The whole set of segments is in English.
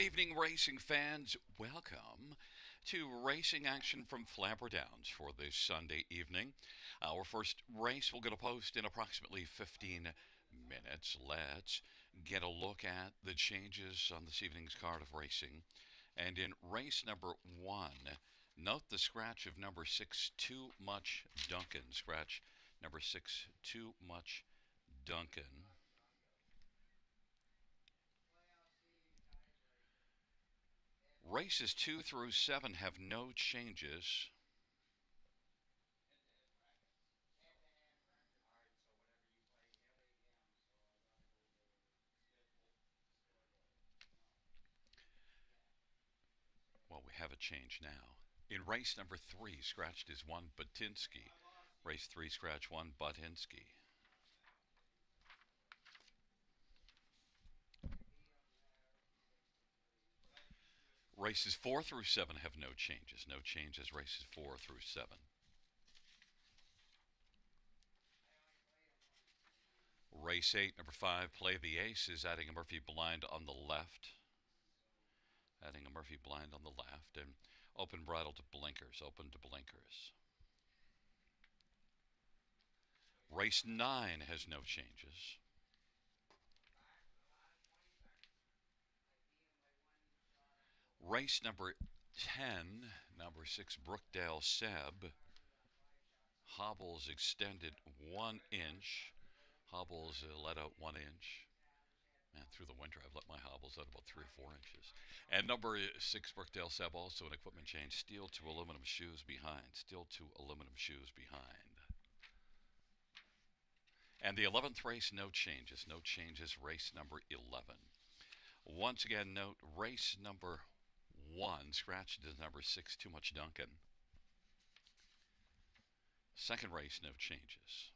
Good evening, racing fans. Welcome to racing action from Flamboro Downs for this Sunday evening. Our first race will get a post in approximately 15 minutes. Let's get a look at the changes on this evening's card of racing. And in race number 1, note the scratch of number 6, Too Much Duncan. Scratch number 6, Too Much Duncan. Races 2 through 7 have no changes. Well, we have a change now. In race number 3, scratched is 1 Batinsky. Race 3, scratch 1 Batinsky. Races 4 through 7 have no changes. No changes, races 4 through 7. Race 8, number 5, Play the Aces, adding a Murphy blind on the left. Adding a Murphy blind on the left. And open bridle to blinkers. Open to blinkers. Race 9 has no changes. Race number 10, number 6, Brookdale Seb. Hobbles extended 1 inch. Hobbles let out 1 inch. Man, through the winter, I've let my hobbles out about 3 or 4 inches. And number 6, Brookdale Seb, also an equipment change. Steel to aluminum shoes behind. Steel to aluminum shoes behind. And the 11th race, no changes. No changes, race number 11. Once again, note race number 1, scratched is number 6, Too Much Duncan. Second race, no changes.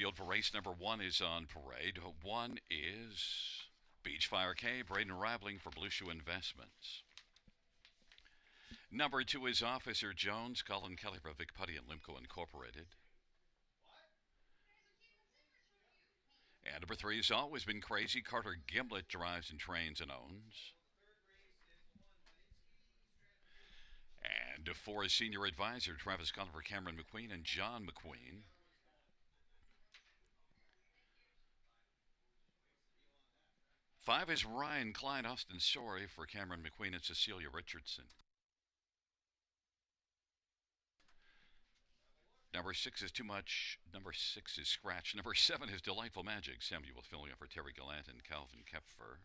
field for race number one is on parade. One is Beachfire K, Braden Rabbling for Blue Shoe Investments. Number two is Officer Jones, Colin Kelly for Vic Putty and Limco Incorporated. And number three has always been crazy. Carter Gimlet drives and trains and owns. And four is Senior Advisor Travis Culliver, Cameron McQueen, and John McQueen. Five is Ryan Klein, Austin Sorry for Cameron McQueen and Cecilia Richardson. Number six is Too Much. Number six is Scratch. Number seven is Delightful Magic. Samuel filling up for Terry Gallant and Calvin Kepfer.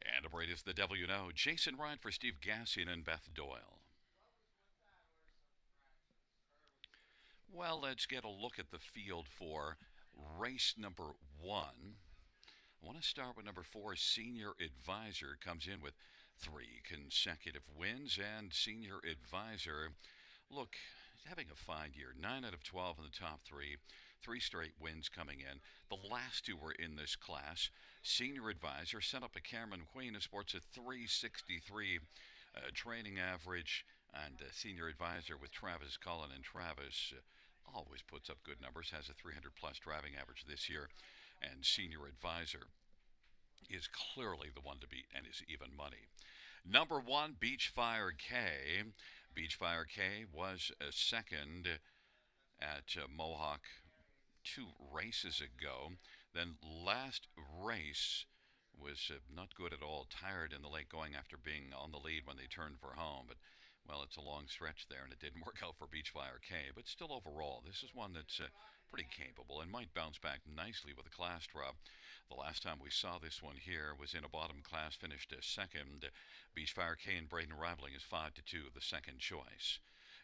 And number eight is The Devil You Know. Jason Ryan for Steve Gassian and Beth Doyle. Well, let's get a look at the field for race number one. I want to start with number four. Senior Advisor comes in with three consecutive wins, and Senior Advisor, look, having a fine year. 9 out of 12 in the top three. Three straight wins coming in. The last two were in this class. Senior Advisor sent up a Cameron Queen who sports a 363 training average, and Senior Advisor with Travis Cullen, and Travis always puts up good numbers, has a 300 plus driving average this year, and Senior Advisor is clearly the one to beat and is even money. Number one, Beachfire K. Beachfire K was a second at Mohawk 2 races ago. Then last race was not good at all. Tired in the late going after being on the lead when they turned for home. But, well, it's a long stretch there, and it didn't work out for Beachfire K. But still, overall, this is one that's pretty capable and might bounce back nicely with a class drop. The last time we saw this one here was in a bottom class, finished second. Beachfire K and Braden Rabbling is 5-2, the second choice.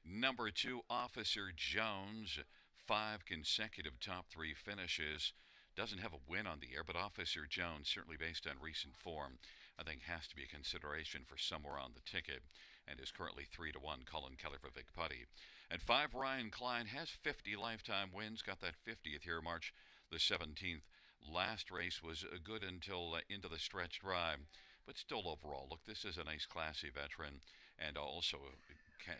Number two, Officer Jones, 5 consecutive top three finishes. Doesn't have a win on the year, but Officer Jones, certainly based on recent form, I think has to be a consideration for somewhere on the ticket, and is currently 3-1. Colin Kelly for Vic Putty. And 5, Ryan Klein has 50 lifetime wins, got that 50th here, March the 17th. Last race was good until into the stretch drive, but still overall, look, this is a nice classy veteran, and also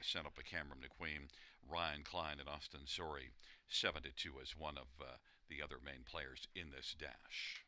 sent up a Cameron McQueen. Ryan Klein and Austin Sorey, 7-2 as one of the other main players in this dash.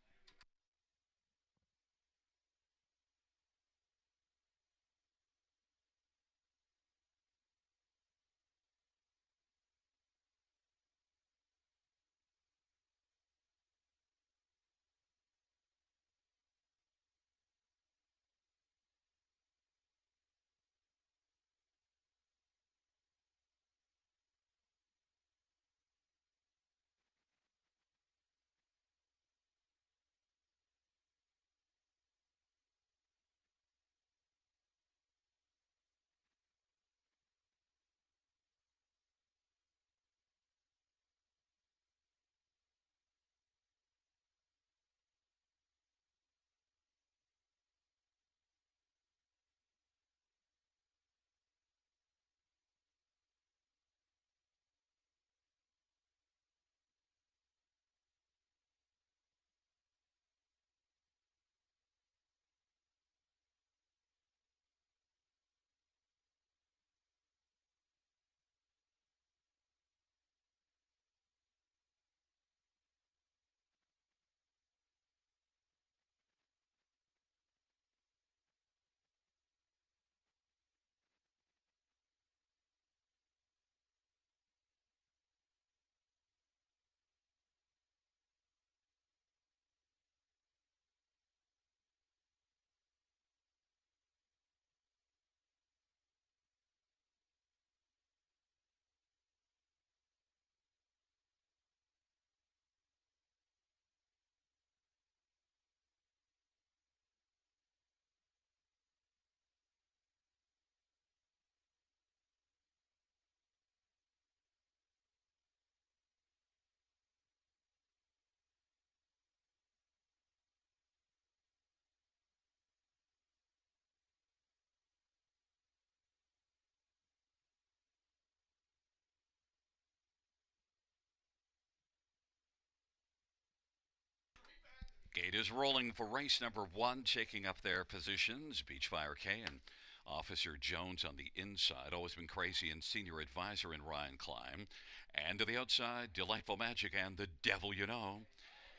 Gate is rolling for race number one, taking up their positions. Beachfire K and Officer Jones on the inside. Always Been Crazy and Senior Advisor in Ryan Klein. And to the outside, Delightful Magic and The Devil You Know.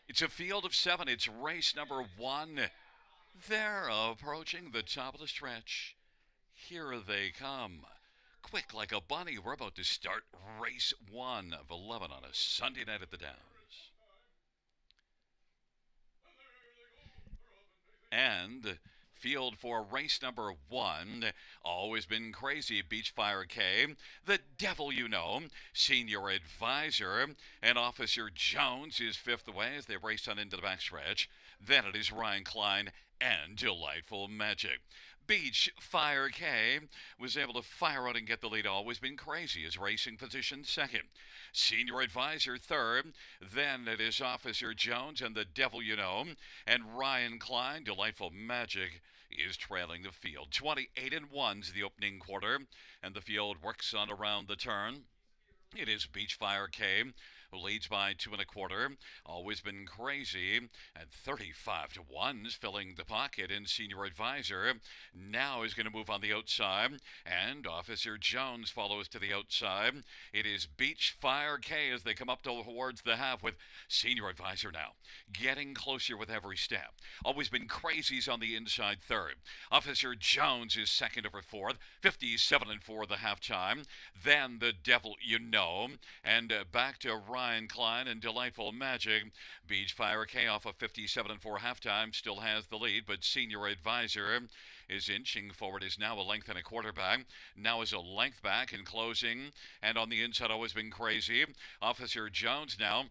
It's a field of seven. It's race number one. They're approaching the top of the stretch. Here they come. Quick like a bunny, we're about to start race one of 11 on a Sunday night at the Downs. And field for race number one. Always Been Crazy, Beachfire K, The Devil You Know, Senior Advisor, and Officer Jones is fifth away as they race on into the backstretch. Then it is Ryan Klein and Delightful Magic. Beach Fire K was able to fire out and get the lead. Always Been Crazy is racing position second. Senior Advisor third. Then it is Officer Jones and The Devil You Know. And Ryan Klein, Delightful Magic, is trailing the field. 28 and 1's the opening quarter. And the field works on around the turn. It is Beachfire K who leads by 2 1/4. Always Been Crazy at 35 to 1's filling the pocket. And Senior Advisor now is going to move on the outside. And Officer Jones follows to the outside. It is Beachfire K as they come up towards the half with Senior Advisor now getting closer with every step. Always Been Crazy's on the inside third. Officer Jones is second over fourth. 57 and 4 the halftime. Then The Devil You Know. And back to Ryan Klein and Delightful Magic. Beachfire K off of 57 and 4 halftime still has the lead, but Senior Advisor is inching forward, is now a length and a quarter back. Now is a length back in closing. And on the inside, Always Been Crazy. Officer Jones now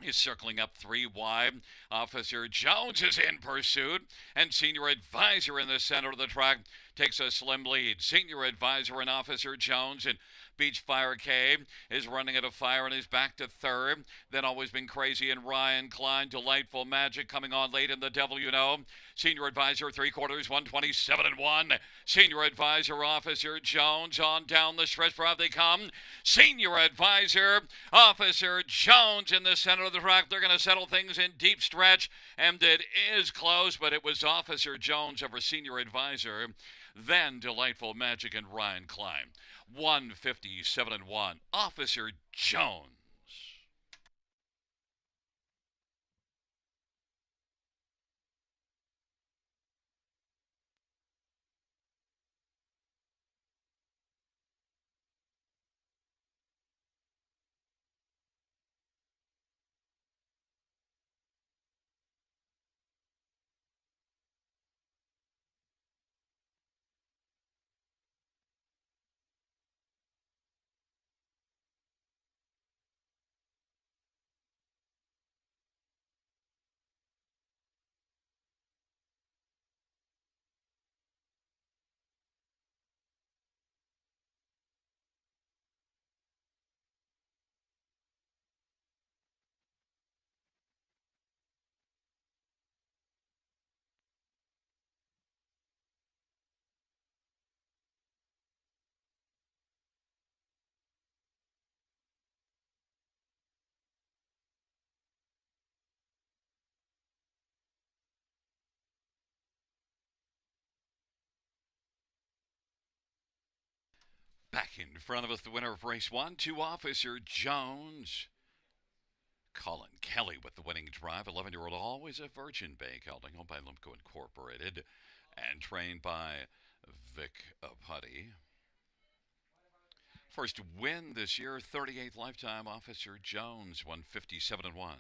is circling up 3 wide. Officer Jones is in pursuit, and Senior Advisor in the center of the track takes a slim lead. Senior Advisor and Officer Jones, and Beachfire K is running at a fire and is back to third. Then Always Been Crazy and Ryan Klein. Delightful Magic coming on late in The Devil You Know. Senior Advisor 3/4, 127 and 1. Senior Advisor Officer Jones on down the stretch. For they come. Senior Advisor Officer Jones in the center of the track. They're going to settle things in deep stretch, and it is close, but it was Officer Jones over Senior Advisor. Then Delightful Magic and Ryan Klein. 157 and 1. Officer Jones. Back in front of us, the winner of race one, to Officer Jones. Colin Kelly with the winning drive. 11-year-old, always a Virgin Bay gelding, owned by Lumco Incorporated and trained by Vic Putty. First win this year, 38th lifetime. Officer Jones, 157 and 1.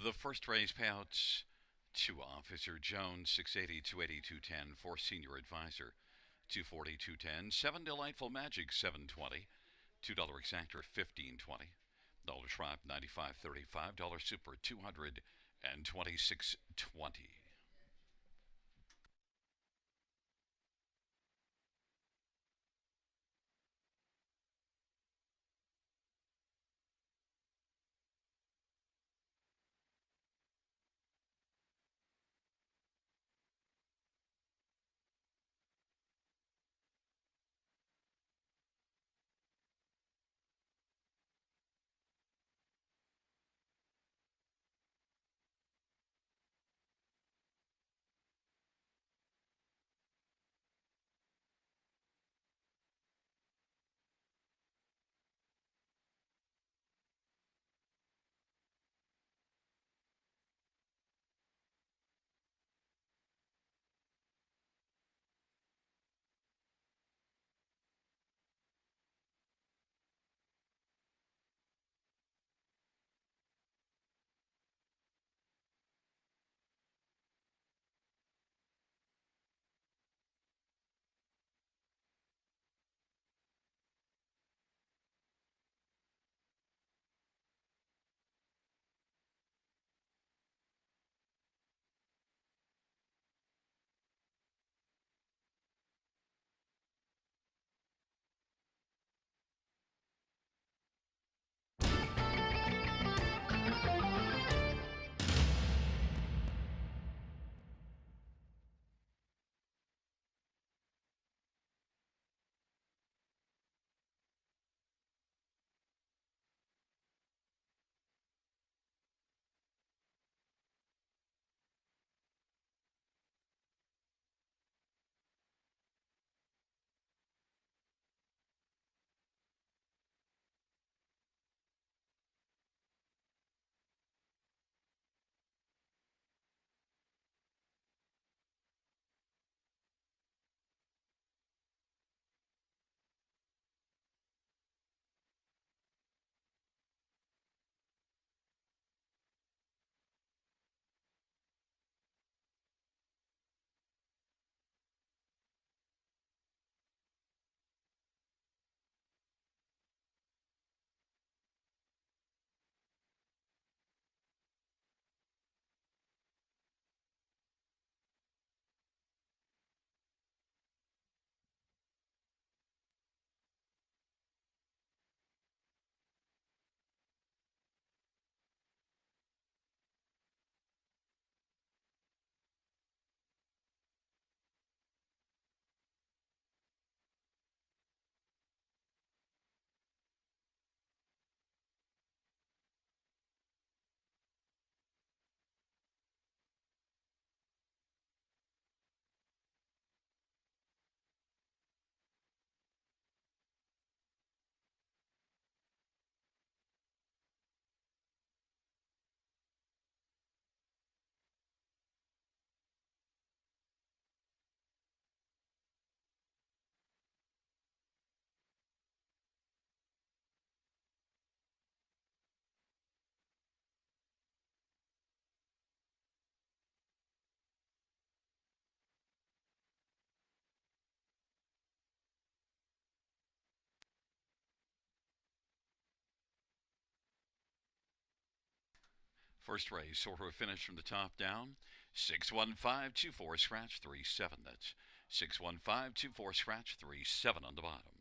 The first raise payouts to Officer Jones 680, 280, 210. For Senior Advisor 240, 210. 7 Delightful Magic 720. $2 Exactor 1520. Dollar Tribe 95.35. Dollar Super 226.20. First raise, sort of a finish from the top down. 61524 scratch 37. That's 61524 scratch 37 on the bottom.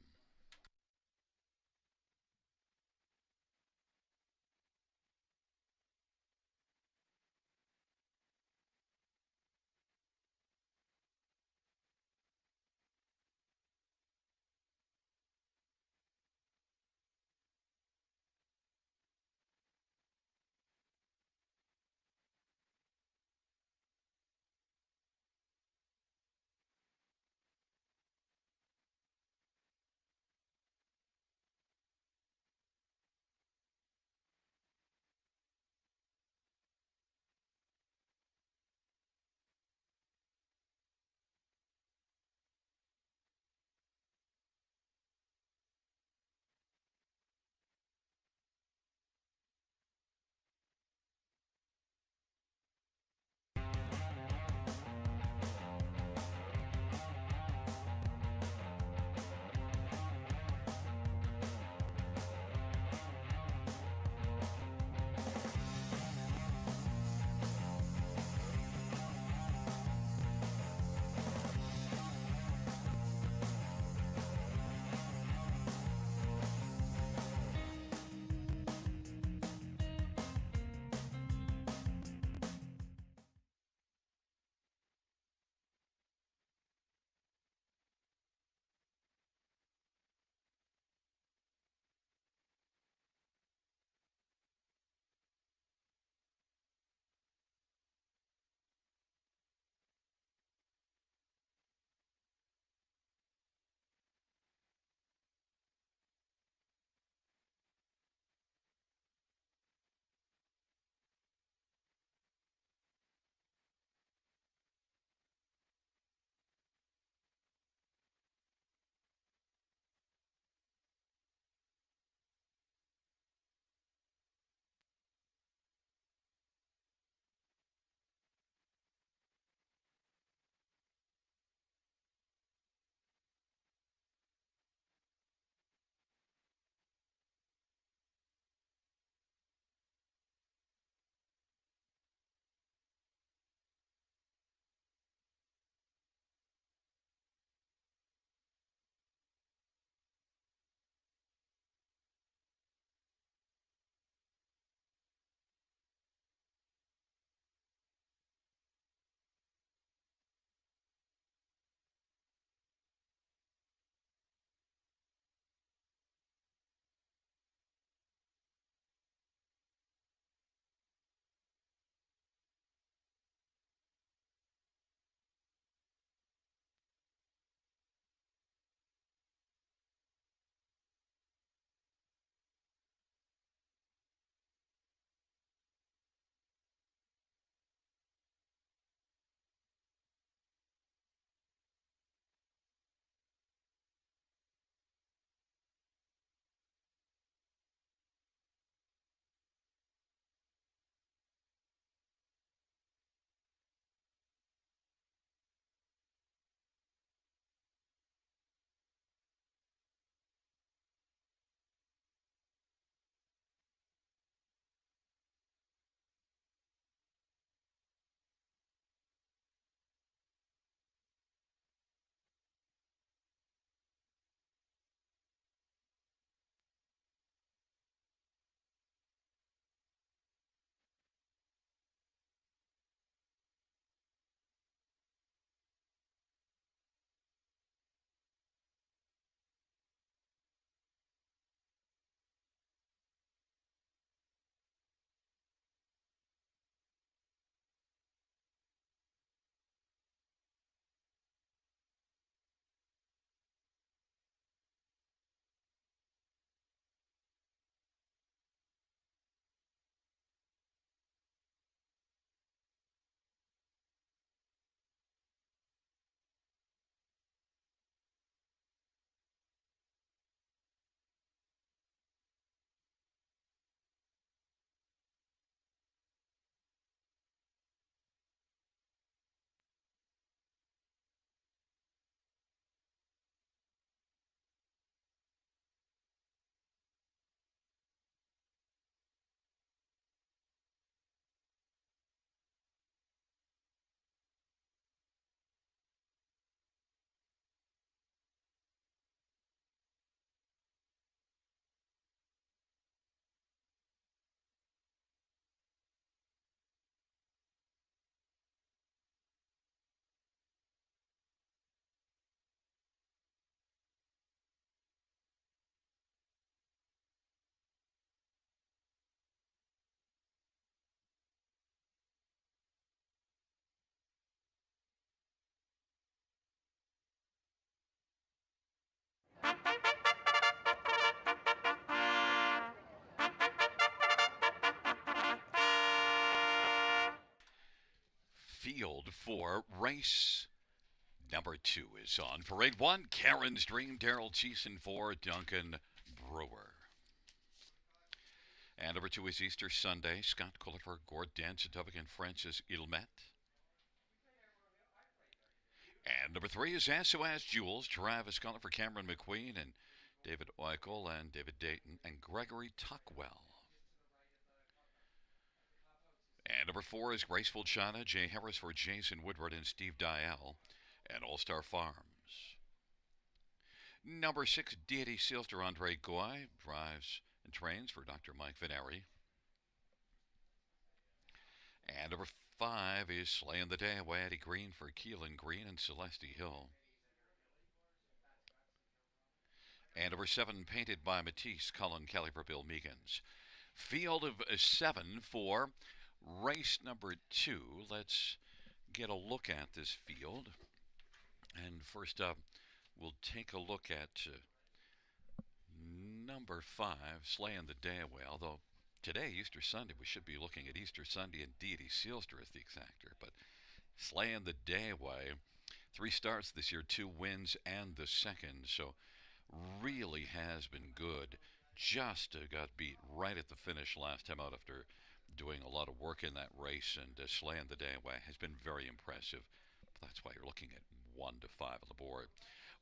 field for race number 2 is on. Parade 1, Karen's Dream, Daryl Cheeson for Duncan Brewer. And number 2 is Easter Sunday, Scott Cullifer, Gord Danzatovic, and Francis Ilmet. And number 3 is SOS Jules, Travis Cullifer, Cameron McQueen, and David Eichel, and David Dayton, and Gregory Tuckwell. And number 4 is Graceful China, Jay Harris for Jason Woodward and Steve Dial, and All Star Farms. Number 6, Deity Sealster, Andre Goy, drives and trains for Dr. Mike Veneri. And number 5 is Slaying the Day Away, Eddie Green for Keelan Green and Celeste Hill. And number 7, Painted by Matisse, Colin Kelly for Bill Meegans. Field of 7 for race number 2. Let's get a look at this field. And first up, we'll take a look at number 5, Slaying the Day Away. Although today, Easter Sunday, we should be looking at Easter Sunday and Deity Sealster as the exactor. But Slaying the Day Away, 3 starts this year, 2 wins, and the second. So really has been good. Just got beat right at the finish last time out after doing a lot of work in that race, and Slaying the Day Away has been very impressive. That's why you're looking at 1 to 5 on the board.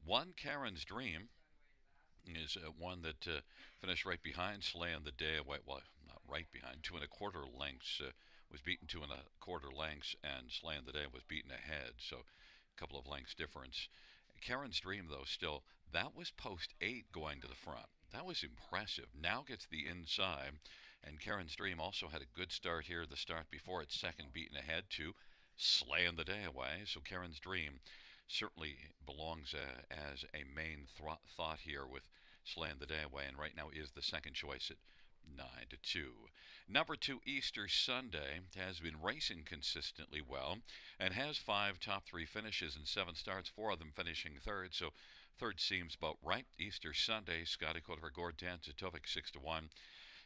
1, Karen's Dream, is one that finished right behind Slaying the Day Away. Well, not right behind, 2 1/4 lengths. Was beaten 2 1/4 lengths, and Slaying the Day was beaten ahead. So a couple of lengths difference. Karen's Dream, though, still, that was post 8 going to the front. That was impressive. Now gets the inside. And Karen's Dream also had a good start here, the start before its second beaten ahead to Slaying the Day Away. So Karen's Dream certainly belongs as a main thought here with Slaying the Day Away, and right now is the second choice at 9 to 2. Number 2, Easter Sunday, has been racing consistently well and has 5 top 3 finishes and 7 starts, 4 of them finishing third. So third seems about right. Easter Sunday, Scotty Culliver, Gord Danzatovic, 6 to 1.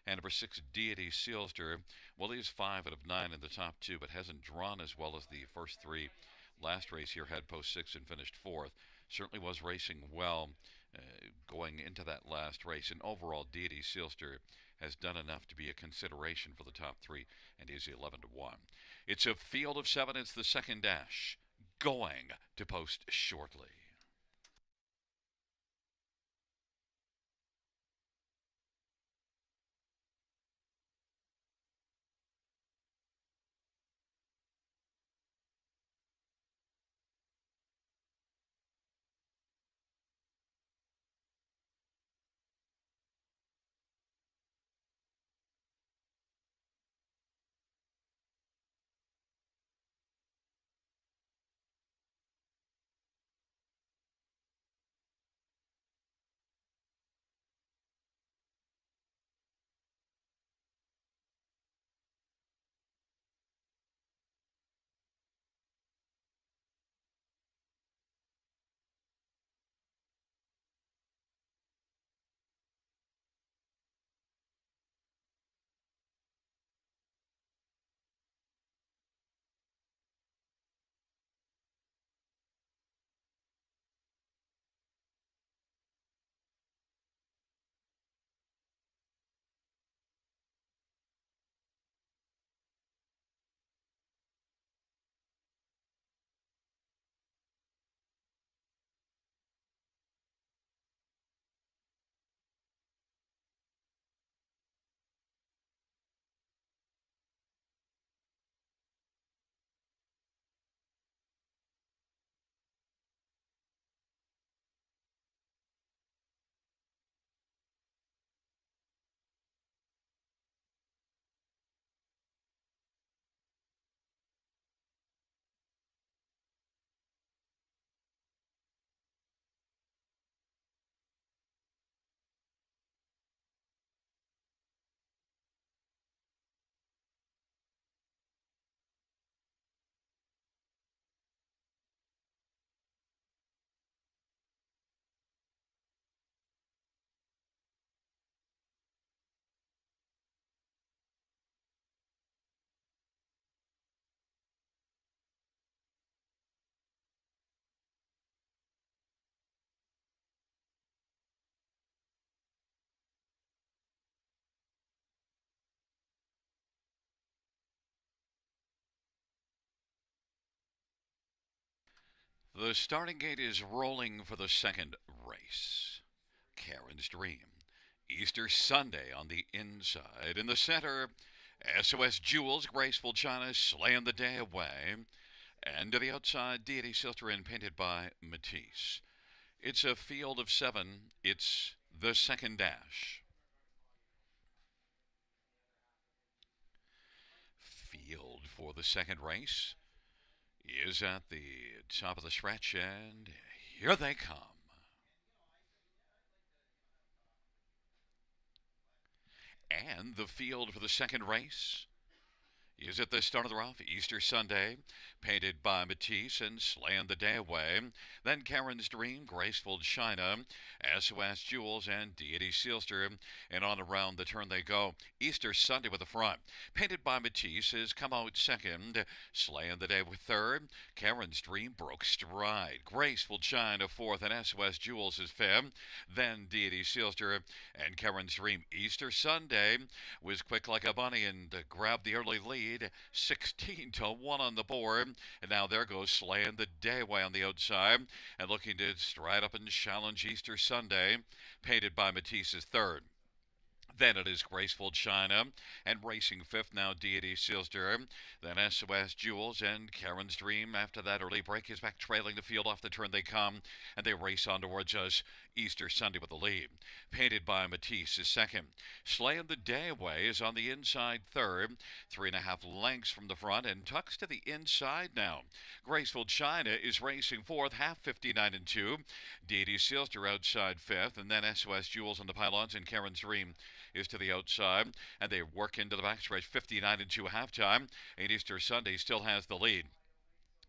And number 6, Deity Sealster, well, he's 5 out of 9 in the top 2, but hasn't drawn as well as the first 3. Last race here had post 6 and finished 4th. Certainly was racing well going into that last race. And overall, Deity Sealster has done enough to be a consideration for the top 3, and is 11 to 1. It's a field of 7. It's the second dash, going to post shortly. The starting gate is rolling for the second race. Karen's Dream. Easter Sunday on the inside. In the center, SOS Jewels, Graceful China, slaying the day away. And to the outside, Deity Sister and painted by Matisse. It's a field of seven. It's the second dash. Field for the second race is at the top of the stretch, and here they come. And the field for the second race is at the start of the rough, Easter Sunday, painted by Matisse and slaying the day away. Then Karen's Dream, Graceful China, SOS Jewels, and Deity Sealster. And on around the turn they go. Easter Sunday with the front, painted by Matisse, has come out second, slaying the day with third. Karen's Dream broke stride. Graceful China fourth, and SOS Jewels is fifth. Then Deity Sealster and Karen's Dream. Easter Sunday was quick like a bunny and grabbed the early lead, 16 to 1 on the board. And now there goes slaying the day away on the outside and looking to stride up and challenge Easter Sunday, painted by Matisse's third. Then it is Graceful China and racing fifth now Deity Silster. Then SOS Jewels and Karen's Dream. After that early break is back trailing the field off the turn they come, and they race on towards us. Easter Sunday with the lead. Painted by Matisse is second. Slaying the Day Away is on the inside third. 3.5 lengths from the front and tucks to the inside now. Graceful China is racing fourth, half 59 and 2. Deity Silster outside fifth, and then SOS Jewels on the pylons and Karen's Dream is to the outside, and they work into the backstretch 59 and 2 halftime. And Easter Sunday still has the lead.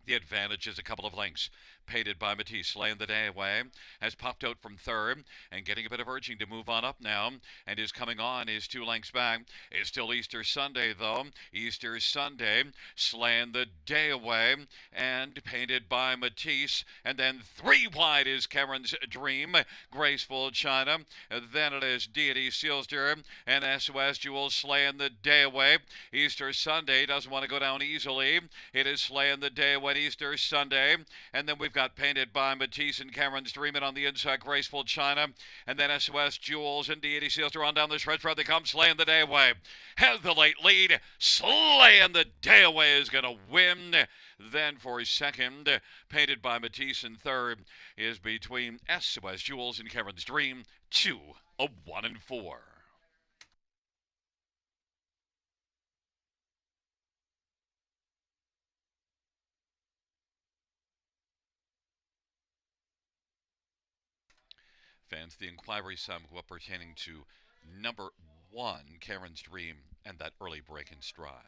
The advantage is a couple of lengths. Painted by Matisse, slaying the day away, has popped out from third and getting a bit of urging to move on up now, and is coming on is 2 lengths back. It's still Easter Sunday though. Easter Sunday, slaying the day away, and painted by Matisse, and then 3 wide is Karen's Dream, Graceful China. Then it is Deity Sealster and SOS Jewels slaying the day away. Easter Sunday doesn't want to go down easily. It is slaying the day away Easter Sunday, and then we've got painted by Matisse and Karen's Dream, and on the inside Graceful China, and then SOS Jewels and Deity Sealster on down the stretch where they come, slaying the day away. Has the late lead, slaying the day away is going to win. Then for his second, painted by Matisse, and third is between SOS Jewels and Karen's Dream, 2 of 1 and 4. Fans, the inquiry sum pertaining to number 1, Karen's Dream, and that early break in stride.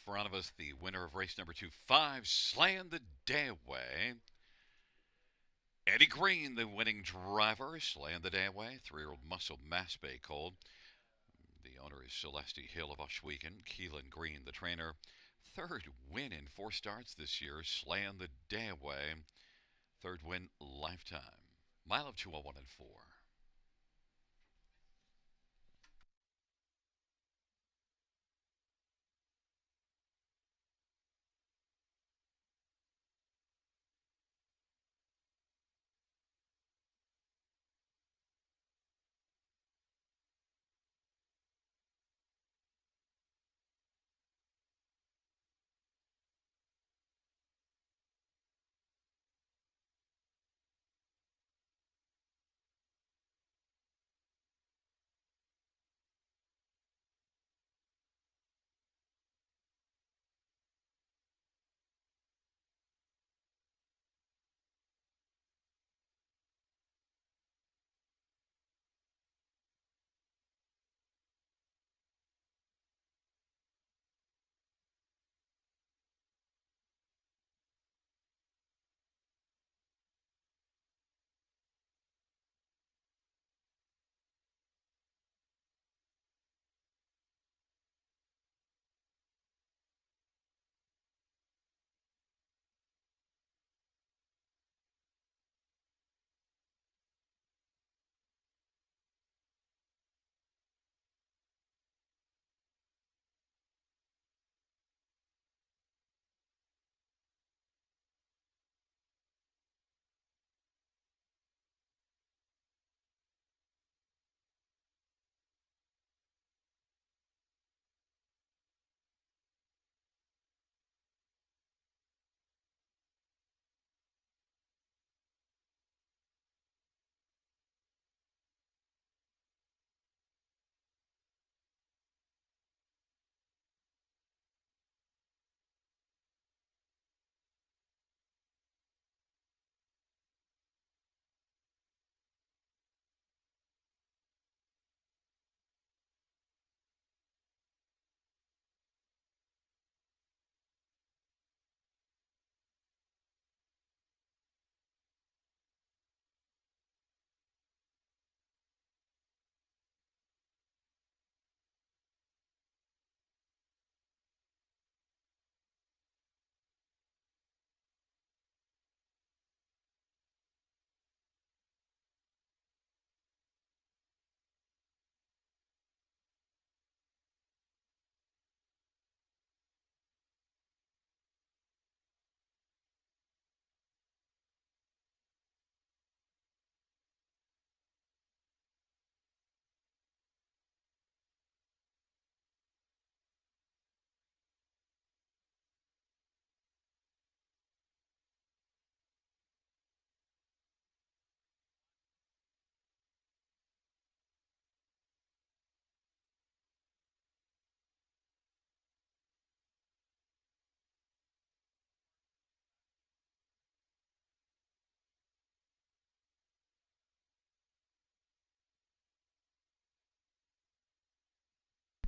front of us, the winner of race number 2-5, slaying the day away. Eddie Green, the winning driver, slaying the day away. 3-year-old Muscle Mass Bay Colt. The owner is Celeste Hill of Oshwegan. Keelan Green, the trainer. Third win in 4 starts this year, slaying the day away. Third win lifetime. Mile of 201 and 4.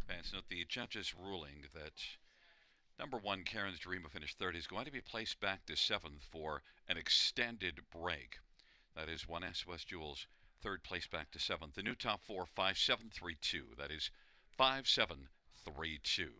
Fans note the judges ruling that number 1, Karen's Dream, who finished third, is going to be placed back to 7th for an extended break. That is 1 SOS Jewels, third place back to 7th. The new top 4, 5732. That is 5732.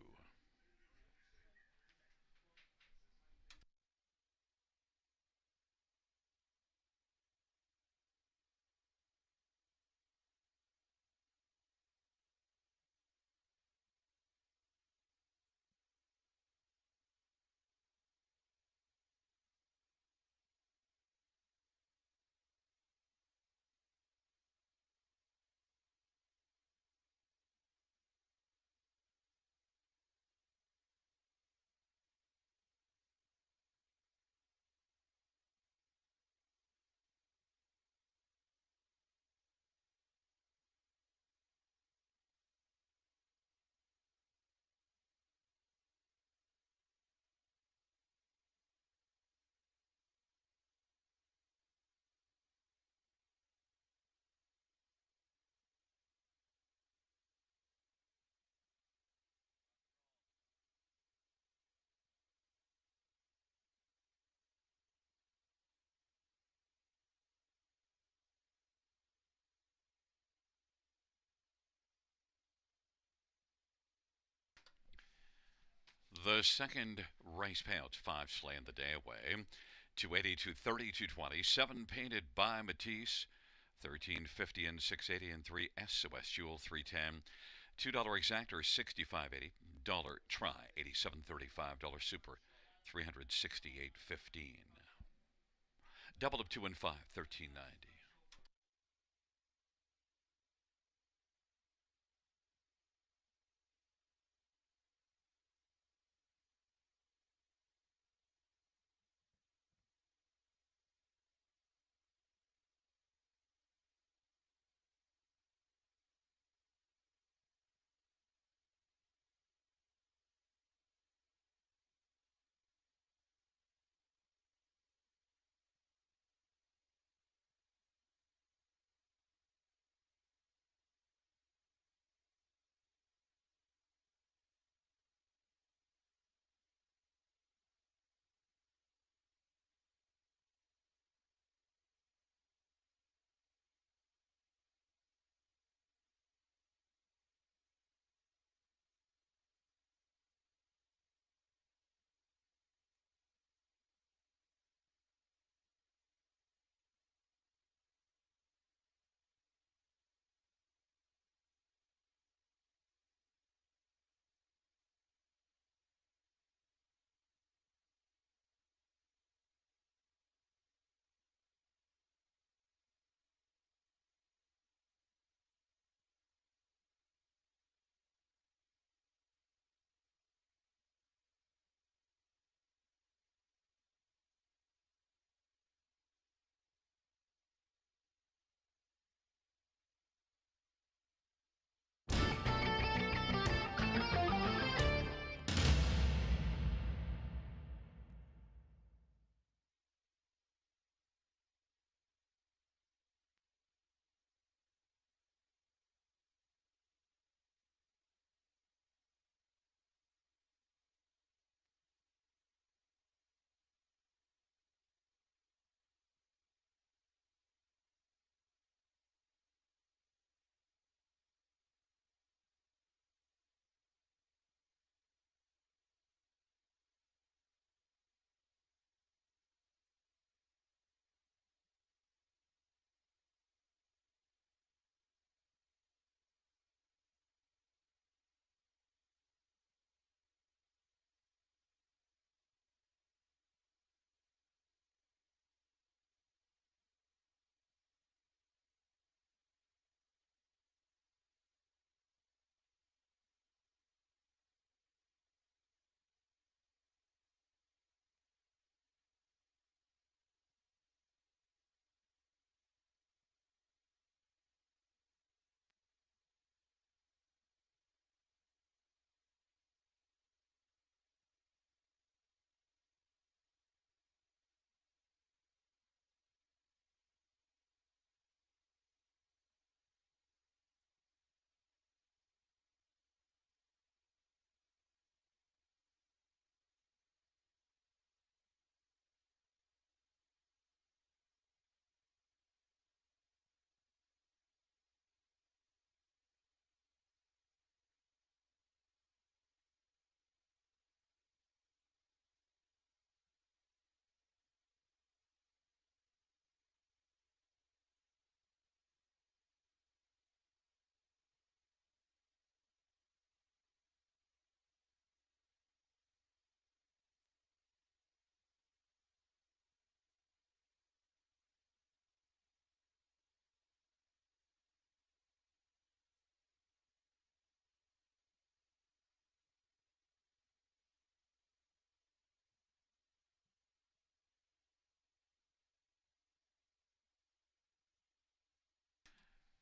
The second race payouts, 5 slaying the day away. 280, 230, 220. 7 painted by Matisse. 1350 and 680 and 3 SOS Jewel 310. $2 exactor 65.80. Dollar try 87.35. Dollar super 368.15. Double up 2 and 5 13.90.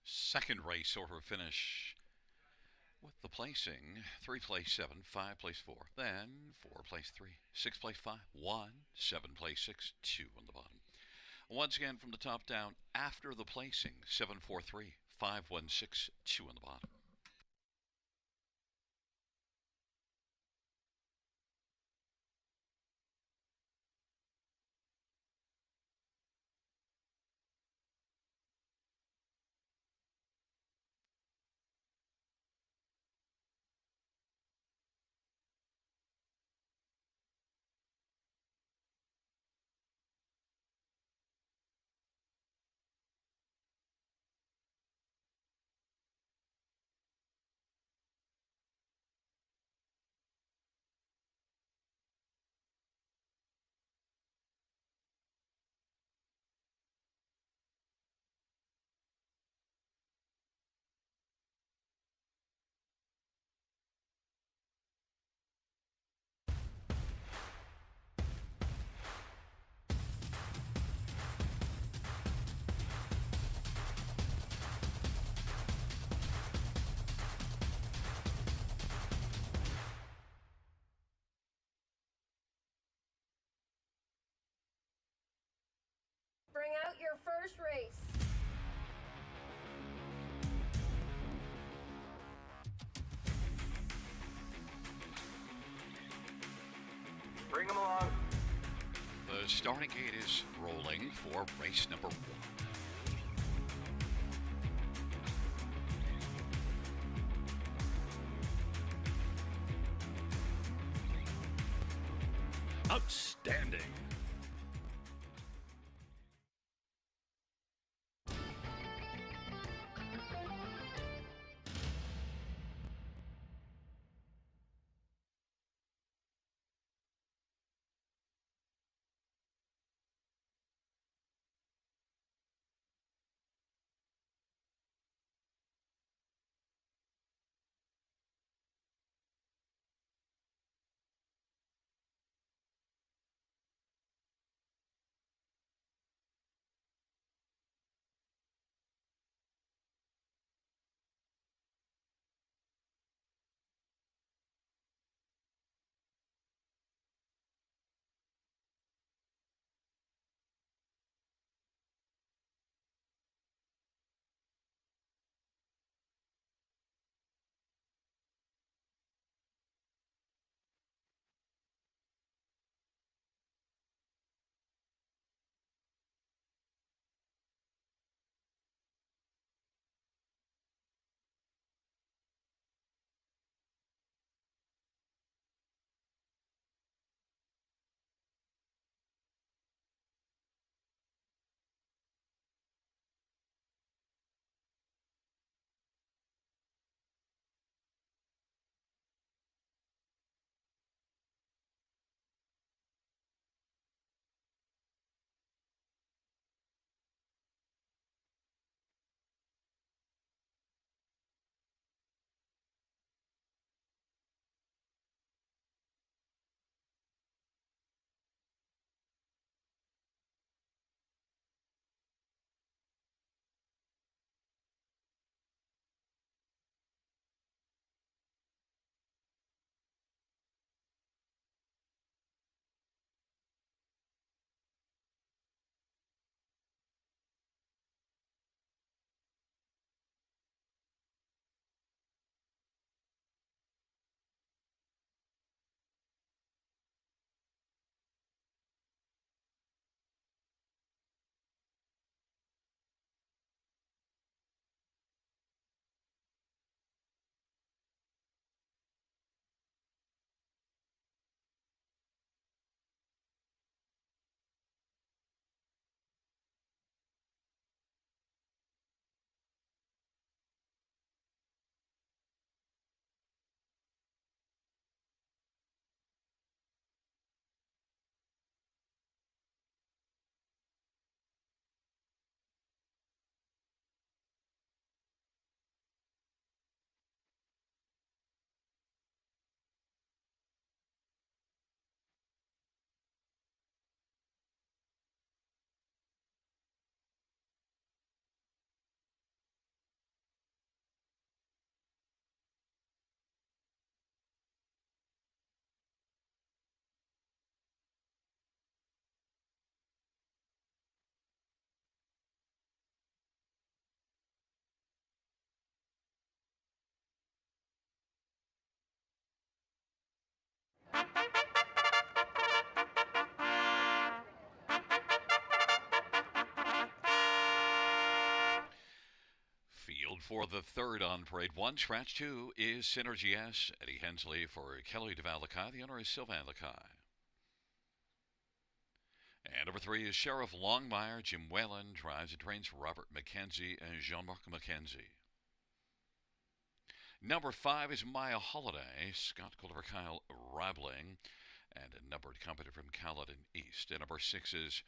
Second race order finish with the placing 3 place 7, 5 place 4, then 4 place 3, 6 place 5, 1, 7 place 6, 2 on the bottom. Once again from the top down after the placing 743, 516, 2 on the bottom. first race. Bring them along. The starting gate is rolling for race number 1. Outstanding. Field for the third on parade 1. Scratch 2 is Synergy S. Eddie Hensley for Kelly DeValakai. The owner is Sylvain Lakai. And number 3 is Sheriff Longmire. Jim Whalen drives and trains Robert McKenzie and Jean-Marc McKenzie. Number 5 is Maya Holiday. Scott Culver, Kyle Rabling. And a numbered company from Caledon East. And number 6 is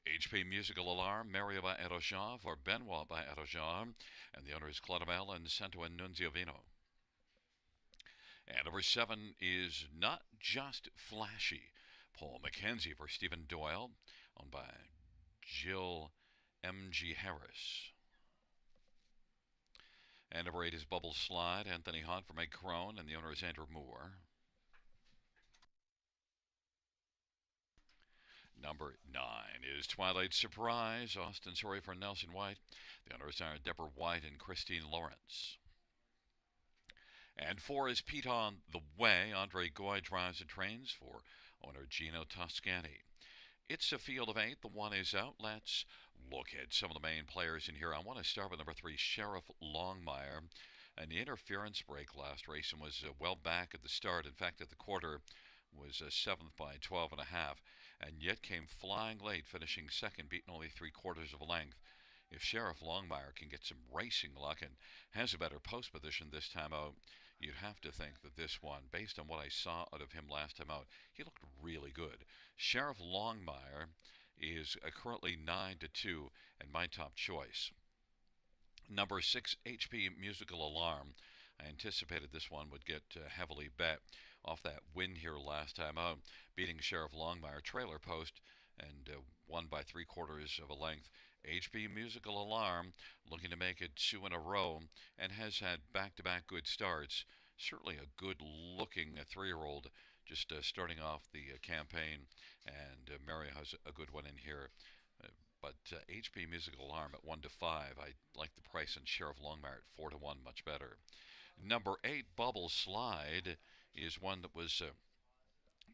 HP Musical Alarm, Mario by Erojan for Benoit by Erojan, and the owner is Claudemel and Santo Annunzio Vino. And number 7 is Not Just Flashy, Paul McKenzie for Stephen Doyle, owned by Jill M.G. Harris. And number 8 is Bubble Slide, Anthony Hunt for Meg Crone, and the owner is Andrew Moore. Number 9 is Twilight Surprise. Austin Sorry for Nelson White. The owners are Deborah White and Christine Lawrence. And 4 is Pete on the Way. Andre Goy drives and trains for owner Gino Toscani. It's a field of 8. The 1 is out. Let's look at some of the main players in here. I want to start with number 3, Sheriff Longmire. An interference break last race and was well back at the start. In fact, at the quarter was 7th by 12 and a half, and yet came flying late, finishing second, beaten only 3/4 of a length. If Sheriff Longmire can get some racing luck and has a better post position this time out, you'd have to think that this one, based on what I saw out of him last time out, he looked really good. Sheriff Longmire is currently 9-2 and my top choice. Number 6, HP Musical Alarm. I anticipated this one would get heavily bet off that win here last time out, beating Sheriff Longmire trailer post and won by 3/4 of a length. HP Musical Alarm looking to make it 2 in a row and has had back-to-back good starts. Certainly a good-looking 3-year-old just starting off the campaign, and Mario has a good one in here. But HP Musical Alarm at 1-5. I like the price on Sheriff Longmire at 4-1, much better. Number 8, Bubble Slide, is one that was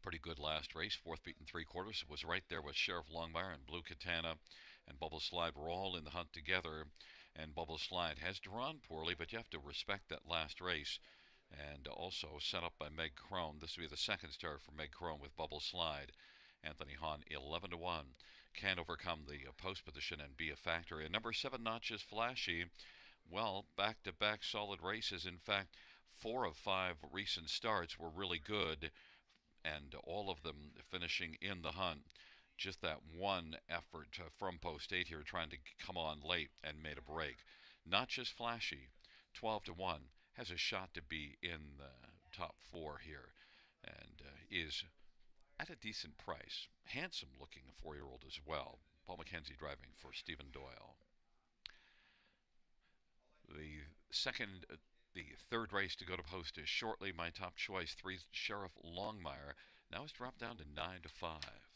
pretty good last race. 4th beaten 3/4. It was right there with Sheriff Longmire and Blue Katana, and Bubble Slide were all in the hunt together. And Bubble Slide has drawn poorly, but you have to respect that last race. And also set up by Meg Crone. This will be the second start for Meg Crone with Bubble Slide. Anthony Hahn 11-1. Can't overcome the post position and be a factor. And number 7, Not Just Flashy. Well, back-to-back solid races. In fact, 4 of 5 recent starts were really good, and all of them finishing in the hunt. Just that one effort from post 8 here, trying to come on late and made a break. Not Just Flashy, 12-1, has a shot to be in the top 4 here, and is at a decent price. Handsome looking 4-year-old as well. Paul McKenzie driving for Stephen Doyle. The third race to go to post is shortly. My top choice, 3, Sheriff Longmire. Now it's dropped down to 9-5.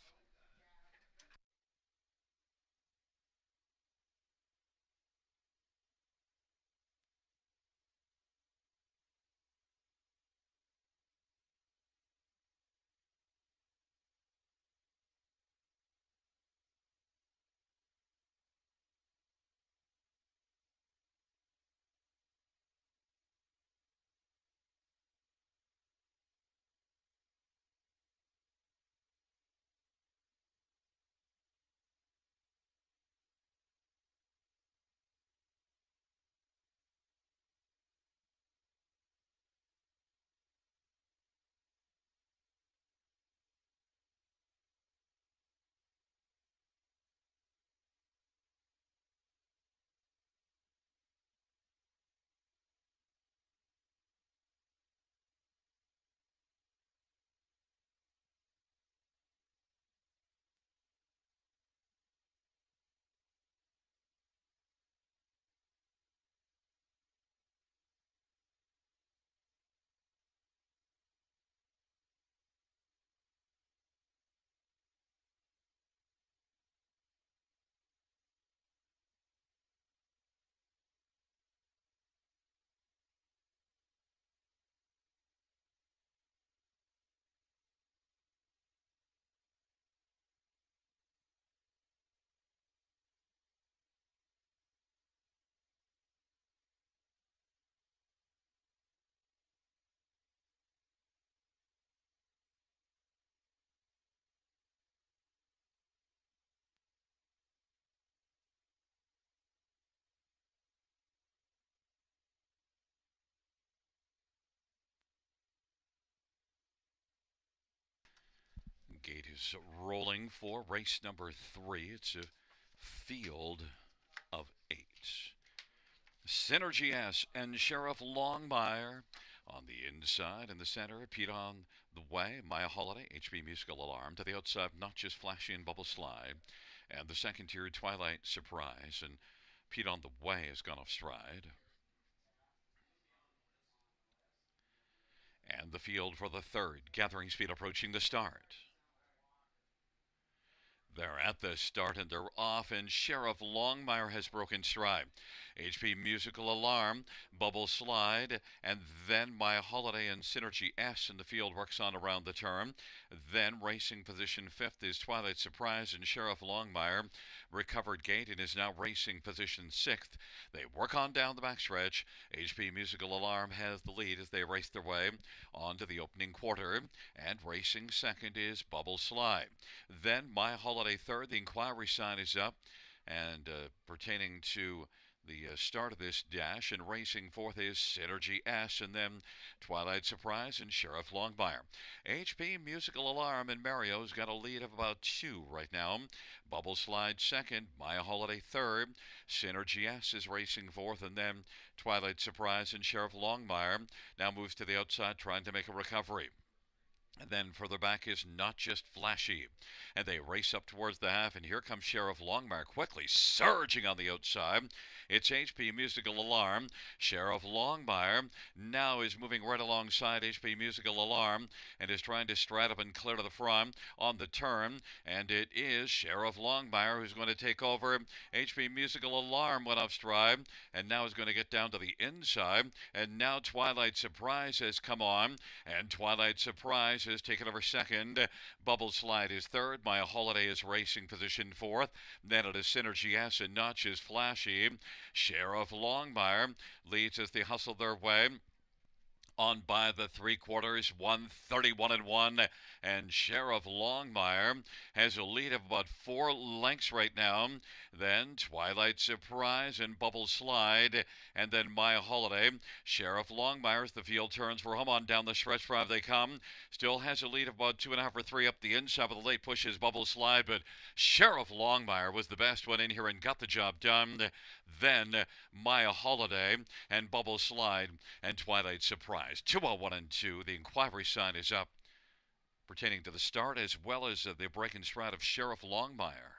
Gate is rolling for race number 3. It's a field of 8. Synergy S and Sheriff Longmire on the inside. In the center, Pete on the Way, Maya Holiday, HB Musical Alarm. To the outside, Not Just Flashy and Bubble Slide. And the second tier, Twilight Surprise. And Pete on the Way has gone off stride. And the field for the third, Gathering Speed approaching the start. They're at the start and they're off, and Sheriff Longmire has broken stride. HP Musical Alarm, Bubble Slide, and then My Holiday and Synergy S in the field works on around the turn. Then racing position fifth is Twilight Surprise, and Sheriff Longmire recovered gate and is now racing position sixth. They work on down the backstretch. HP Musical Alarm has the lead as they race their way onto the opening quarter, and racing second is Bubble Slide. Then My Holiday third. The inquiry sign is up, and pertaining to the start of this dash, and racing fourth is Synergy S, and then Twilight Surprise and Sheriff Longmire. HP Musical Alarm and Mario's got a lead of about two right now. Bubble Slide second, My Holiday third, Synergy S is racing fourth, and then Twilight Surprise and Sheriff Longmire now moves to the outside trying to make a recovery. And then further back is Not Just Flashy. And they race up towards the half, and here comes Sheriff Longmire quickly surging on the outside. It's HP Musical Alarm. Sheriff Longmire now is moving right alongside HP Musical Alarm and is trying to stride up and clear to the front on the turn. And it is Sheriff Longmire who's going to take over. HP Musical Alarm went off stride and now is going to get down to the inside. And now Twilight Surprise has come on, and Twilight Surprise has taken over second. Bubble Slide is third. My Holiday is racing position fourth. Then it is Synergy S and Notch is Flashy. Sheriff Longmire leads as they hustle their way on by the three quarters, 131 and 1, and Sheriff Longmire has a lead of about 4 lengths right now. Then Twilight Surprise and Bubble Slide, and then My Holiday. Sheriff Longmire, as the field turns for home, on down the stretch drive they come. Still has a lead of about 2.5 or 3 up the inside, but the late push is Bubble Slide, but Sheriff Longmire was the best one in here and got the job done. Then My Holiday and Bubble Slide and Twilight Surprise. 201 and 2. The inquiry sign is up pertaining to the start as well as the break and stride of Sheriff Longmire.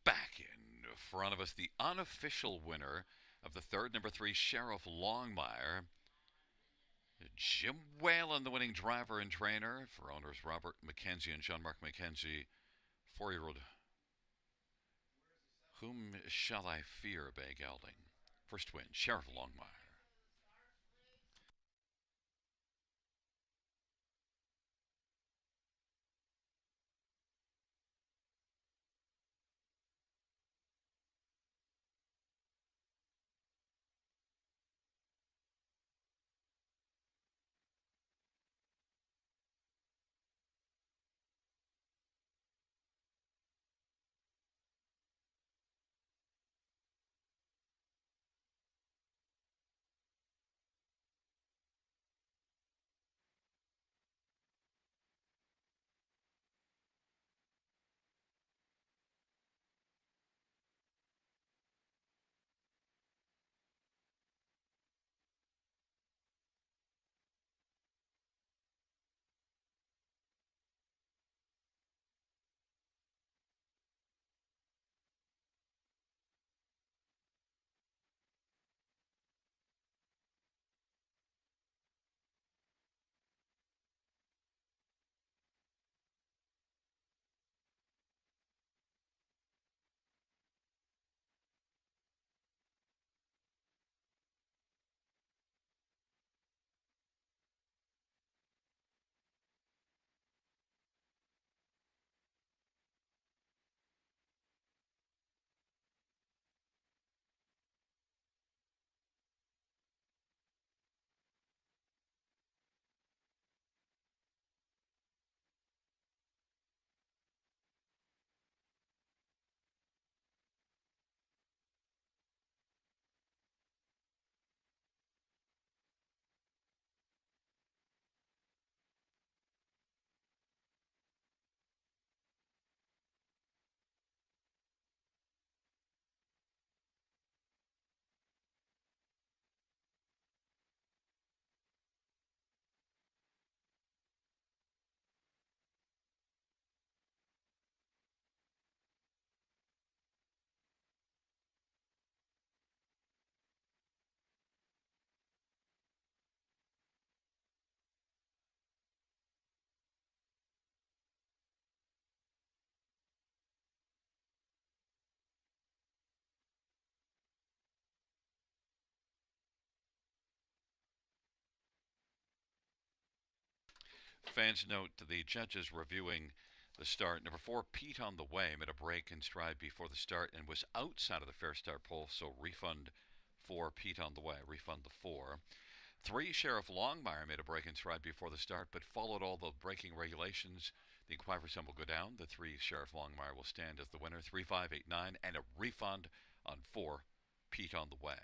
Back in front of us, the unofficial winner of the third, number 3, Sheriff Longmire. Jim Whalen, the winning driver and trainer for owners Robert McKenzie and John Mark McKenzie. 4-year-old Whom Shall I Fear, Bay Gelding. First win, Sheriff Longmire. Fans note the judges reviewing the start. Number 4, Pete on the Way, made a break in stride before the start and was outside of the fair start pole, so refund for Pete on the Way. Refund the 4. 3, Sheriff Longmire made a break in stride before the start, but followed all the braking regulations. The 5% will go down. The 3, Sheriff Longmire, will stand as the winner. 3, 5, 8, 9, and a refund on 4, Pete on the Way.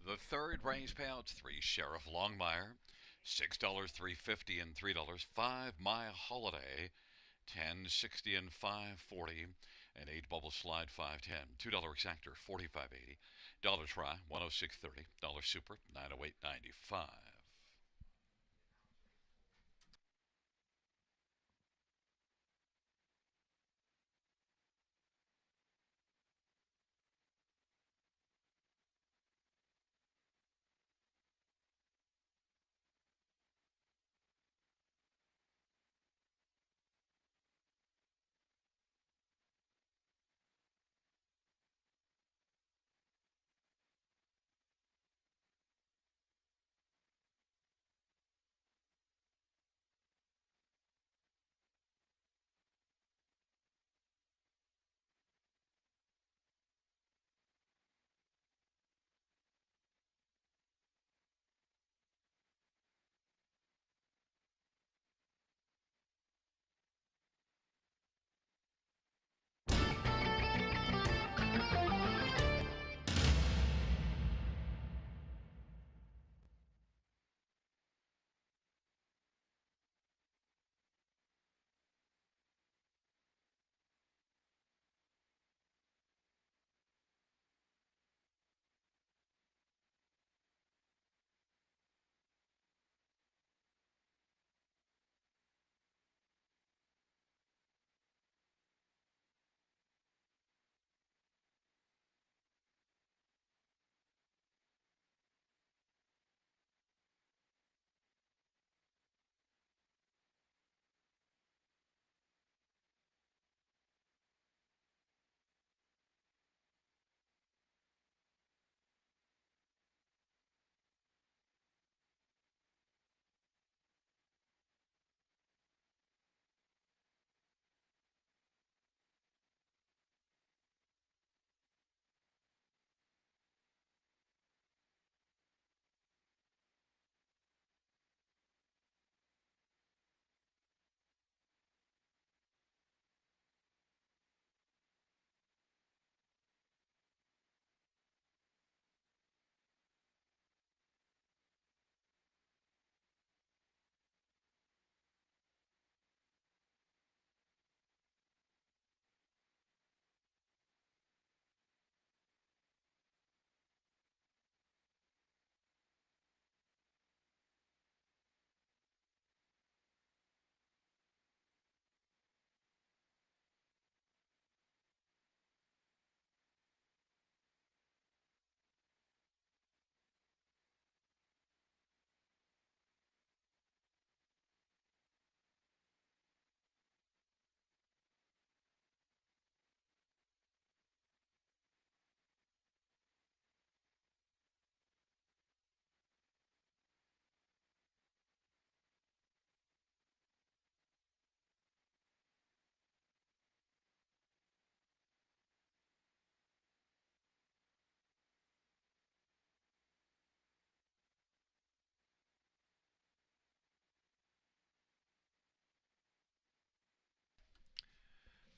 The third race payouts: 3, Sheriff Longmire, $6, $3.50 and $3. 5, My Holiday, 10.60 and 5.40, and 8, Bubble Slide, 5.10. $2 Exactor, 45.80. Dollar Try, 106.30. Dollar Super, 908.95.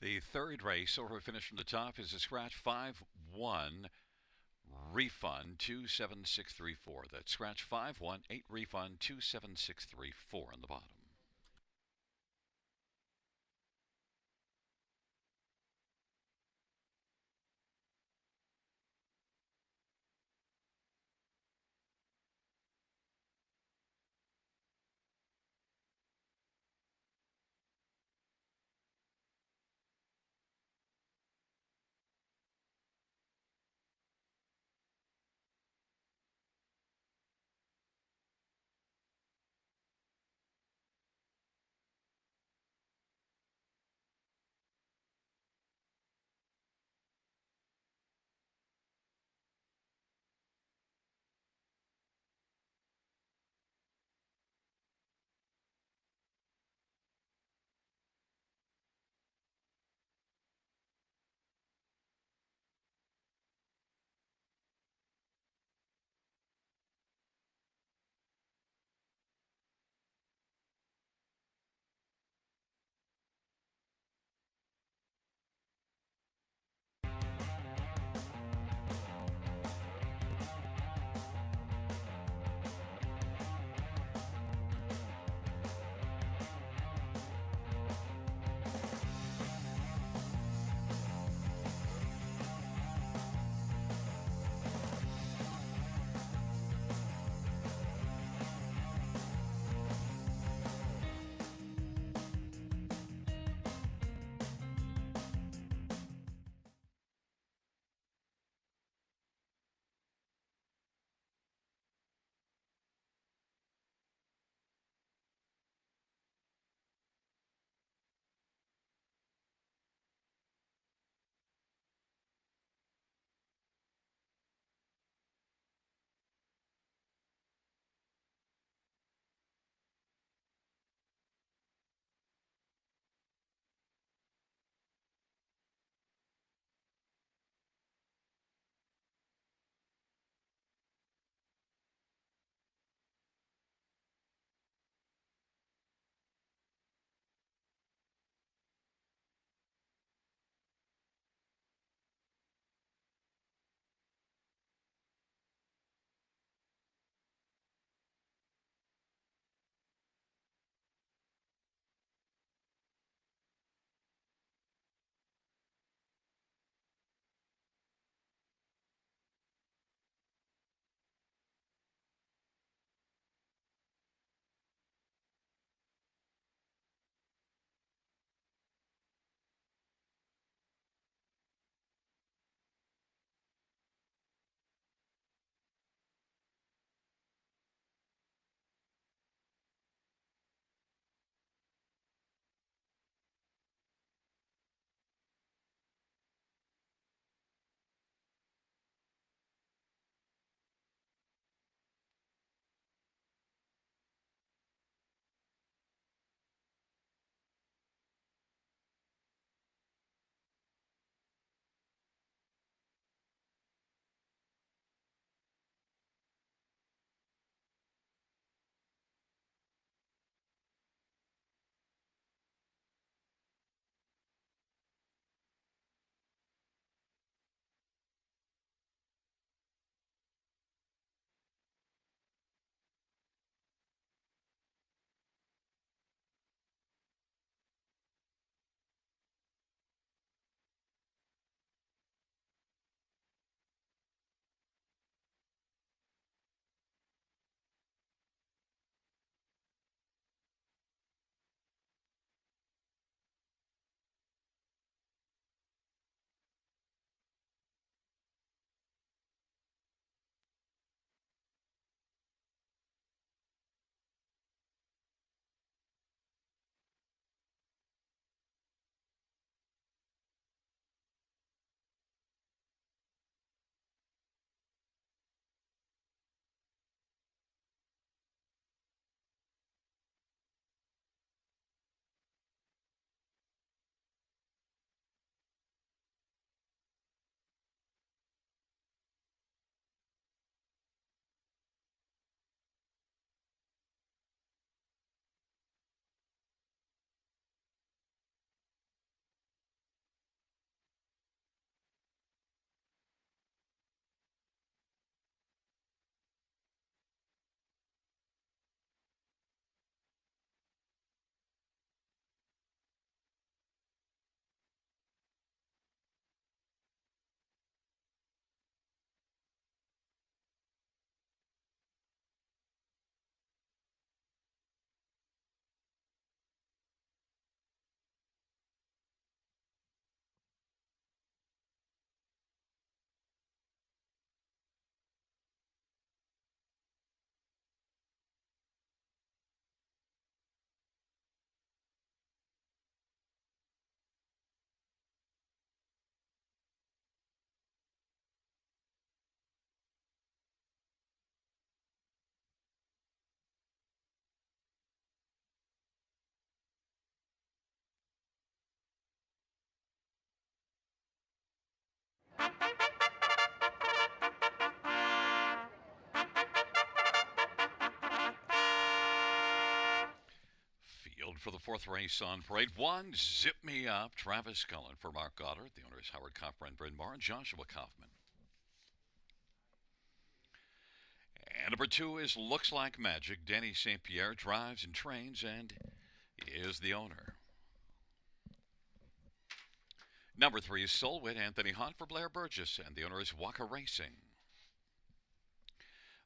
The third race, so we finish from the top, is a scratch 5-1 refund 27634. That's scratch 518 refund 27634 on the bottom. Field for the fourth race on parade. One, Zip Me Up. Travis Cullen for Mark Goddard. The owners Howard Cochran, Bryn Mawr, and Joshua Kaufman. And number two is Looks Like Magic. Denny St. Pierre drives and trains and is the owner. Number three is Solwit. Anthony Hunt for Blair Burgess, and the owner is Waka Racing.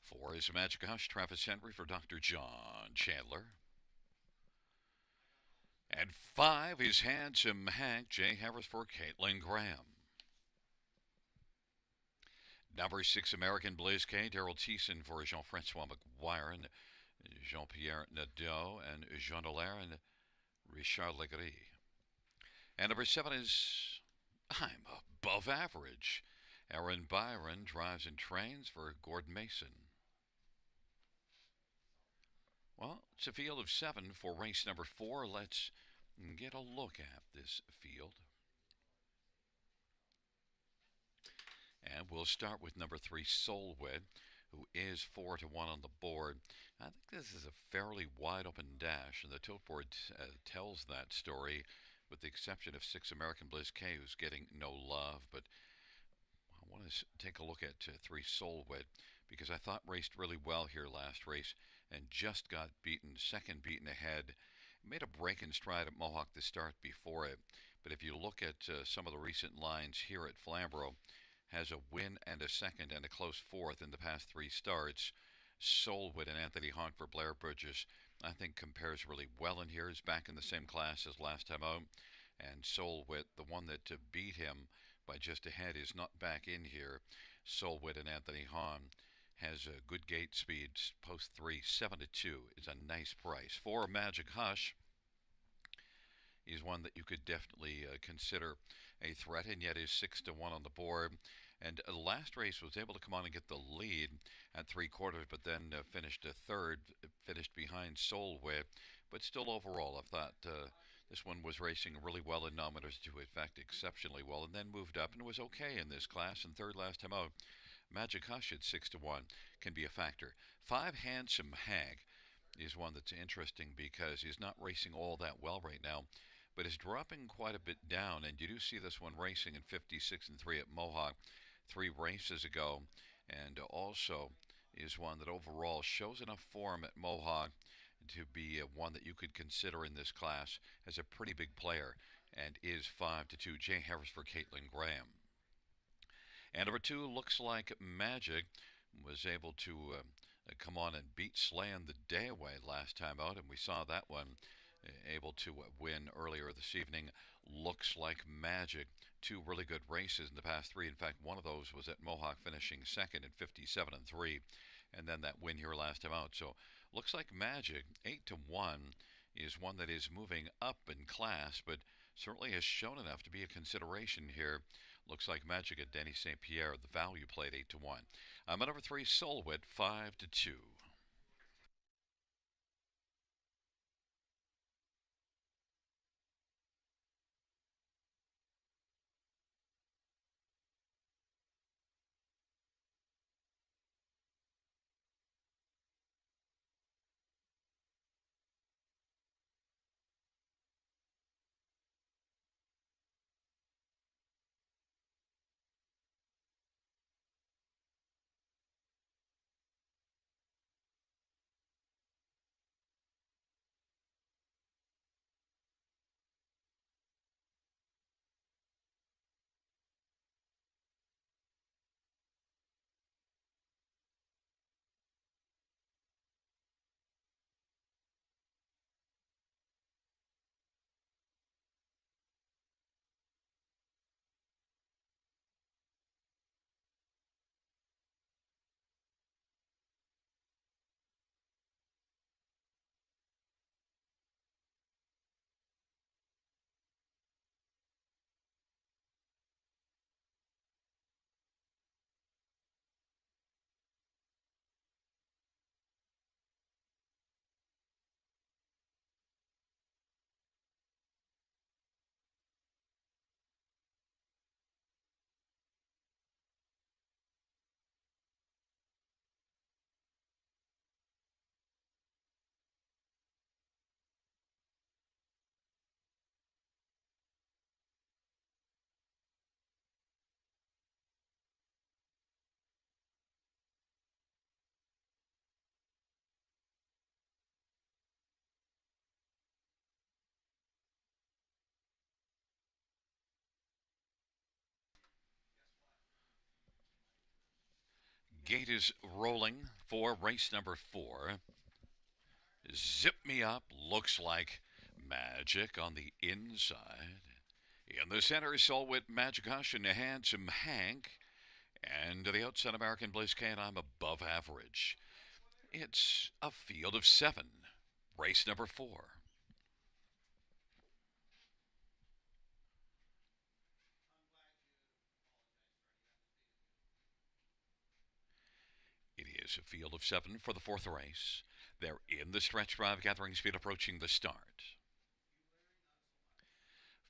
Four is Magic Hush. Travis Henry for Dr. John Chandler. And five is Handsome Hank. Jay Harris for Caitlin Graham. Number six, American Blaze K. Daryl Thiessen for Jean-Francois McGuire and Jean-Pierre Nadeau and Jean Dallaire and Richard Legris. And number seven is I'm Above Average. Aaron Byron drives and trains for Gordon Mason. Well, it's a field of seven for race number four. Let's get a look at this field. And we'll start with number three, Solwit, who is 4-1 on the board. I think this is a fairly wide open dash, and the tote board tells that story, with the exception of six, American Bliss K, who's getting no love. But I want to take a look at three, Solwit, because I thought raced really well here last race and just got beaten, second beaten ahead. Made a break in stride at Mohawk to start before it. But if you look at some of the recent lines here at Flamboro, has a win and a second and a close fourth in the past three starts. Solwit and Anthony Hunt for Blair Burgess, I think, compares really well in here. Is back in the same class as last time out. And Solwit, the one that beat him by just a head, is not back in here. Solwit and Anthony Hunt has a good gate speed. Post 3, 7-2 is a nice price. For Magic Hush is one that you could definitely consider a threat, and yet is 6-1 on the board. And last race was able to come on and get the lead at three quarters, but then finished a third, finished behind Solwit. But still, overall, I thought this one was racing really well in nominators, to in fact exceptionally well, and then moved up and was okay in this class. And third last time out, Magic Hush at 6-1 can be a factor. Five, Handsome Hag is one that's interesting because he's not racing all that well right now, but is dropping quite a bit down. And you do see this one racing in 56-3 at Mohawk 3 races ago, and also is one that overall shows enough form at Mohawk to be one that you could consider in this class as a pretty big player, and is 5-2. Jay Harris for Caitlin Graham. And number two, Looks Like Magic, was able to come on and beat Slan the day away last time out, and we saw that one able to win earlier this evening. Looks Like Magic, 2 really good races in the past 3. In fact, one of those was at Mohawk, finishing second in 57-3, and then that win here last time out. So Looks Like Magic, 8-1, is one that is moving up in class, but certainly has shown enough to be a consideration here. Looks Like Magic at Denny St. Pierre, the value played 8-1. At number 3, Solwit, 5-2. Gate is rolling for race number 4. Zip Me Up looks like magic on the inside. In the center, Solwit, Magic Hush, and Handsome Hank. And to the outside, American Bliss K, and I'm above average. It's a field of 7. Race number 4. It is a field of 7 for the 4th race. They're in the stretch drive, gathering speed approaching the start.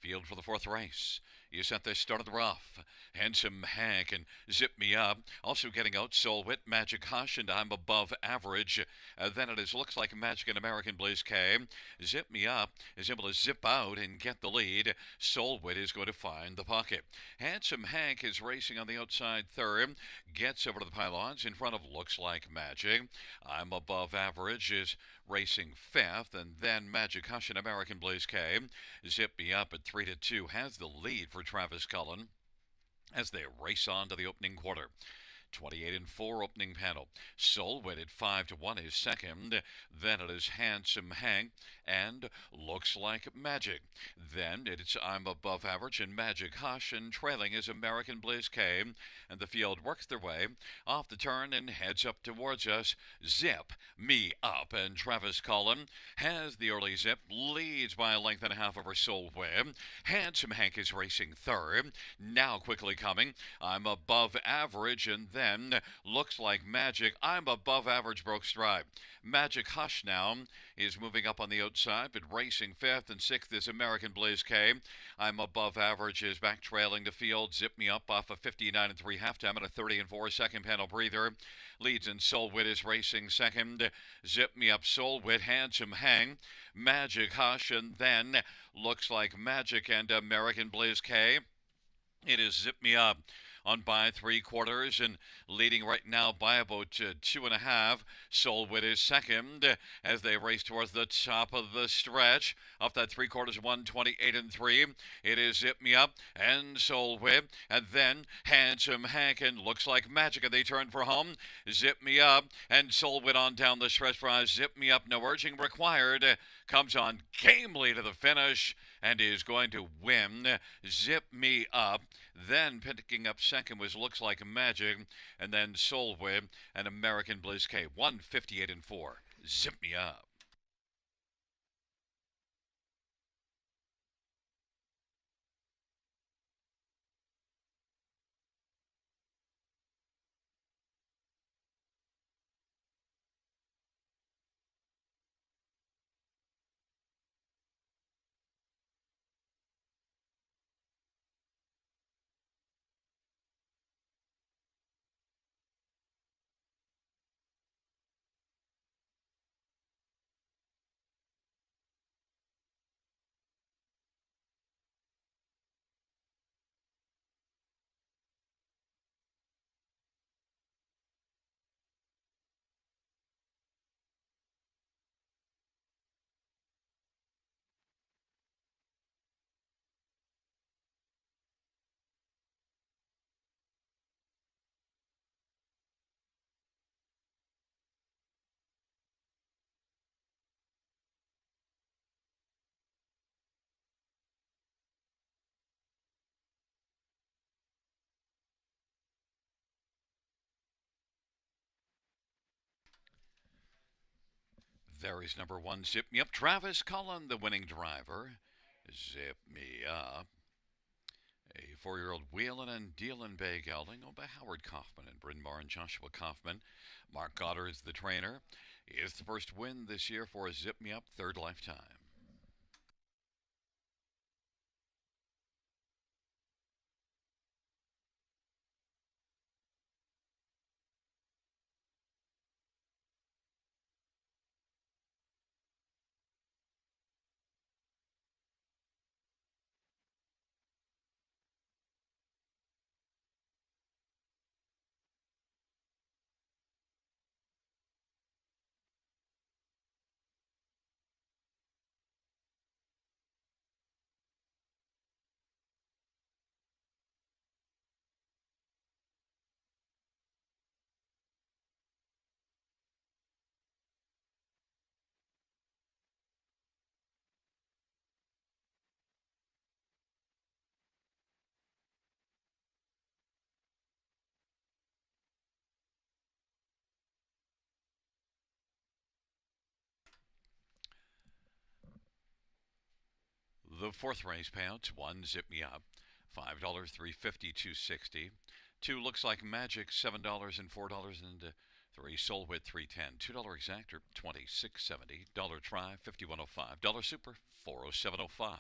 Field for the 4th race is at the start of the rough. Handsome Hank and Zip Me Up. Also getting out Solwit, Magic Hush, and I'm above average. Then it is looks like Magic and American Blaze K. Zip Me Up is able to zip out and get the lead. Solwit is going to find the pocket. Handsome Hank is racing on the outside third. Gets over to the pylons in front of Looks Like Magic. I'm above average is racing 5th, and then Magic Hush and American Blaze K. Zip Me Up at 3-2 has the lead for Travis Cullen as they race on to the opening quarter. 28-4 opening panel. Solwit at 5-1 is second. Then it is Handsome Hank and Looks Like Magic. Then it's I'm Above Average and Magic Hush, and trailing is American Blaze K. And the field works their way off the turn and heads up towards us. Zip Me Up, and Travis Cullen has the early zip, leads by a length and a half over Solwit. Handsome Hank is racing third. Now quickly coming, I'm Above Average, and then Looks Like Magic. I'm Above Average broke stride. Magic Hush now is moving up on the outside, but racing 5th, and 6th is American Blaze K. I'm Above Average is back trailing the field. Zip Me Up off a 59-3 halftime at a 30-4 second panel breather. Leads in Solwit is racing second. Zip Me Up, Solwit, Handsome Hang, Magic Hush, and then Looks Like Magic and American Blaze K. It is Zip Me Up on by 3/4 and leading right now by about 2.5. Solwit is second as they race towards the top of the stretch. Up that 3/4, 128-3. It is Zip Me Up and Solwit, and then Handsome Hank and Looks Like Magic, and they turn for home. Zip Me Up and Solwit on down the stretch prize. Zip Me Up, no urging required. Comes on gamely to the finish and is going to win. Zip Me Up. Then picking up second was Looks Like Magic, and then Solwit and American Bliss K. 158-4. Zip Me Up. There is number 1, Zip Me Up. Travis Cullen, the winning driver. Zip Me Up. A 4-year-old wheelin' and dealin' bay gelding owned by Howard Kaufman and Bryn Mawr and Joshua Kaufman. Mark Goddard is the trainer. Is the first win this year for Zip Me Up, third lifetime. The fourth race payouts: one, Zip Me Up, $5, 350, 260. Two, Looks Like Magic, $7 and $4, and three, Soul Wit, 310. $2 Exactor, 26.70. Dollar Try, 51.05. Dollar Super, 407.05.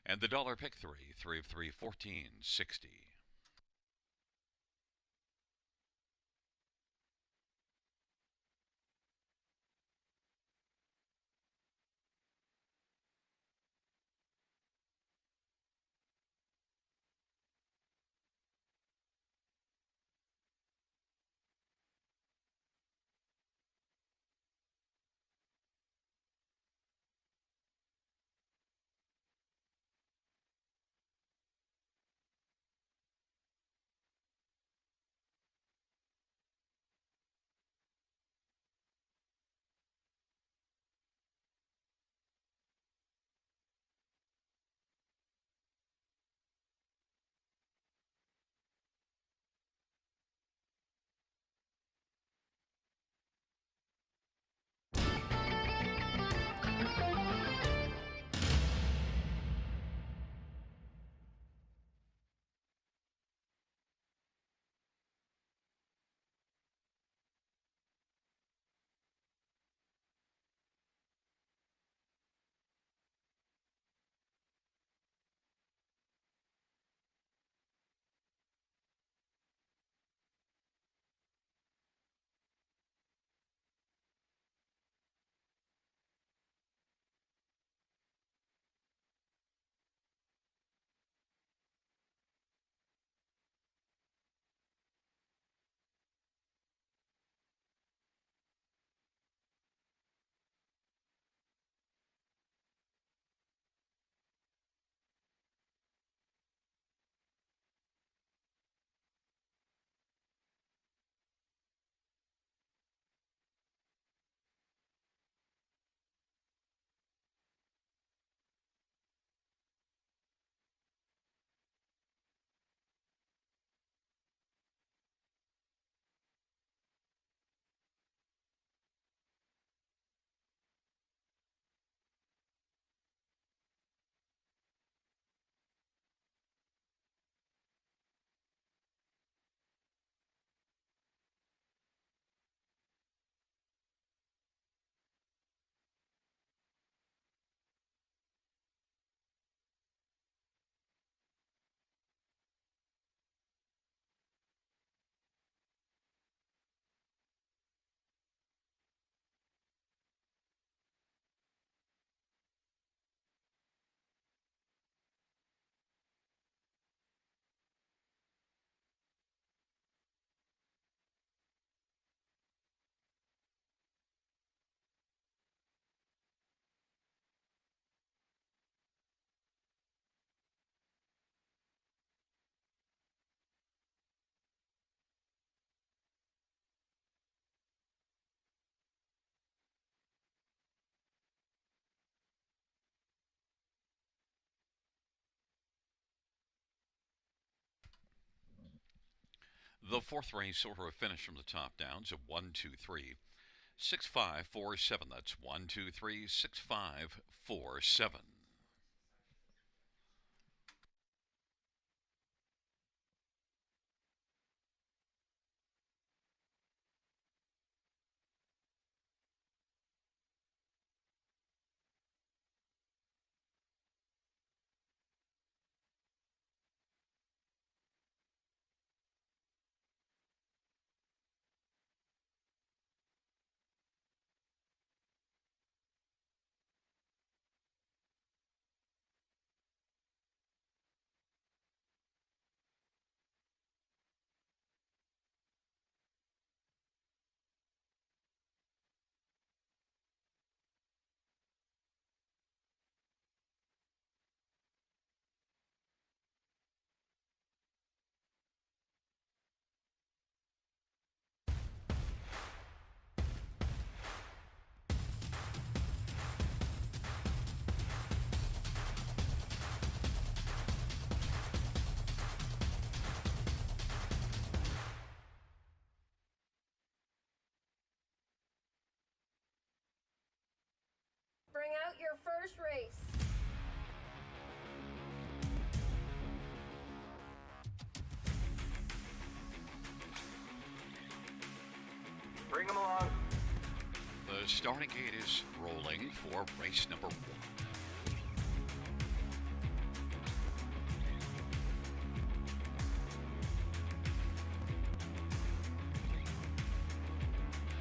And the dollar pick three of three, 14.60. The fourth race order of finish from the top down. So 1, 2, 3, 6, 5, 4, 7. That's 1, 2, 3, 6, 5, 4, 7. Bring out your first race. Bring them along. The starting gate is rolling for race number 1.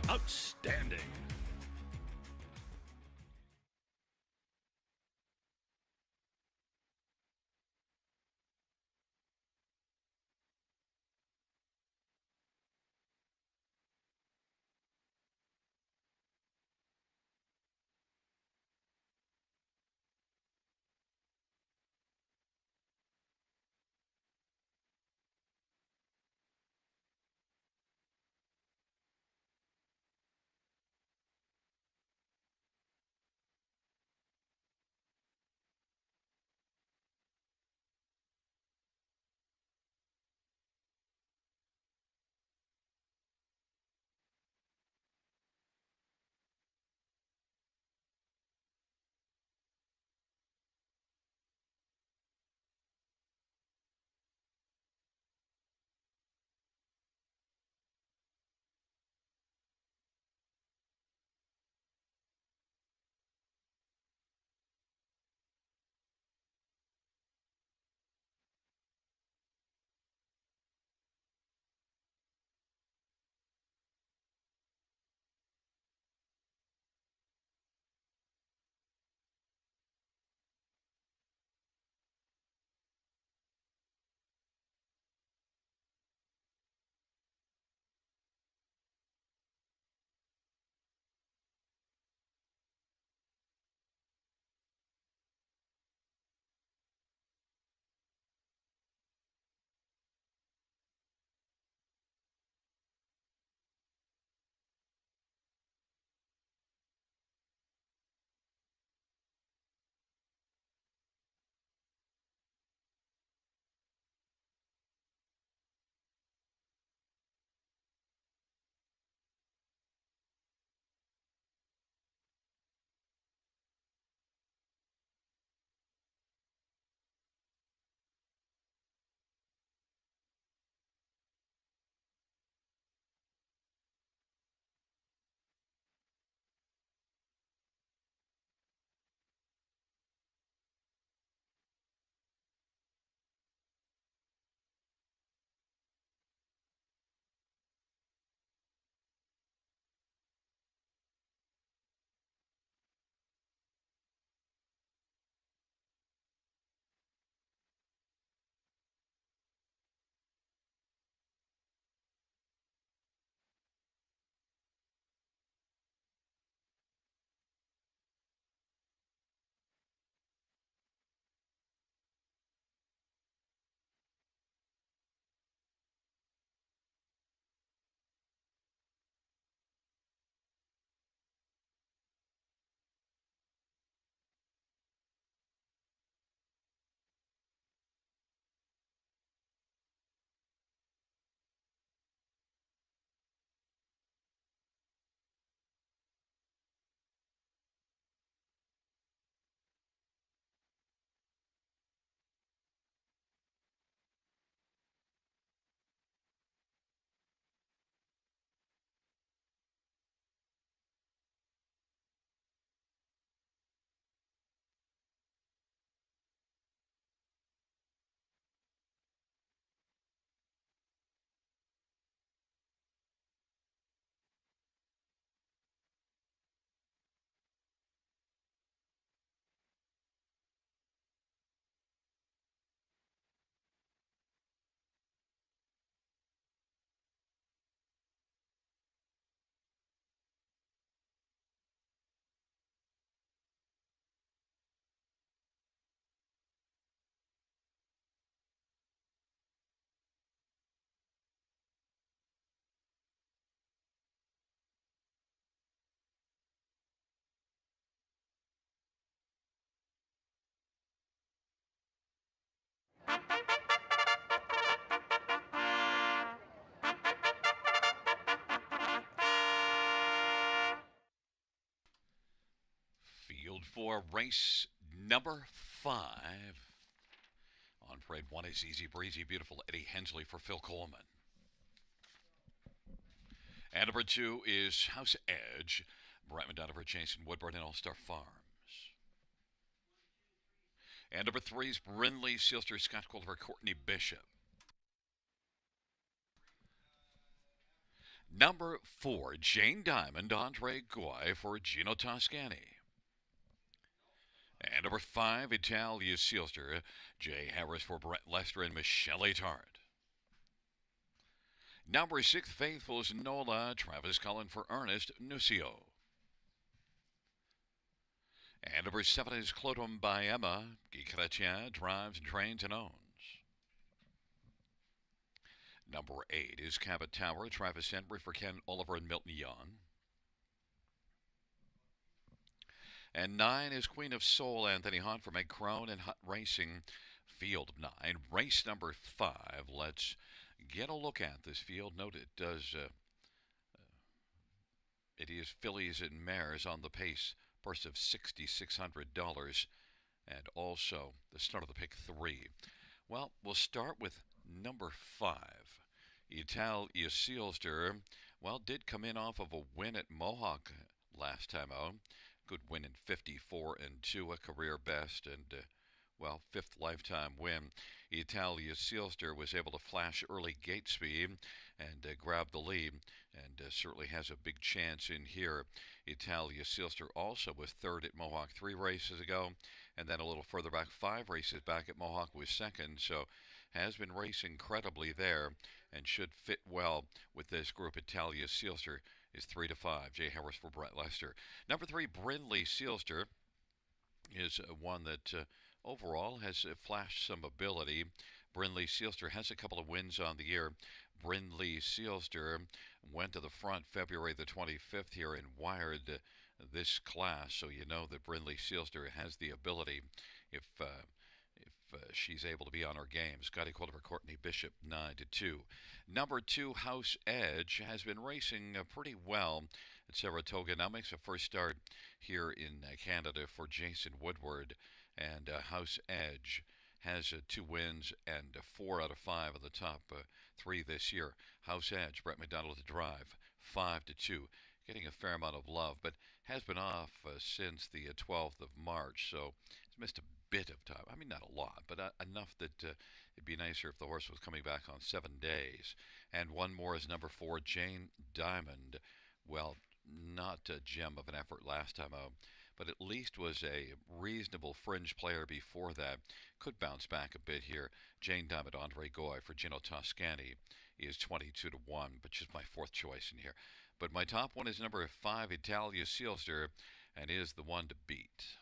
Outstanding. Field for race number 5. On parade 1 is Easy Breezy, Beautiful Eddie Hensley for Phil Coleman. And number 2 is House Edge, Brett Madonna for Jason Woodward and All Star Farms. And number 3 is Brinley Sealster Scott Calder for Courtney Bishop. Number 4, Jane Diamond, Andre Goy for Gino Toscani. And number 5, Italia Sealster, Jay Harris for Brett Lester and Michelle Tart. Number 6, Faithful's Nola, Travis Cullen for Ernest Nucio. And number 7 is Clotum by Emma, Guy Chrétien drives, trains, and owns. Number 8 is Cabot Tower, Travis Henry for Ken Oliver and Milton Young. And 9 is Queen of Soul, Anthony Hunt for Meg Crone and Hunt Racing. Field of 9, race number 5. Let's get a look at this field. Note it does, it is fillies and mares on the pace, purse of $6,600, and also the start of the pick 3. Well, we'll start with number 5. Italia Sealster, well, did come in off of a win at Mohawk last time out. Good win in 54 and 2, a career best, and well, 5th lifetime win. Italia Sealster was able to flash early gate speed and grab the lead, and certainly has a big chance in here. Italia Sealster also was 3rd at Mohawk 3 races ago, and then a little further back, 5 races back at Mohawk was 2nd, so has been racing credibly there and should fit well with this group. Italia Sealster is 3 to 5. Jay Harris for Brett Lester. Number 3, Brinley Sealster is one that overall has flashed some ability. Brinley Sealster has a couple of wins on the year. Brinley Sealster went to the front February the 25th here and wired this class, so you know that Brinley Sealster has the ability if she's able to be on her game. Scotty Calder for Courtney Bishop, 9 to 2. Number 2, House Edge, has been racing pretty well at Saratoga. Now makes a first start here in Canada for Jason Woodward. And House Edge has 2 wins and 4 out of 5 of the top 3 this year. House Edge, Brett McDonald to drive, 5 to 2. Getting a fair amount of love, but has been off since the 12th of March, so it's missed a bit of time. I mean, not a lot, but enough that it'd be nicer if the horse was coming back on 7 days. And one more is number 4, Jane Diamond. Well, not a gem of an effort last time out, but at least was a reasonable fringe player before that. Could bounce back a bit here. Jane Diamond, Andre Goy for Gino Toscani is 22 to 1, but she's my 4th choice in here. But my top one is number 5, Italia Sealster, and is the one to beat.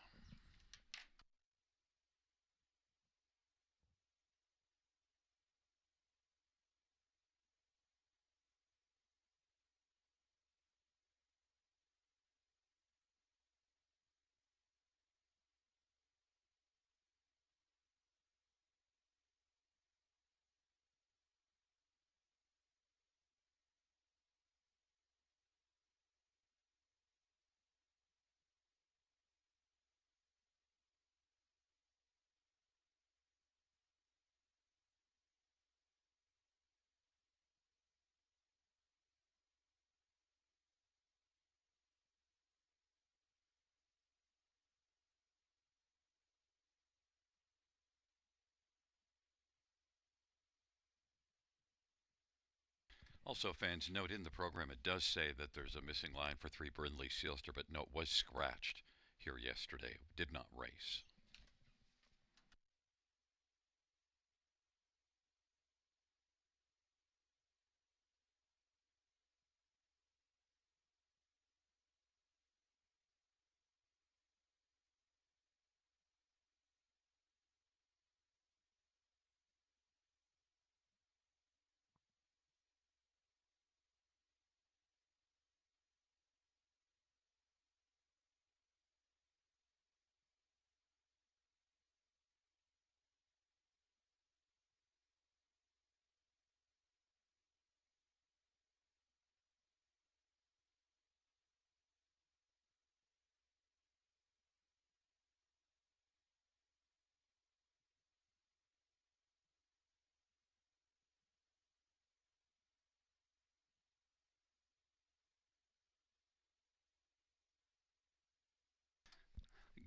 Also, fans, note in the program it does say that there's a missing line for 3, Brinley Sealster, but no, it was scratched here yesterday. Did not race.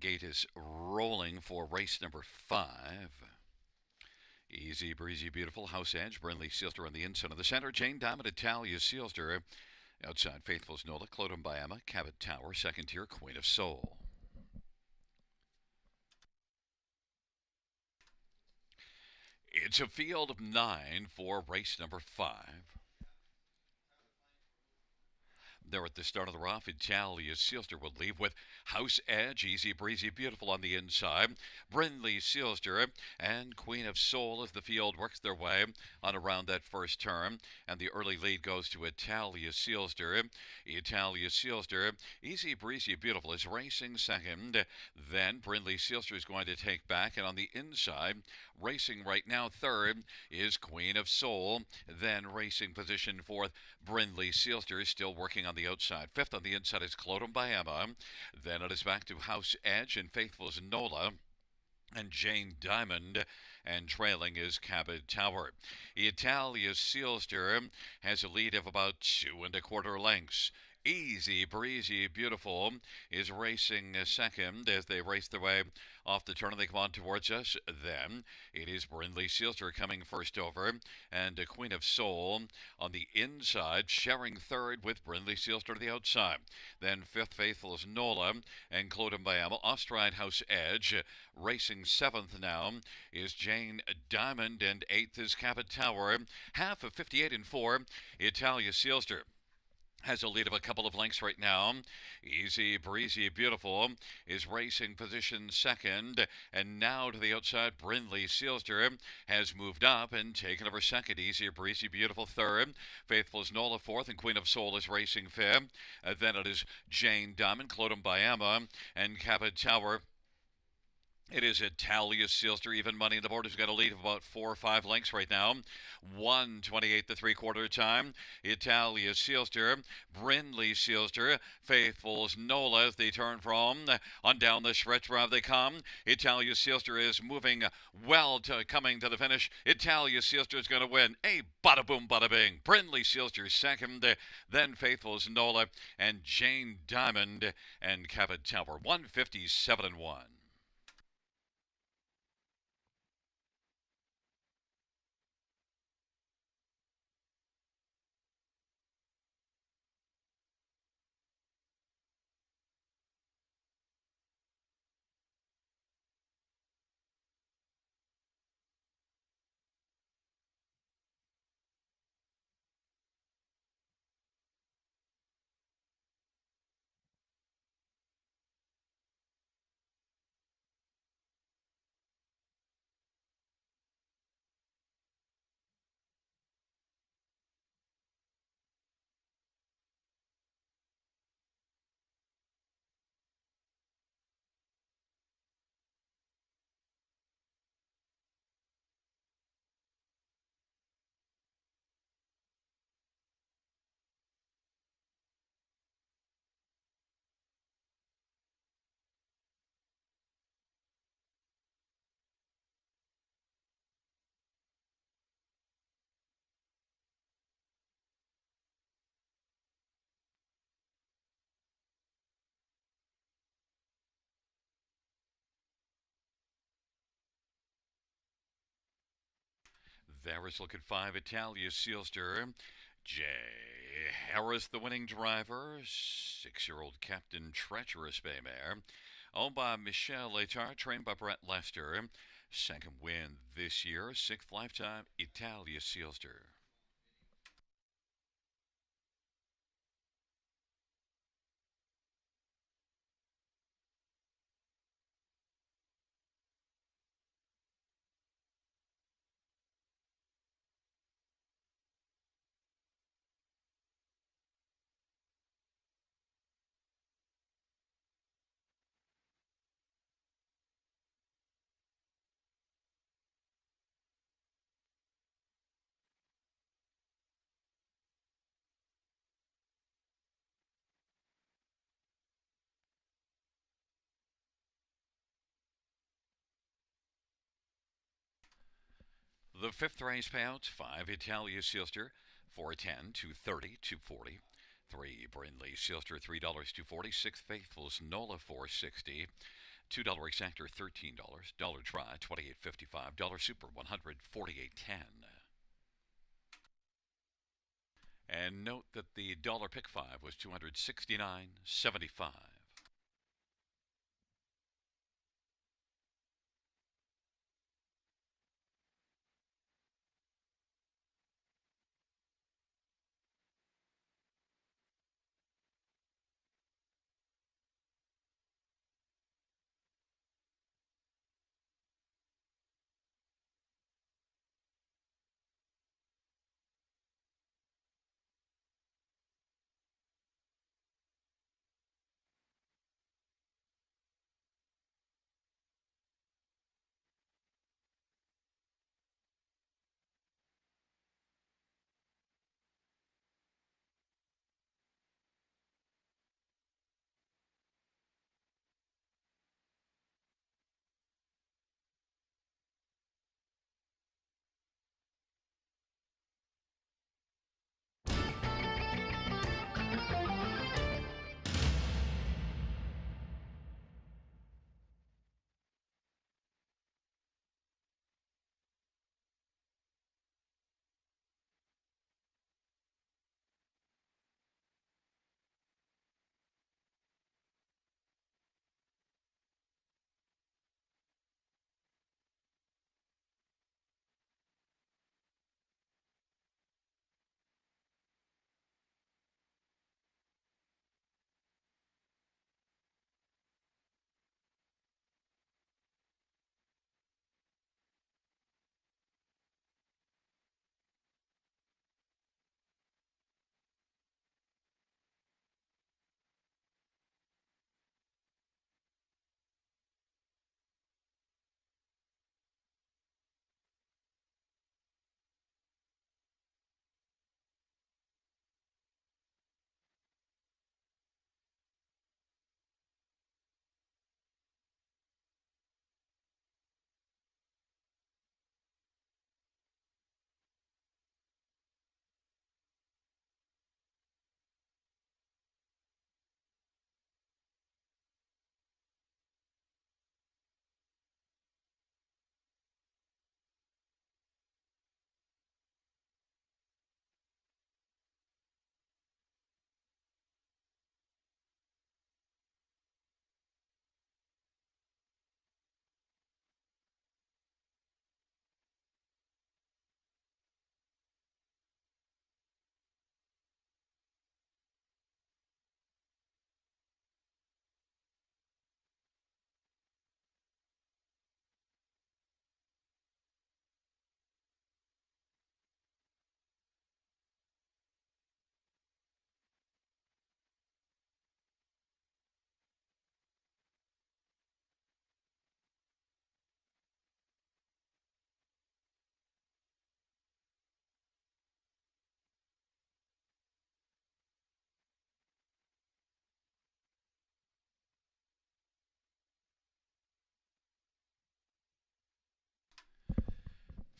gate is rolling for race number 5. Easy Breezy Beautiful, House Edge, Brindley Sealster on the inside of the center, Jane Diamond, Italia Sealster. Outside, Faithful's Nola, Clodum Biama, Cabot Tower, second tier, Queen of Soul. It's a field of 9 for race number 5. There at the start of the rough, Italia Sealster will leave with House Edge, Easy Breezy Beautiful on the inside, Brindley Sealster, and Queen of Soul as the field works their way on around that first turn. And the early lead goes to Italia Sealster. Italia Sealster, Easy Breezy Beautiful is racing second. Then Brindley Sealster is going to take back. And on the inside, racing right now third is Queen of Soul. Then racing position fourth, Brindley Sealster is still working on the outside. Fifth on the inside is Clodum Biama. Then it is back to House Edge and Faithful's Nola and Jane Diamond, and trailing is Cabot Tower. Italia Sealster has a lead of about 2¼ lengths. Easy Breezy Beautiful is racing second as they race their way off the turn and they come on towards us. Then it is Brindley Sealster coming first over, and Queen of Soul on the inside, sharing third with Brindley Sealster to the outside. Then fifth, Faithful is Nola and Clodum Biama. Ostride House Edge. Racing seventh now is Jane Diamond, and eighth is Cabot Tower. Half of 58 and 4, Italia Sealster has a lead of a couple of lengths right now. Easy Breezy Beautiful is racing position second, and now to the outside, Brindley Sealster has moved up and taken over second. Easy Breezy Beautiful third, Faithful's Nola fourth, and Queen of Soul is racing fifth. Then it is Jane Diamond, Clodum Biama, and Cabot Tower. It is Italia Sealster, even money in the board, has got a lead of about 4 or 5 lengths right now. 1:28 the 3/4 time. Italia Sealster, Brindley Sealster, Faithful's Nola as they turn from on down the stretch drive they come. Italia Sealster is moving well to coming to the finish. Italia Sealster is going to win. A bada boom, bada bing. Brindley Sealster second, then Faithful's Nola and Jane Diamond and Cabot Tower. 157 and 1. There is look at 5, Italia Sealster. Jay Harris, the winning driver. 6-year-old Captain Treacherous Bay Mare. Owned by Michelle Letard, trained by Brett Lester. Second win this year, 6th lifetime, Italia Sealster. The fifth race payouts: 5, Italia Sealster, 410, 230, 240. 3, Brindley Sealster, $3, 240. 6, Faithful's Nola, 460. $2 exactor $13. Dollar try 28.55. Dollar super 148.10. And note that the dollar pick five was 269.75.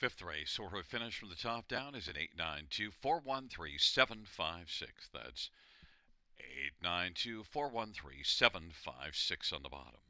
Fifth race, order of finish from the top down is an 892-413-756. That's 892-413-756 on the bottom.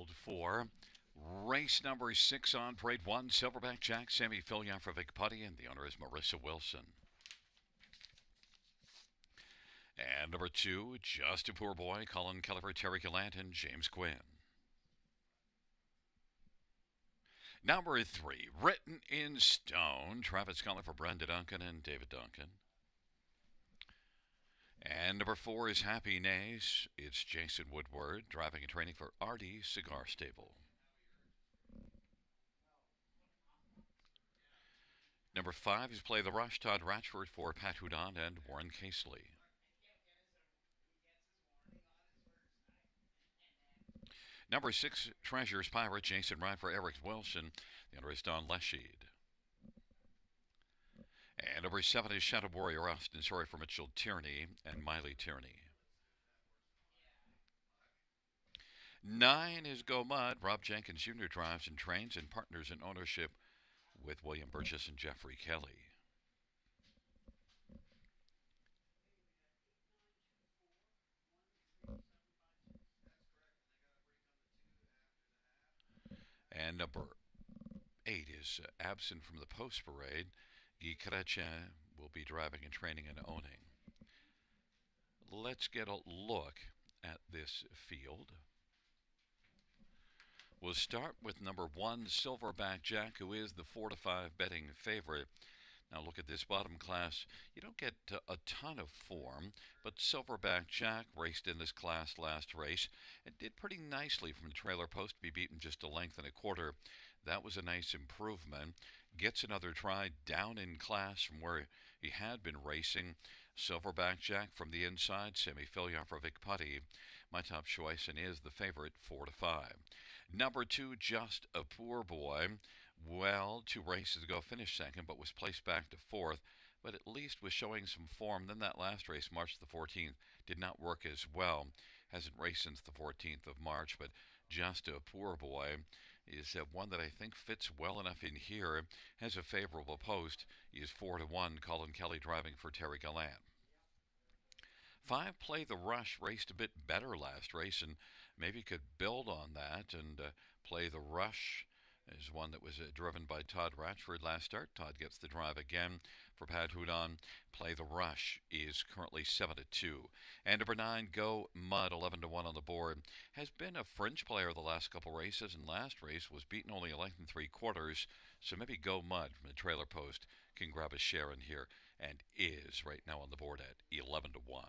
field for race number 6 on parade 1. Silverback Jack, Sammy Filyafovic Putty, and the owner is Marissa Wilson. And number 2, Just a Poor Boy, Colin Kelleher, Terry Gallant, and James Quinn. Number 3, Written in Stone, Travis Cullen for Brenda Duncan and David Duncan. And number 4 is Happy Nays. It's Jason Woodward, driving and training for Artie Cigar Stable. Number 5 is Play the Rush, Todd Ratchford for Pat Houdon and Warren Casely. Number 6, Treasures Pirate, Jason Wright for Eric Wilson. The owner is Don Lesheed. And number 7 is Shadow Warrior, Austin Sorry for Mitchell Tierney and Miley Tierney. 9 is Go Mud. Rob Jenkins Jr. drives and trains and partners in ownership with William Burgess and Jeffrey Kelly. And number 8 is absent from the post parade. Guy Chrétien will be driving and training and owning. Let's get a look at this field. We'll start with number 1, Silverback Jack, who is the 4-5 betting favorite. Now look at this bottom class. You don't get a ton of form, but Silverback Jack raced in this class last race and did pretty nicely from the trailer post to be beaten just a length and a quarter. That was a nice improvement. Gets another try down in class from where he had been racing. Silverback Jack from the inside, Sammy Filyafovic Putty. My top choice and is the favorite, 4-5. Number 2, Just a Poor Boy. Well, 2 races ago finished second, but was placed back to 4th, but at least was showing some form. Then that last race, March the 14th, did not work as well. Hasn't raced since the 14th of March, but Just a Poor Boy is one that I think fits well enough in here. Has a favorable post. He is 4-1. Colin Kelly driving for Terry Gallant. 5, Play the Rush, raced a bit better last race and maybe could build on that. And Play the Rush is one that was driven by Todd Ratchford last start. Todd gets the drive again for Pat Houdon. Play the Rush is currently 7-2. And number 9, Go Mud, 11-1 on the board. Has been a fringe player the last couple races, and last race was beaten only a length and 3/4. So maybe Go Mud from the trailer post can grab a share in here, and is right now on the board at 11-1.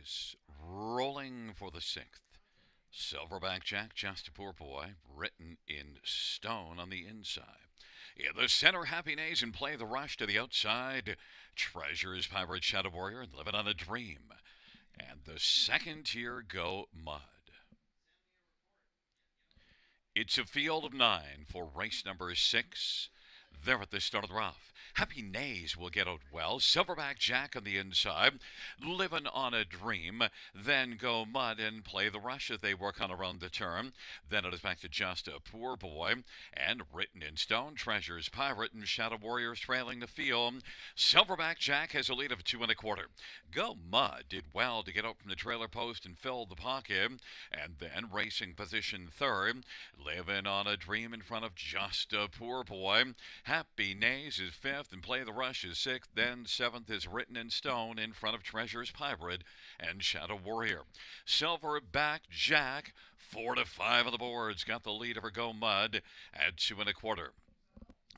Nays rolling for the sixth. Silverback Jack, just a poor boy, written in stone on the inside. In the center, Happy Nays and play the rush to the outside. Treasures, Pirate Shadow Warrior, and living on a dream. And the second tier go Mud. It's a field of 9 for race number 6. There at the start of the rough. Happy Nays will get out well. Silverback Jack on the inside. Living on a dream. Then go Mud and play the rush as they work on around the turn. Then it is back to just a poor boy. And written in stone, Treasures Pirate and Shadow Warriors trailing the field. Silverback Jack has a lead of 2 1/4. Go Mud did well to get out from the trailer post and fill the pocket. And then racing position third. Living on a dream in front of just a poor boy. Happy Nays is fifth and Play the Rush is sixth. Then seventh is written in stone in front of Treasures Pirate and Shadow Warrior. Silverback Jack, 4 to 5 on the boards, got the lead over Go Mud at 2 1/4.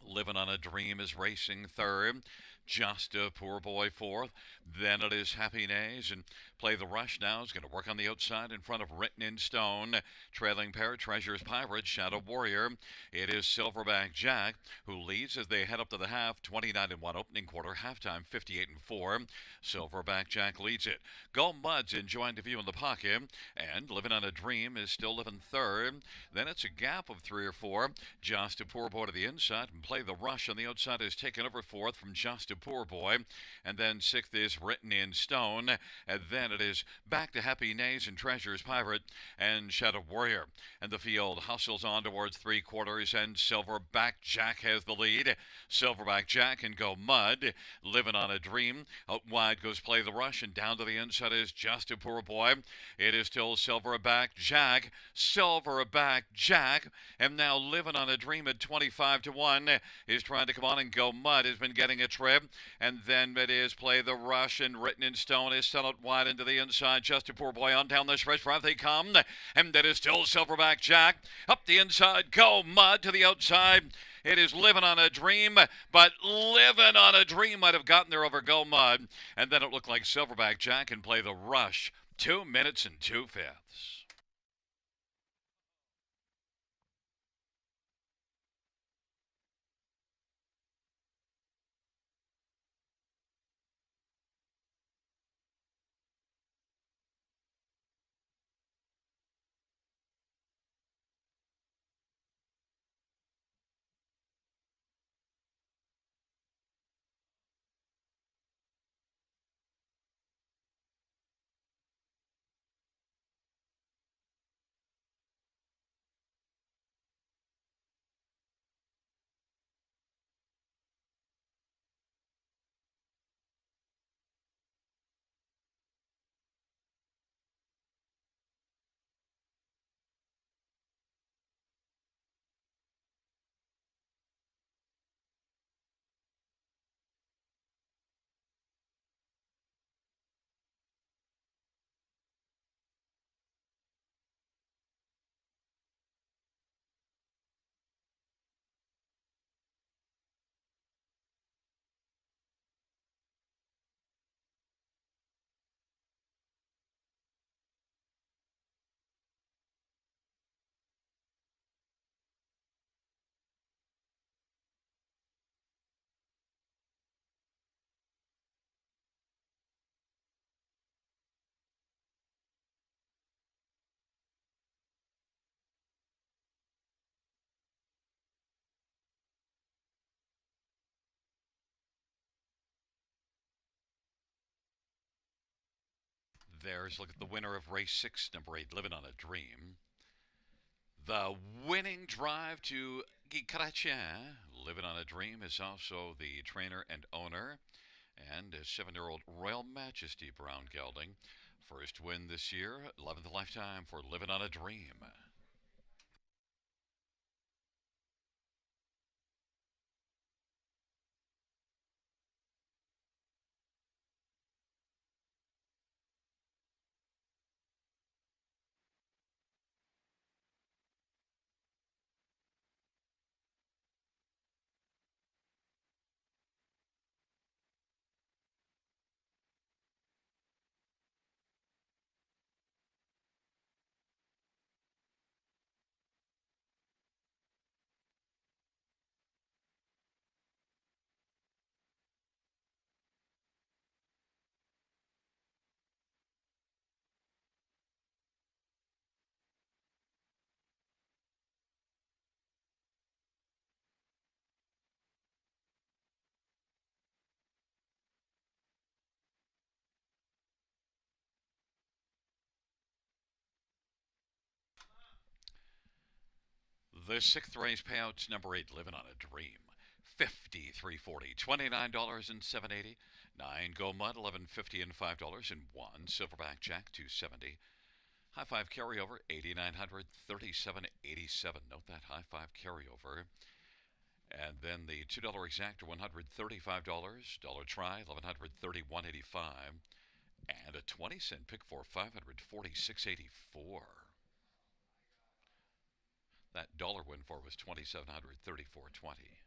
Living on a Dream is racing third. Just a Poor Boy fourth. Then it is Happy Nays and Play the Rush now is going to work on the outside in front of Written in Stone. Trailing pair, Treasures Pirate, Shadow Warrior. It is Silverback Jack who leads as they head up to the half. 29-1 opening quarter, halftime 58-4. Silverback Jack leads it. Go Mud's enjoying the view in the pocket, and Living on a Dream is still living third. Then it's a gap of 3 or 4. Just a Poor Boy to the inside and Play the Rush on the outside is taken over fourth from Just a Poor Boy. And then sixth is Written in Stone. And then it is back to Happy Nays and Treasures Pirate and Shadow Warrior. And the field hustles on towards 3/4, and Silverback Jack has the lead. Silverback Jack and Go Mud. Living on a Dream. Out wide goes Play the Rush, and down to the inside is Just a Poor Boy. It is still Silverback Jack. Silverback Jack. And now Living on a Dream at 25-1 is trying to come on, and Go Mud has been getting a trip. And then it is Play the Rush, and Written in Stone is sent out wide into the inside. Just a Poor Boy on down the stretch. Right they come. And that is still Silverback Jack. Up the inside. Go Mud to the outside. It is Living on a Dream, but Living on a Dream might have gotten there over Go Mud. And then it looked like Silverback Jack can Play the Rush. 2 minutes and 2/5. There's look at the winner of race 6, number 8, Living on a Dream. The winning drive to Gicracha, Living on a Dream, is also the trainer and owner, and a 7-year-old Royal Majesty Brown Gelding. First win this year, 11th lifetime for Living on a Dream. The sixth race payouts number 8, Living on a Dream. 53.40, $29 and 7.80. 9 Go Mud, 11.50 and $5 and 1 Silverback Jack, 270. High five carryover, 8,900, 37.87. Note that high five carryover. And then the $2 exactor, $135. Dollar try, 1131.85. And a 20-cent pick for 546.84. That dollar win for was 2,734.20.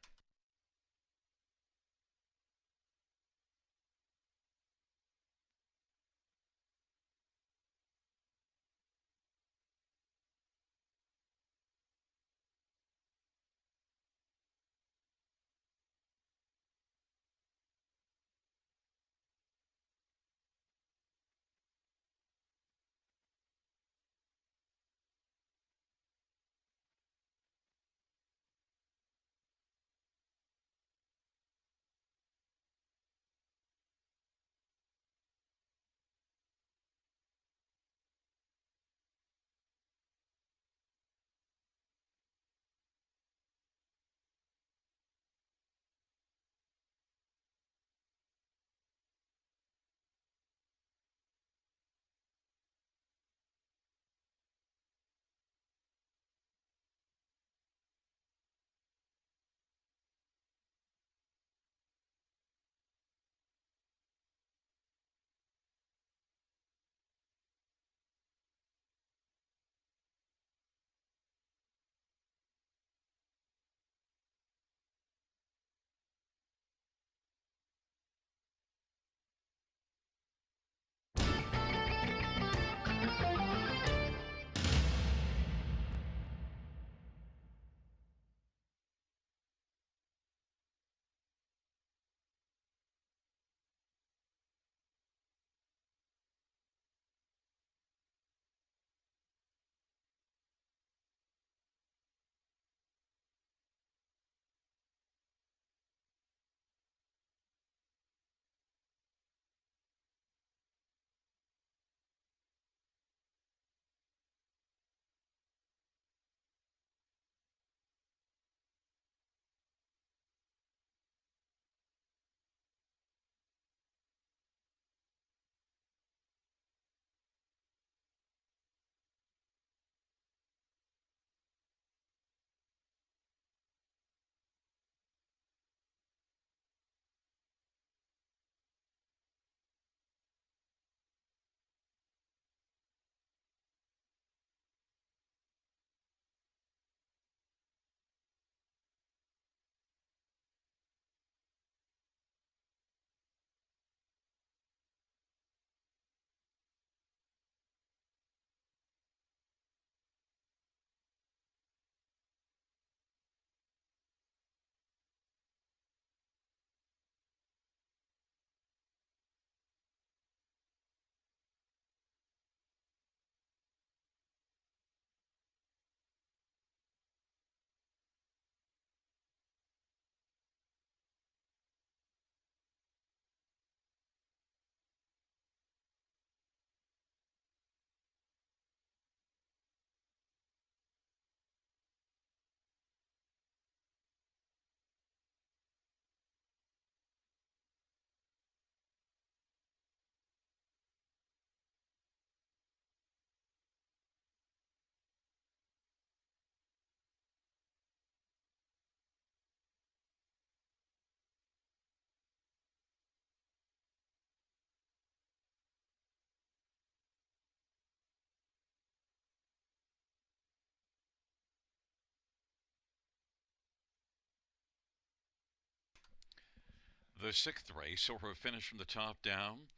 The sixth race, or a finish from the top down,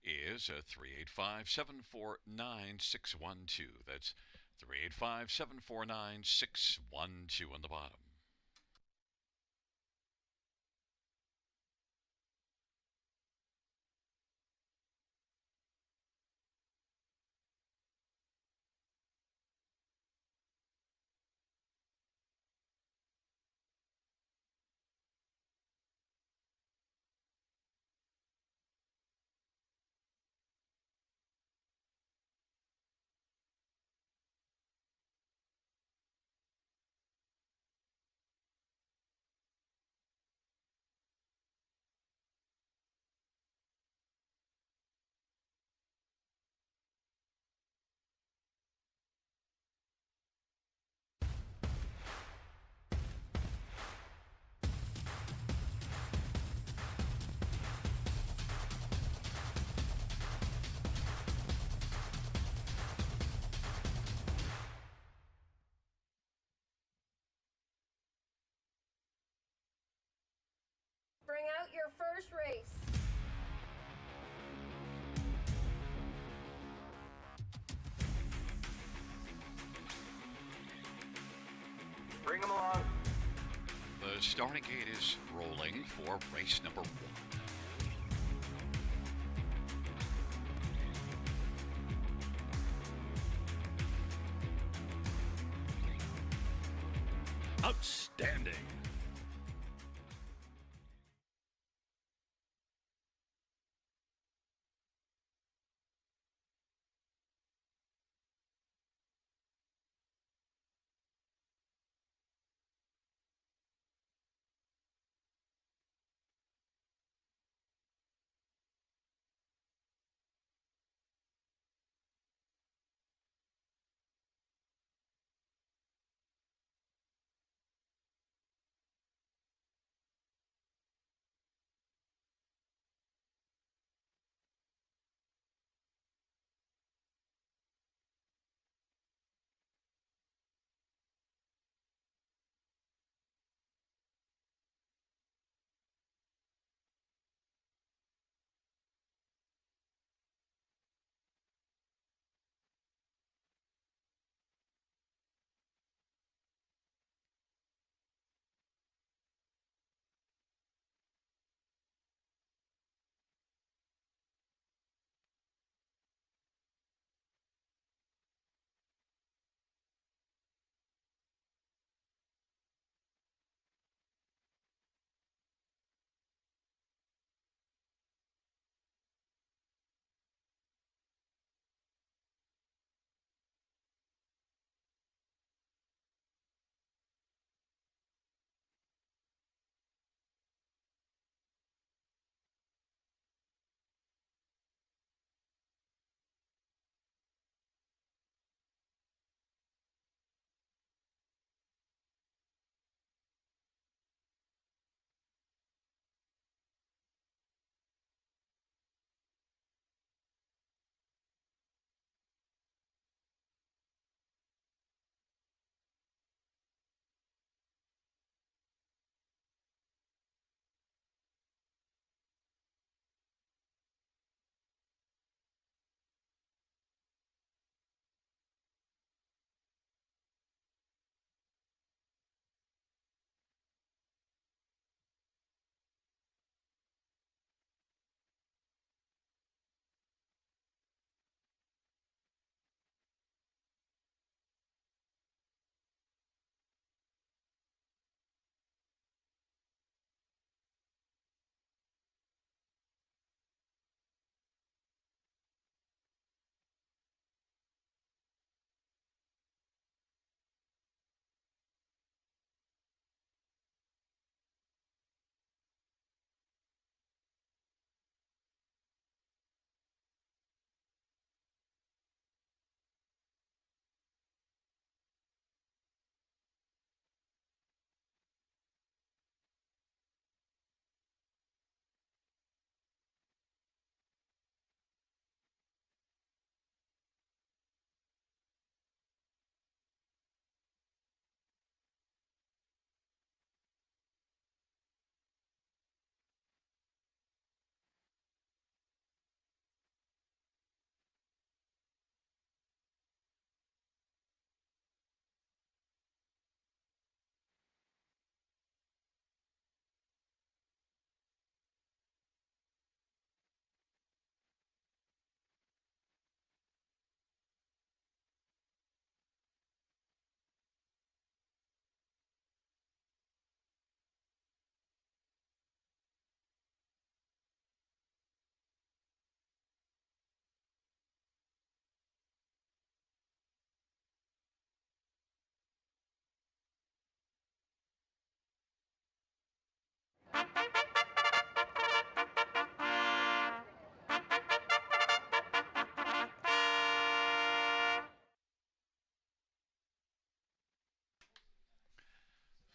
is a 385-749-612. That's 385-749-612 on the bottom. first race. Bring them along. The starting gate is rolling for race number 1. Outstanding.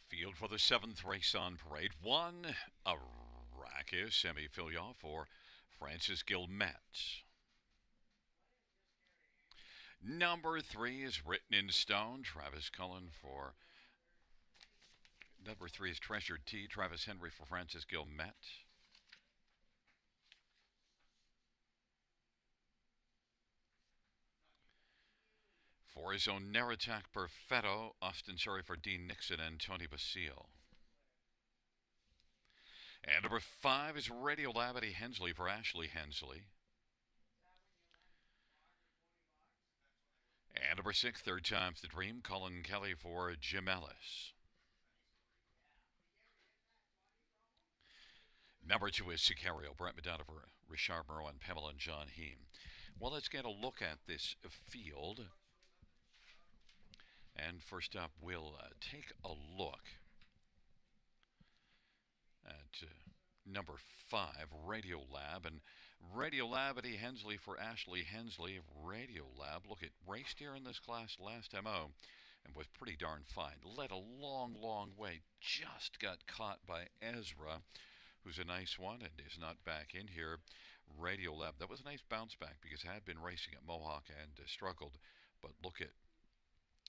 Field for the 7th race on parade. 1, Arrakis semi-filial for Francis Gilmet. Number 3 is Written in Stone, Travis Cullen for... Number 3 is Treasured Tea, Travis Henry for Francis Gilmet. For his own Neratak Perfetto, Austin Surrey for Dean Nixon and Tony Basile. And number 5 is Radio Labadie Hensley for Ashley Hensley. And number 6, Third Time's the Dream, Colin Kelly for Jim Ellis. Number 2 is Sicario, Brent Madonna for Richard Moreau and Pamela and John Heem. Well, let's get a look at this field. And first up, we'll take a look at number 5, Radio Lab. And Radio Lab, Eddie Hensley for Ashley Hensley. Radio Lab, look, it raced here in this class last MO and was pretty darn fine. Led a long, long way. Just got caught by Ezra, who's a nice one and is not back in here. Radio Lab, that was a nice bounce back because had been racing at Mohawk and struggled. But look at,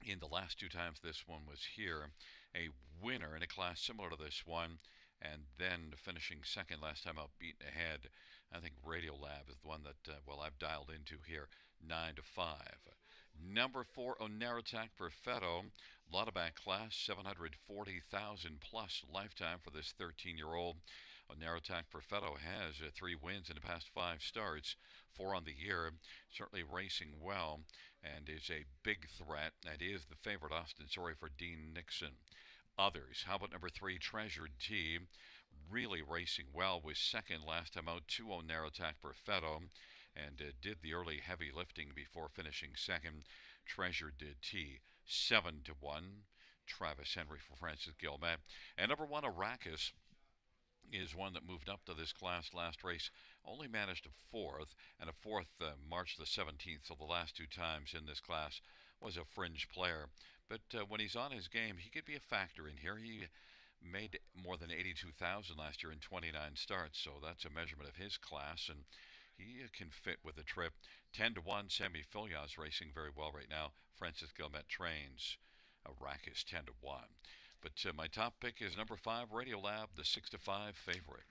in the last 2 times this one was here, a winner in a class similar to this one, and then finishing second last time out, beaten ahead. I think Radio Lab is the one that, I've dialed into here, 9-5. Number 4, Oneratak Perfetto. A lot of back class, 740,000 plus lifetime for this 13-year-old. Oneratak Perfetto has 3 wins in the past 5 starts, 4 on the year. Certainly racing well and is a big threat. That is the favorite, Austin Sorry for Dean Nixon. Others, how about number 3, Treasured T? Really racing well, was second last time out to Oneratak Perfetto and did the early heavy lifting before finishing second. Treasured T, 7-1. Travis Henry for Francis Gilmet. And number 1, Arrakis, is one that moved up to this class last race, only managed a 4th, and a 4th March the 17th, so the last 2 times in this class was a fringe player. But when he's on his game, he could be a factor in here. He made more than 82,000 last year in 29 starts, so that's a measurement of his class, and he can fit with the trip. 10-1, Sammy Filias racing very well right now. Francis Gilmet trains. Arrakis 10-1. But my top pick is number 5, Radio Lab, the 6-5 favorite.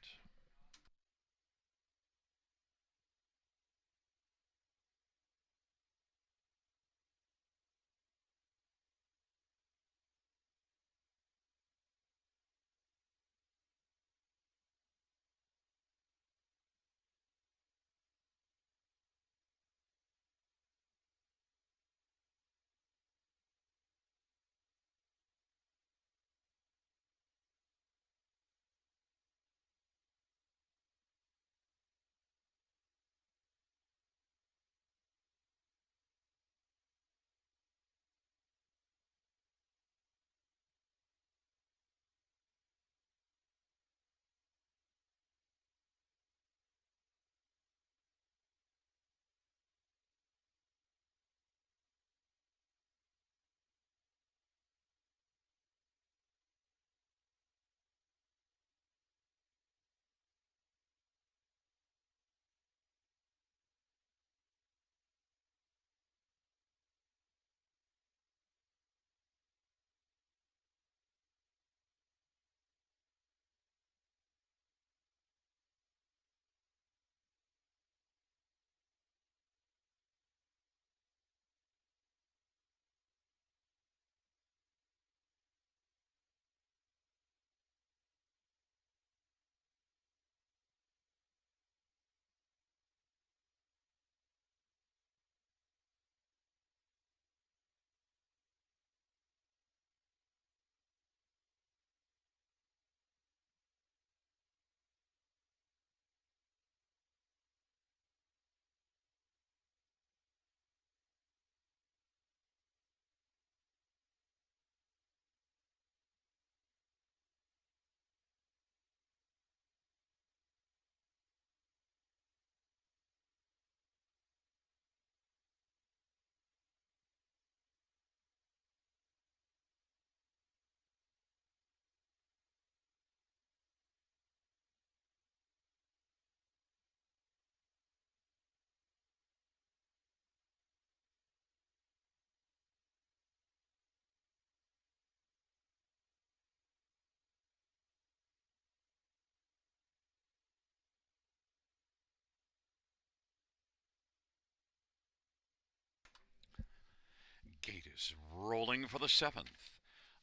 is rolling for the seventh.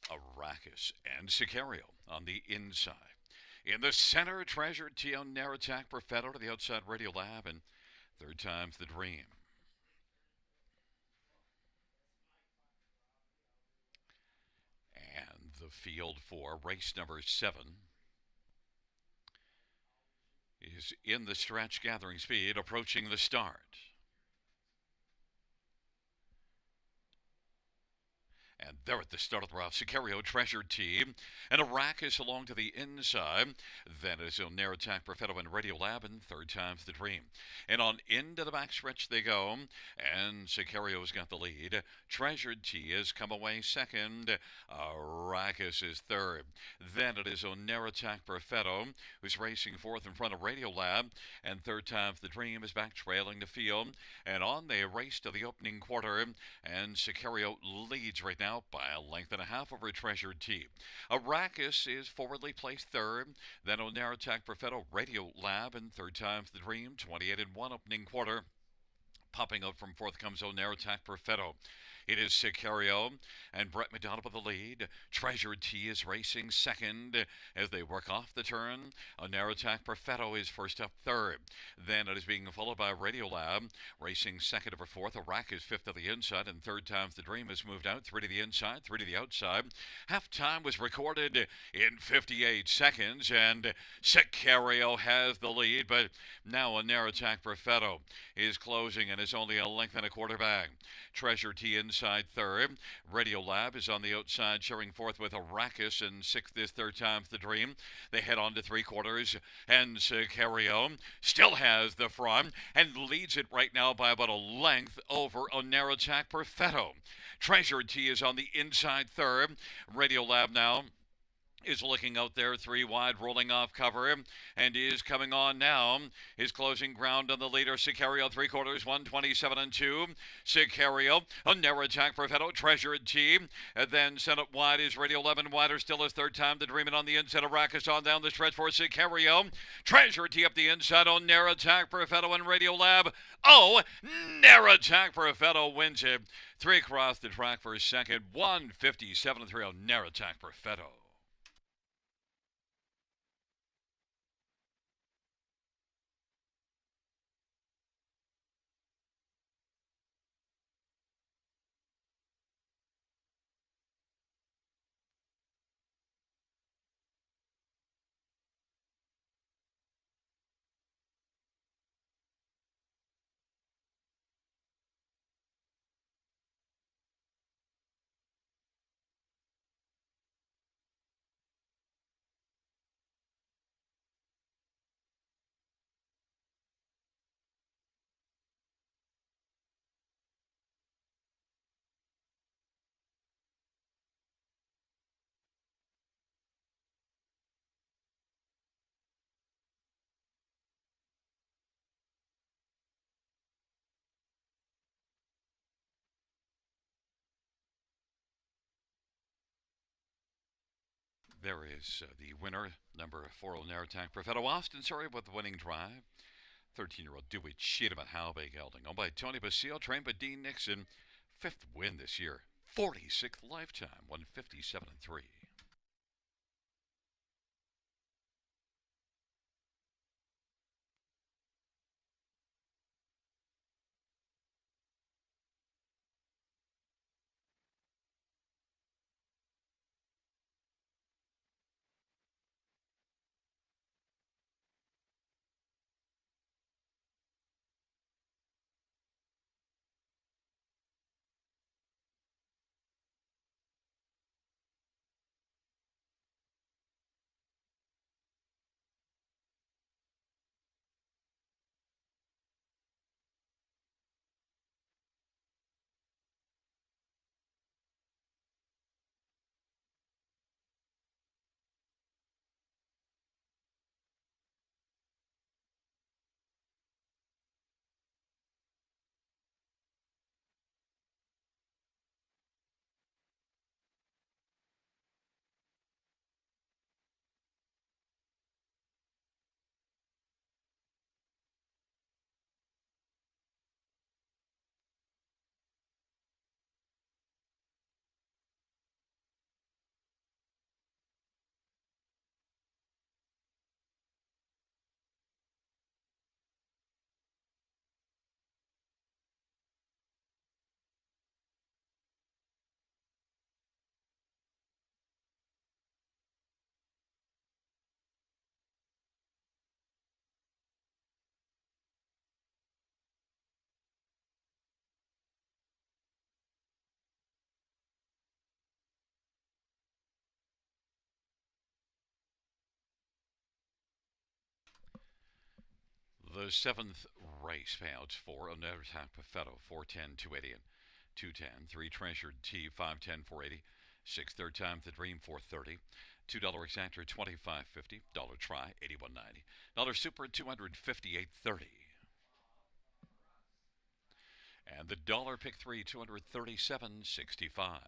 Arrakis and Sicario on the inside. In the center, Treasure Tio Naratak Perfetto to the outside Radio Lab, and third time's the dream. And the field for race number 7 is in the stretch, gathering speed, approaching the start. And they're at the start of the route. Sicario, Treasure Team, and Arrakis along to the inside. Then is Onair Attack, Perfetto, and Radio Lab, and third time's the dream. And on into the backstretch they go, and Sicario's got the lead. Treasure T has come away second. Arrakis is third. Then it is Onair Attack, Perfetto, who's racing fourth in front of Radio Lab, and third time's the dream is back trailing the field. And on they race to the opening quarter, and Sicario leads right now by a length and a half over Treasure T. Arrakis is forwardly placed third. Then Onair Attack, Perfetto, Radio Lab, and third time's the dream. 28 and 1 opening quarter. Popping out from fourth comes Onair Attack, Perfetto. It is Sicario and Brett McDonald with the lead. Treasure T is racing second as they work off the turn. Onair Attack, Perfetto is first up third. Then it is being followed by Radio Lab, racing second over fourth. Arrakis fifth to the inside, and third time's the dream has moved out. 3 to the inside, 3 to the outside. Half time was recorded in 58 seconds, and Sicario has the lead, but now Onair Attack, Perfetto is closing and is only a length and a quarter back. Treasure T inside third. Radio Lab is on the outside, sharing fourth with Arrakis, and sixth is third time's the dream. They head on to three quarters, and Sicario still has the front and leads it right now by about a length over Onair Attack, Perfetto. Treasure T is on the inside third. Radio Lab now is looking out there, 3 wide, rolling off cover, and is coming on now. His closing ground on the leader, Sicario, 3 quarters, 127 and 2. Sicario, Onair Attack, Perfetto, Treasure T, and then sent up wide is Radio 11, wider still his third time, the dreaming on the inside. Arrakis on down the stretch for Sicario. Treasure T up the inside, Onair Attack, Perfetto, and Radio Lab. Oh, Onair Attack, Perfetto wins it. 3 across the track for second, 157 and 3, Onair Attack, Perfetto. There is the winner, number 4, Onair Attack, Perfetto. Austin, sorry about the winning drive. 13-year-old Dewey Cheatham at Halbay Gelding, owned by Tony Basile, trained by Dean Nixon. 5th win this year, 46th lifetime, 157 and 3. The seventh race payouts for another type of Fetto, 410, 280, and 210. Three treasured T, 510, 480. Six third time the dream, 430. $2 exactor, 25.50. Dollar try, 81.90. Dollar super, 258.30. And the dollar pick three, 237.65.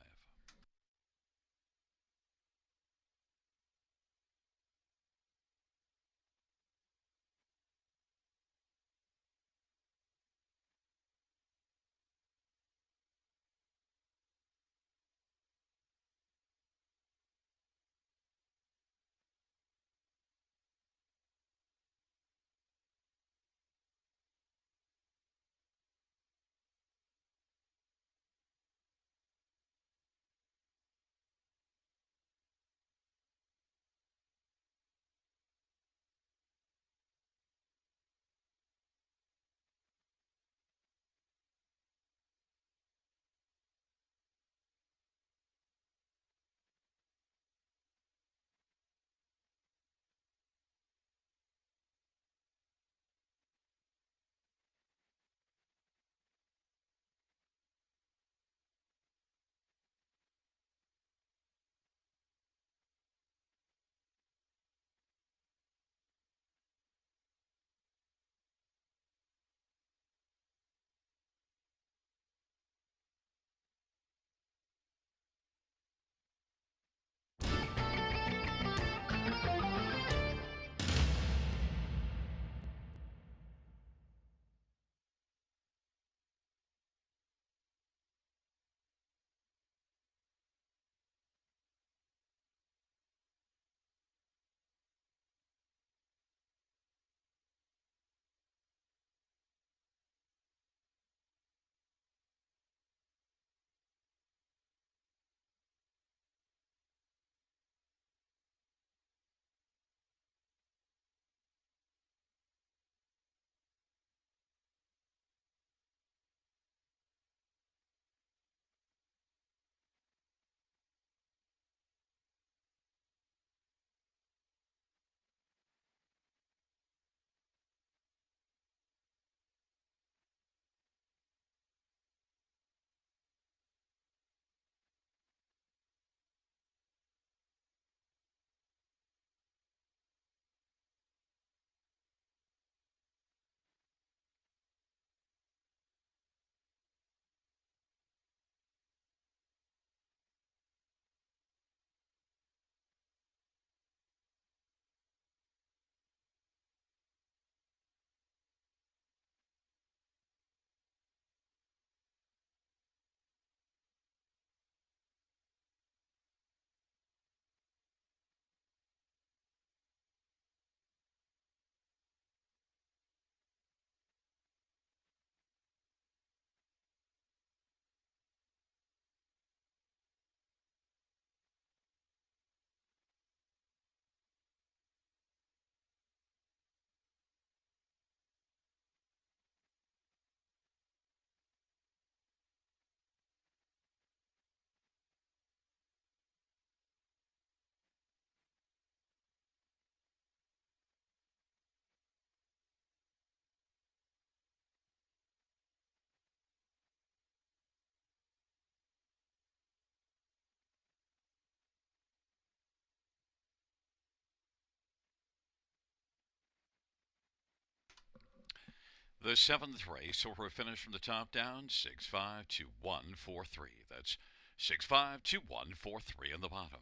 The seventh race will finish from the top down, 652143. That's 652143 in the bottom.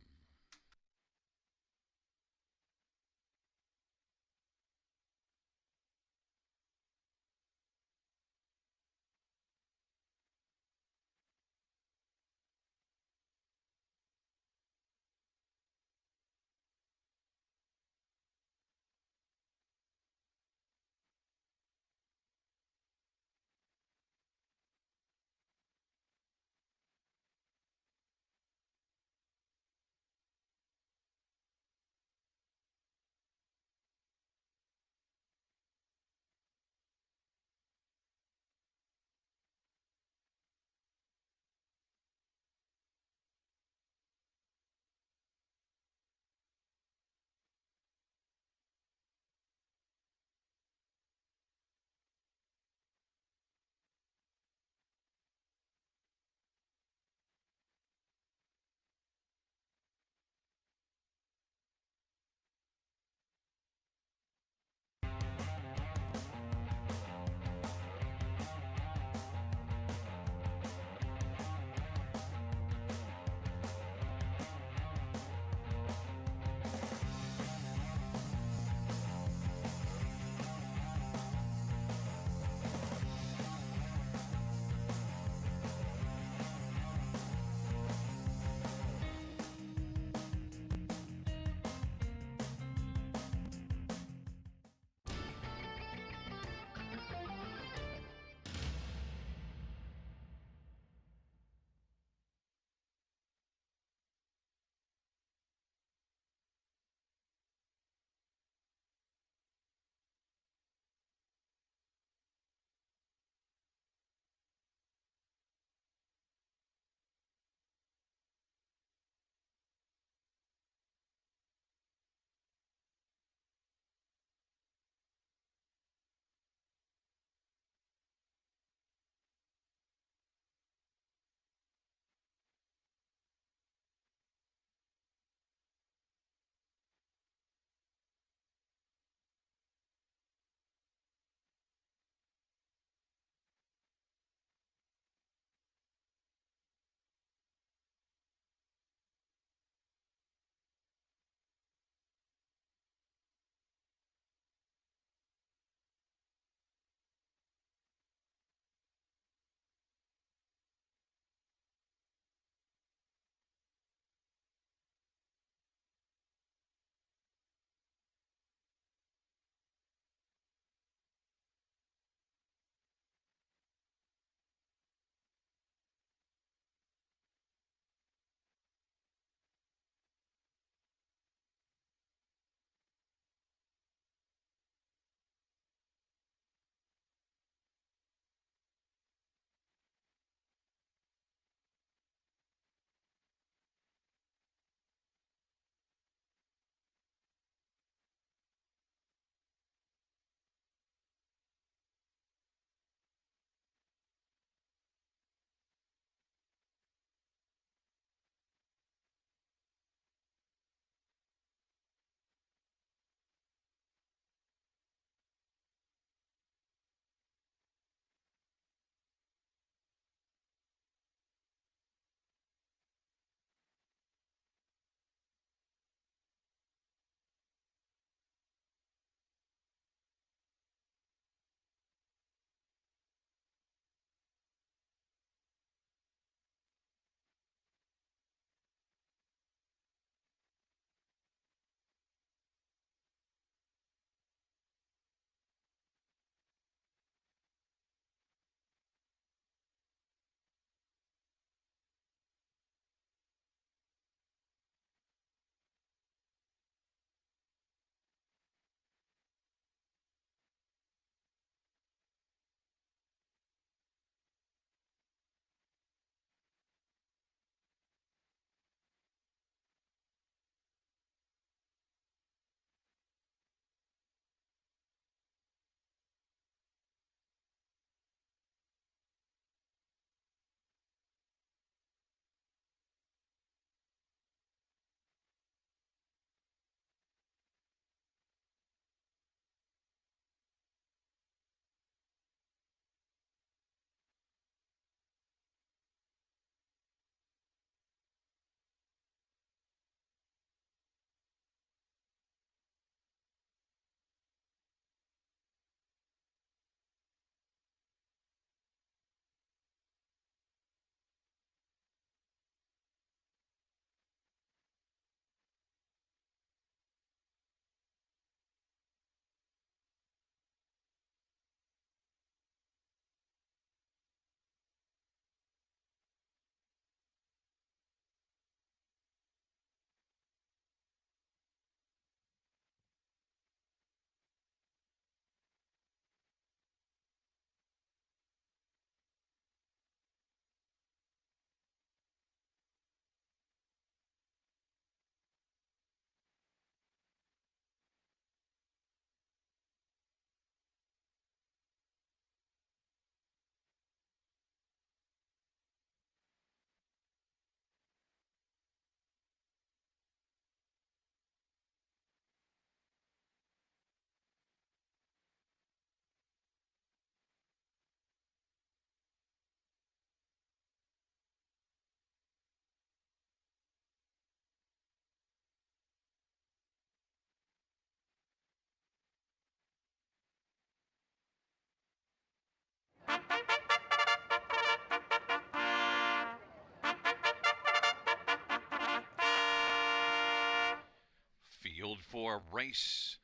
scheduled for race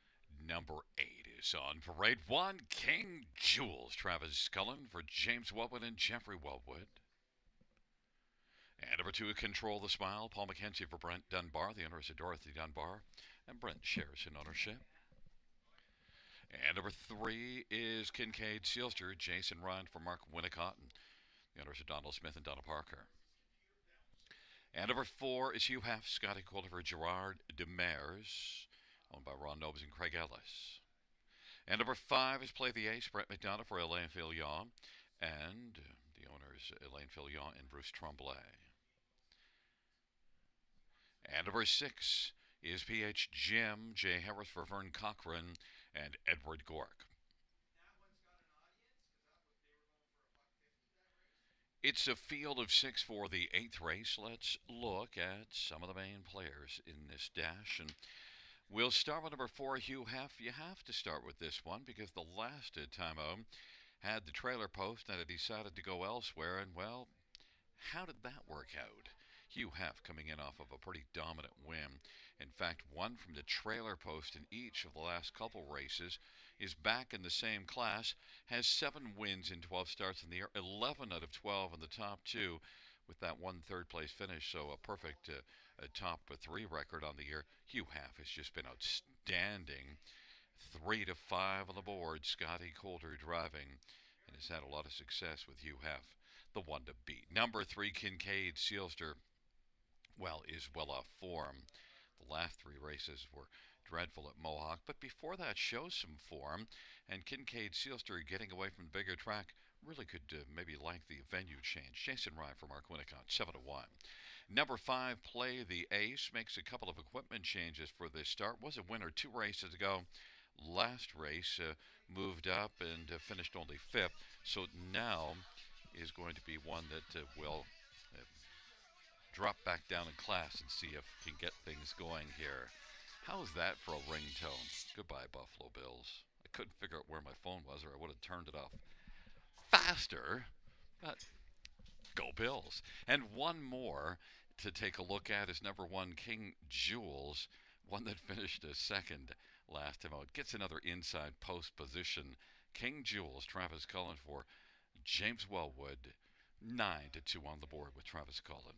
number 8 is on parade. 1, King Jules, Travis Scullin for James Wellwood and Jeffrey Wellwood. And number 2, Control the Smile, Paul McKenzie for Brent Dunbar. The owners of Dorothy Dunbar, and Brent shares in ownership. And number 3 is Kincaid Sealster, Jason Ryan for Mark Winnicott, and the owners of Donald Smith and Donna Parker. And number 4 is Hugh Hef, Scotty Coulter for Gerard Demers, owned by Ron Nobes and Craig Ellis. And number 5 is Play the Ace, Brett McDonough for Elaine Filion, and the owners Elaine Filion and Bruce Tremblay. And number 6 is PH Jim, Jay Harris for Vern Cochran and Edward Gork. It's a field of 6 for the 8th race. Let's look at some of the main players in this dash. And we'll start with number 4, Hugh Hef. You have to start with this one because the last time had the trailer post and it decided to go elsewhere. And, well, how did that work out? Hugh Hef coming in off of a pretty dominant win. In fact, won from the trailer post in each of the last couple races, is back in the same class, has 7 wins in 12 starts in the year, 11 out of 12 in the top 2 with that 1 third-place finish, so a perfect top 3 record on the year. Hugh Hef has just been outstanding. 3 to 5 on the board, Scotty Coulter driving, and has had a lot of success with Hugh Hef, the one to beat. Number 3, Kincaid Sealster, is well off form. The last 3 races were dreadful at Mohawk, but before that shows some form, and Kincaid Sealster getting away from the bigger track really could maybe like the venue change. Jason Ryan for Mark Winnicott, 7 to 1. Number 5, Play the Ace, makes a couple of equipment changes for this start. Was a winner 2 races ago. Last race moved up and finished only 5th, so now is going to be one that will drop back down in class and see if we can get things going here. How's that for a ringtone? Goodbye, Buffalo Bills. I couldn't figure out where my phone was, or I would have turned it off faster. But go Bills. And one more to take a look at is number 1, King Jules, one that finished a second last time out. Gets another inside post position. King Jules, Travis Cullen for James Wellwood, 9 to 2 on the board with Travis Cullen.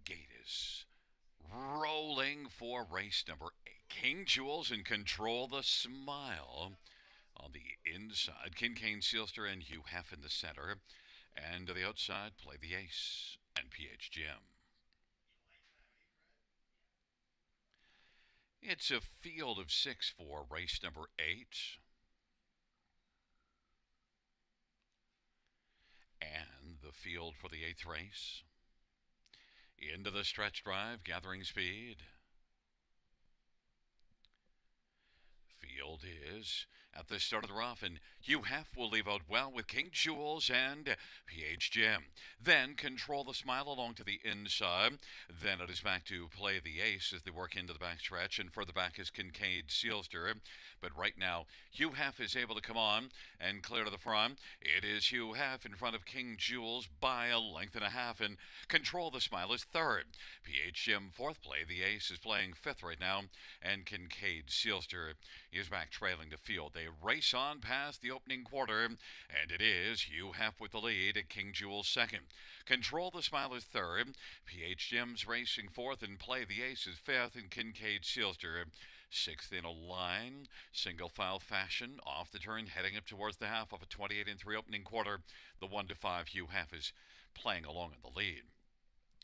Gate is rolling for race number 8. King Jules and Control the Smile. inside, King Kane, Sealster, and Hugh Hef in the center. And to the outside, play the ace and PH Jim. It's a field of 6 for race number 8. And the field for the 8th race. Into the stretch drive, gathering speed. Field is at the start of the rough, and Hugh Hef will leave out well with King Jules and PH Jim. Then control the smile along to the inside. Then it is back to play the ace as they work into the back stretch, and further back is Kincaid Sealster. But right now, Hugh Hef is able to come on and clear to the front. It is Hugh Hef in front of King Jules by a length and a half, and control the smile is third. PH Jim fourth play. The ace is playing fifth right now, and Kincaid Sealster is back trailing the field. They race on past the opening quarter, and it is Hugh Hef with the lead at King Jules second. Control the smile is third. PH Jim's racing fourth, and play the ace is fifth, and Kincaid Sealster sixth in a line, single file fashion, off the turn, heading up towards the half of a 28-3 opening quarter. The 1-5 Hugh Hef is playing along in the lead.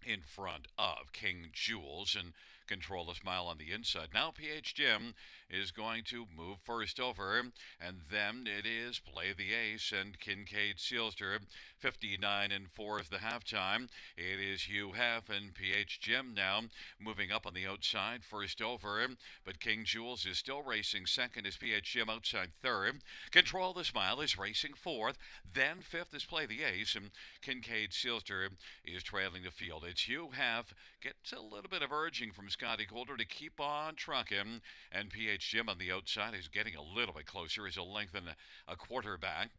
In front of King Jules and control the smile on the inside. Now PH Jim is going to move first over, and then it is play the ace and Kincaid Sealster. 59-4 is the halftime. It is Hugh Hef and PH Jim now moving up on the outside, first over, but King Jules is still racing second as PH Jim outside third. Control the smile is racing fourth, then fifth is play the ace, and Kincaid Sealster is trailing the field. It's Hugh Hef, gets a little bit of urging from Scotty Coulter to keep on trucking, and PH Jim on the outside is getting a little bit closer. He's a length and a quarter back.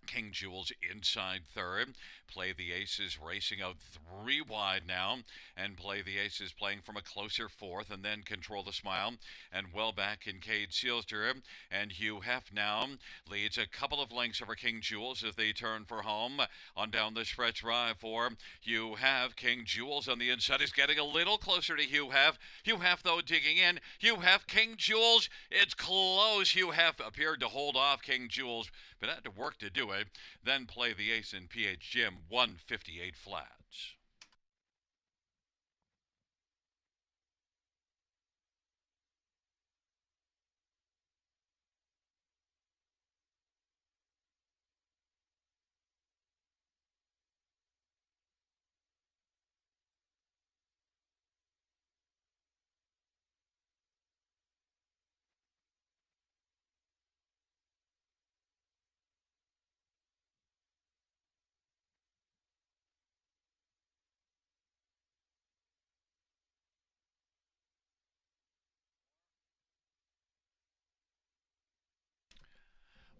King Jules inside third. Play the aces racing out 3 wide now, and play the aces playing from a closer fourth, and then control the smile and well back Kincaid Sealster, and Hugh Hef now leads a couple of lengths over King Jules as they turn for home on down the stretch drive for Hugh Hef. King Jules on the inside is getting a little closer to Hugh Hef. Hugh Hef though digging in. Hugh Hef, King Jules, it's close. Hugh Hef appeared to hold off King Jules, but had to work to do it. Then play the ace in PH Jim, 158 flats.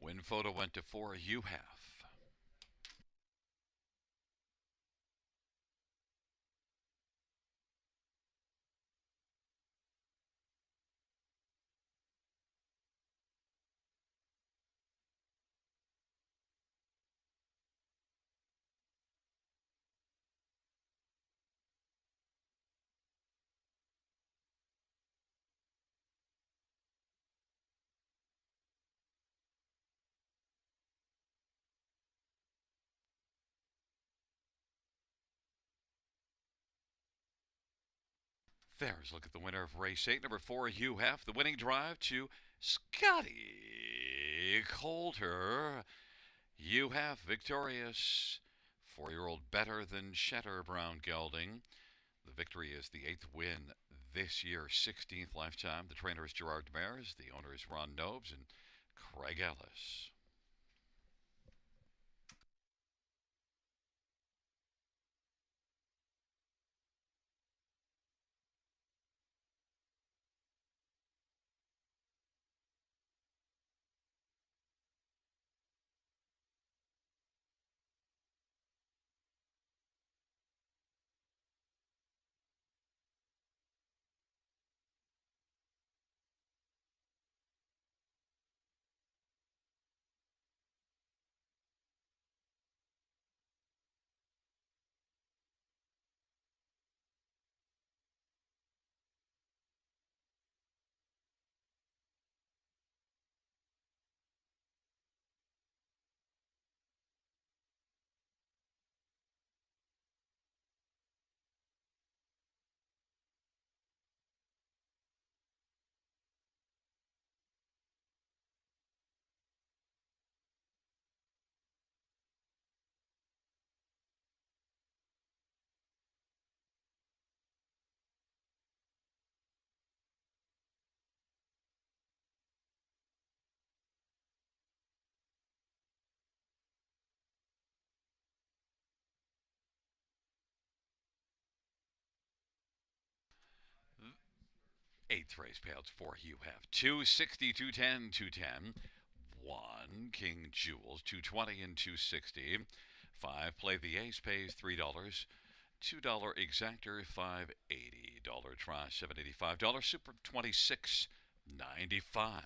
Win photo went to 4, Hugh Hef. There's a look at the winner of race 8, number 4, Hugh Hef. The winning drive to Scotty Coulter. Hugh Hef victorious. 4-year-old better than Shetter Brown Gelding. The victory is the 8th win this year, 16th lifetime. The trainer is Gerard Demers. The owner is Ron Nobes and Craig Ellis. Eighth race payouts for you have 260, 210, 210. 1 King Jewels, 220 and 260. 5 Play the Ace pays $3. $2 exactor, $5.80. Try, $7.85. Super, $26.95.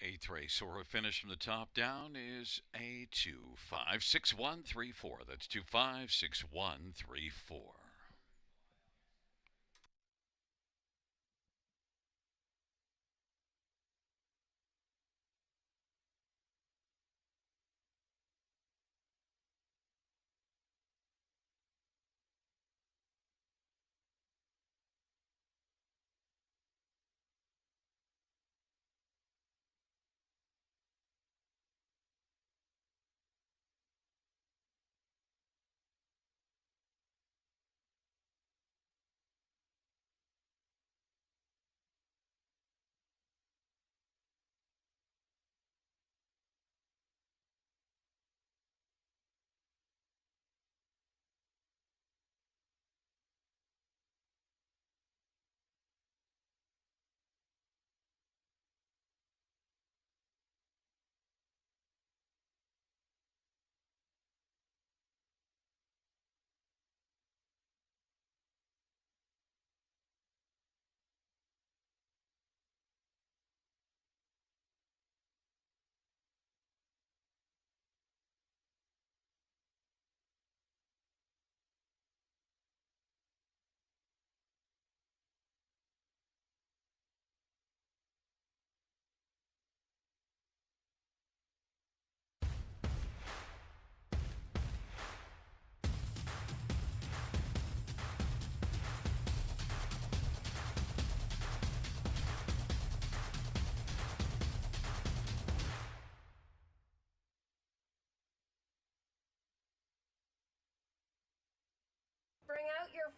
8th race, so our finish from the top down is a 256134. That's 256134.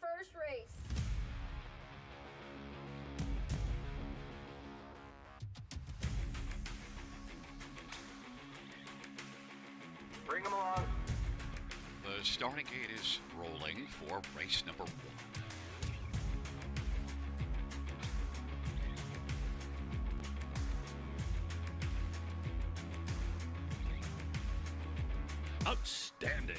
first race. Bring them along. The starting gate is rolling for race number 1. Outstanding.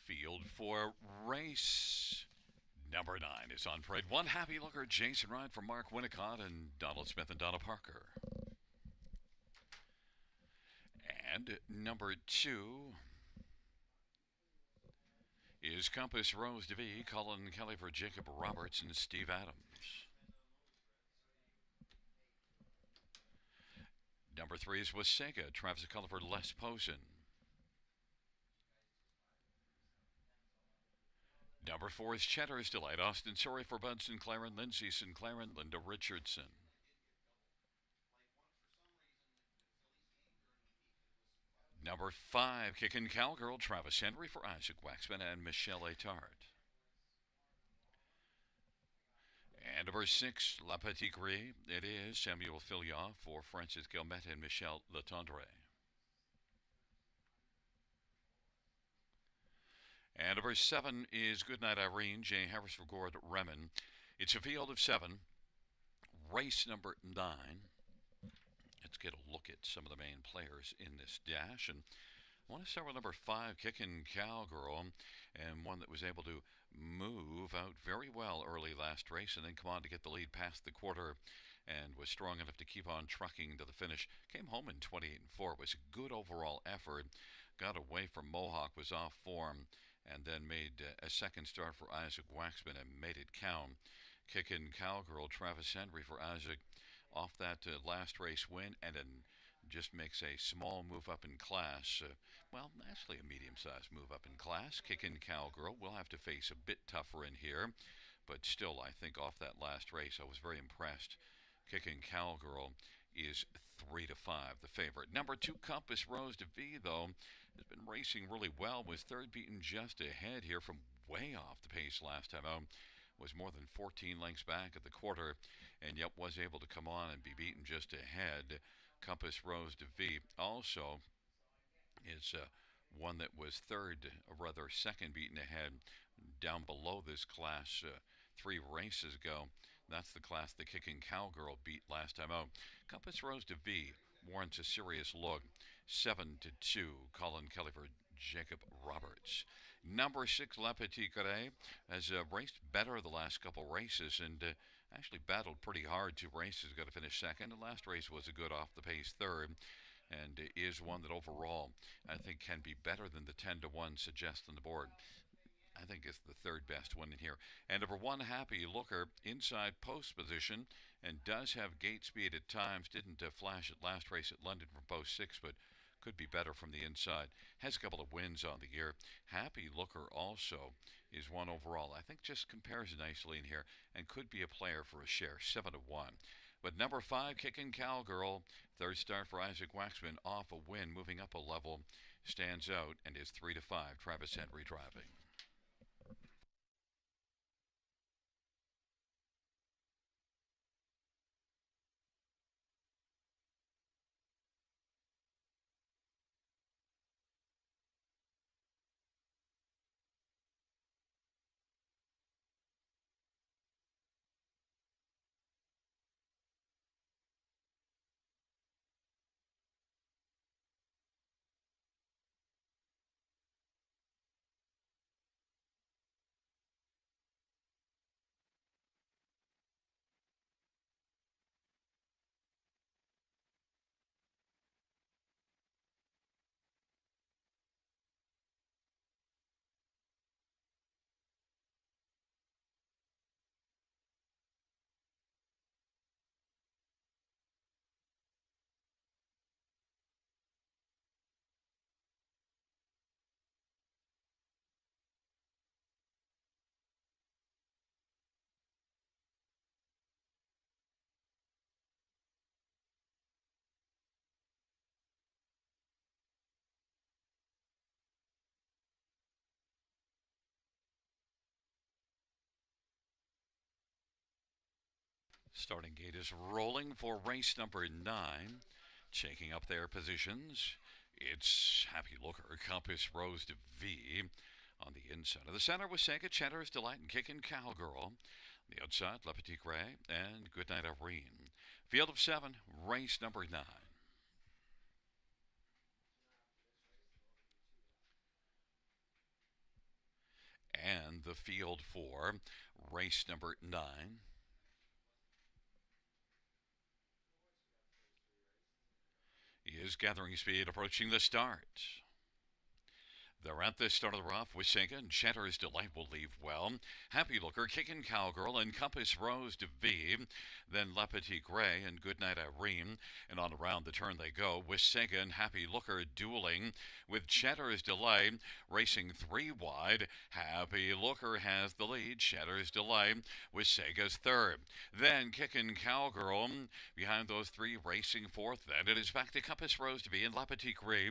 Field for race Number 9 is on parade. One happy looker, Jason Wright for Mark Winnicott and Donald Smith and Donna Parker. And number 2 is Compass Rose DeVee, Colin Kelly for Jacob Roberts and Steve Adams. Number 3 is Wasaga, Travis Culliver, Les Posen. Number 4 is Cheddar's Delight, Austin Sorry for Bud Sinclair and Lindsay Sinclair and Linda Richardson. Number 5, Kickin' Cowgirl, Travis Henry for Isaac Waxman and Michelle Etard. And number 6, La Petite Gris, it is Samuel Filion for Francis Guillemette and Michelle Letendre. And number 7 is Goodnight Irene, Jay Harris for Gord Remen. It's a field of 7. Race number 9. Let's get a look at some of the main players in this dash. And I want to start with number 5, Kickin' Cowgirl, and one that was able to move out very well early last race and then come on to get the lead past the quarter and was strong enough to keep on trucking to the finish. Came home in 28 and 4. It was a good overall effort. Got away from Mohawk, was off form, and then made a second start for Isaac Waxman and made it count. Kickin' Cowgirl, Travis Henry for Isaac off that last race win, and then just makes a small move up in class. Well, actually a medium-sized move up in class. Kickin' Cowgirl will have to face a bit tougher in here, but still, I think off that last race, I was very impressed. Kickin' Cowgirl is 3 to 5, the favorite. Number 2, Compass Rose DeVee, though, has been racing really well. Was third, beaten just ahead here from way off the pace last time out. Was more than 14 lengths back at the quarter, and yet was able to come on and be beaten just ahead. Compass Rose DeVee also is one that was third, or rather second, beaten ahead down below this class 3 races ago. That's the class the Kickin' Cowgirl beat last time out. Compass Rose DeVee warrants a serious look. 7 to 2, Colin Kelly for Jacob Roberts. Number 6, La Petite Gray, has raced better the last couple races and actually battled pretty hard 2 races. Got to finish second. The last race was a good off-the-pace third, and is one that overall I think can be better than the 10 to 1 suggests on the board. I think it's the third best one in here. And number 1, Happy Looker, inside post position, and does have gate speed at times. Didn't flash at last race at London from post 6, but could be better from the inside. Has a couple of wins on the year. Happy Looker also is one overall. I think just compares nicely in here and could be a player for a share, 7 to 1. But number 5, Kickin' Cowgirl, third start for Isaac Waxman, off a win, moving up a level, stands out and is 3 to 5. Travis Henry driving. Starting gate is rolling for race number 9. Shaking up their positions, it's Happy Looker, Compass Rose DeVee. On the inside of the center was Sega, Cheddar's Delight, and Kickin' Cowgirl. The outside, La Petite Gray and Goodnight Irene. Field of 7, race number 9. And the the field for race number 9. He is gathering speed, approaching the start. They're at the start of the rough with Sega and Chatter's Delight will leave well. Happy Looker, Kickin' Cowgirl, and Compass Rose to V. Then La Petite Gray and Goodnight Irene. And on around the turn they go with Sega and Happy Looker dueling with Chatter's Delight racing 3 wide. Happy Looker has the lead. Chatter's Delight with Sega's third. Then Kickin' Cowgirl behind those 3 racing fourth. Then it is back to Compass Rose to V and La Petite Gray.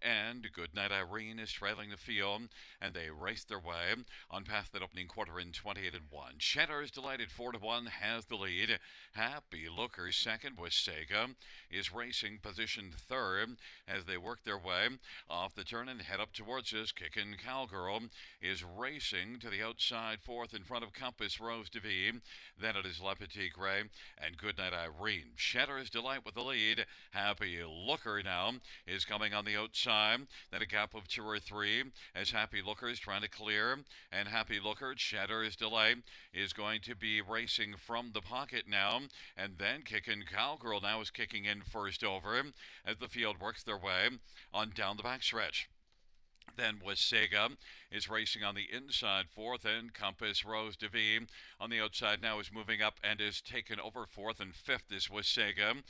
And Goodnight Irene is trailing the field, and they race their way on past that opening quarter in 28 and 1. Chatter's Delight at 4 to 1 has the lead. Happy Looker second with Sega is racing positioned third as they work their way off the turn and head up towards us. Kickin' Cowgirl is racing to the outside fourth in front of Compass Rose de V. Then it is La Petite Gray and Goodnight Irene. Chatter's Delight with the lead. Happy Looker now is coming on the outside. Then a gap of 2 or 3 as Happy Looker is trying to clear. And Happy Looker, Chatter's Delight, is going to be racing from the pocket now. And then Kickin' Cowgirl now is kicking in first over as the field works their way on down the backstretch. Then Sega is racing on the inside fourth, and Compass Rose de V on the outside now is moving up and is taken over fourth, and fifth is Sega.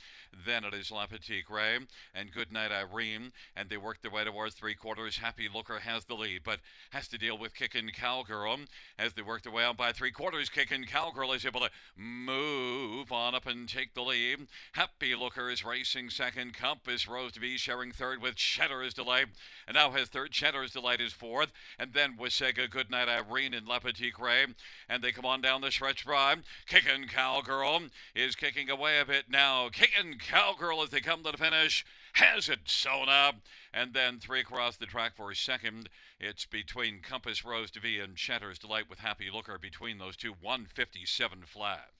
Then it is La Petite Gray and Goodnight Irene, and they work their way towards 3/4. Happy Looker has the lead, but has to deal with Kickin' Cowgirl as they work their way on by 3/4. Kickin' Cowgirl is able to move on up and take the lead. Happy Looker is racing second. Compass Rose de V sharing third with Chatter's Delight, and now has third. Chatter's Delight is fourth, and then Sega, Goodnight Irene, and La Petite Gray, and they come on down the stretch by. Kickin' Cowgirl is kicking away a bit now. Kickin' Cowgirl as they come to the finish has it sewn up, and then 3 across the track for second. It's between Compass Rose de V and Chatter's Delight with Happy Looker between those two. 157 flat.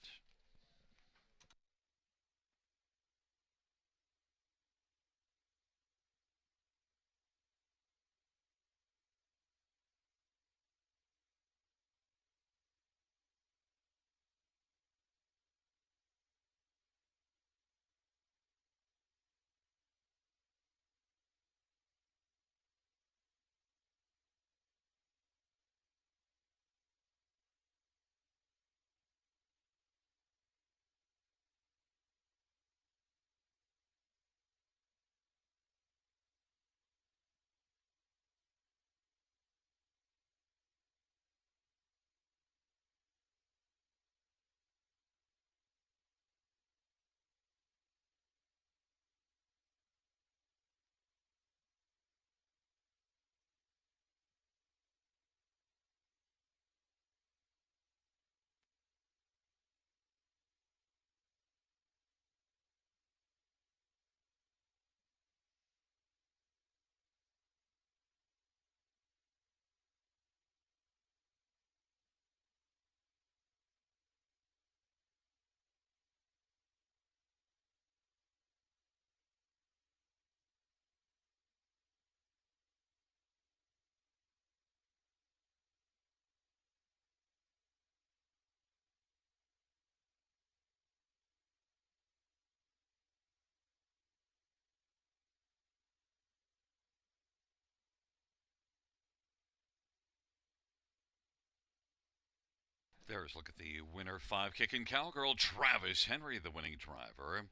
There's a look at the winner 5, Kickin' Cowgirl. Travis Henry, the winning driver.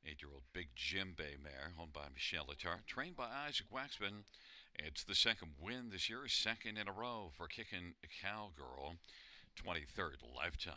8-year-old Big Jim Bay mare, owned by Michelle Letarte, trained by Isaac Waxman. It's the second win this year, second in a row for Kickin' Cowgirl. 23rd lifetime.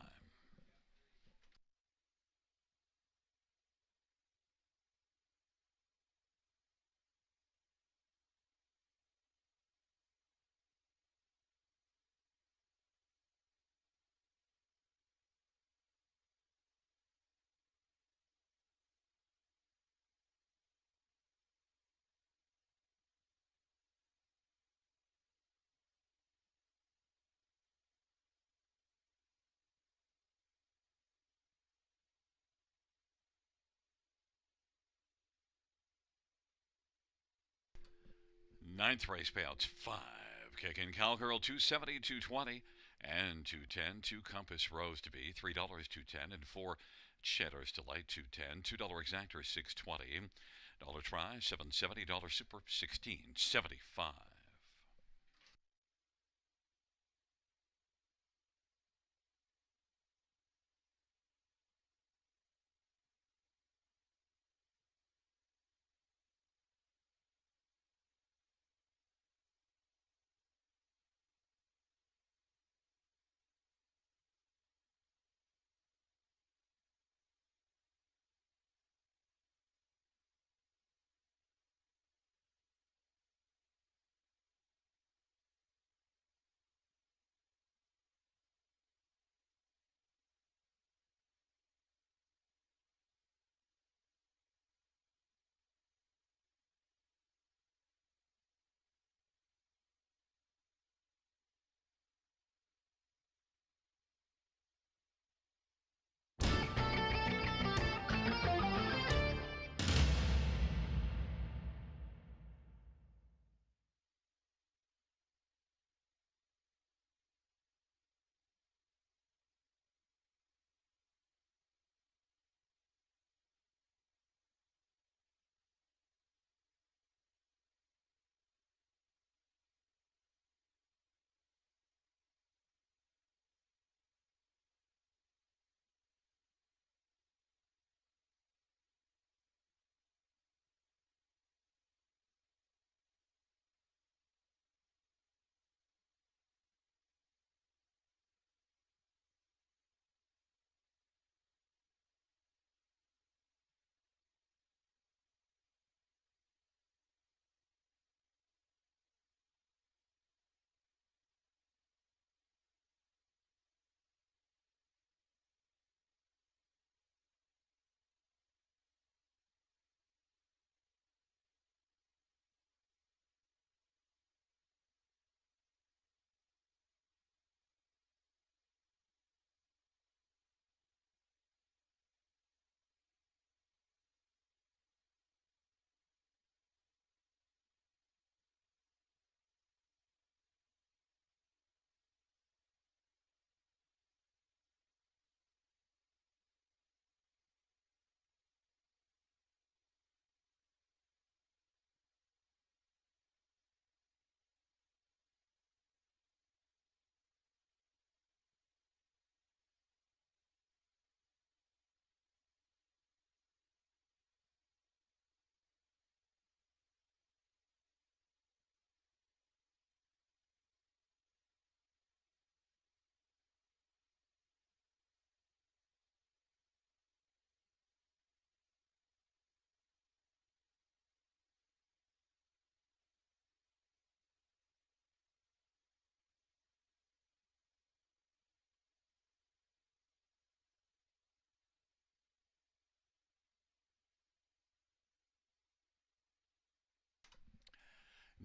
Ninth race payouts 5. Kicking Cowgirl 270, 220, and 210. Two Compass Rose to be $3, 210, and four Cheddar's Delight 210. $2 Exactor 620. Dollar Try 770. Dollar Super 1675.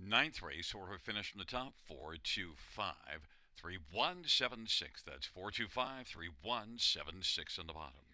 9th race, order finish from the top 425 3176. That's 425 3176 on the bottom.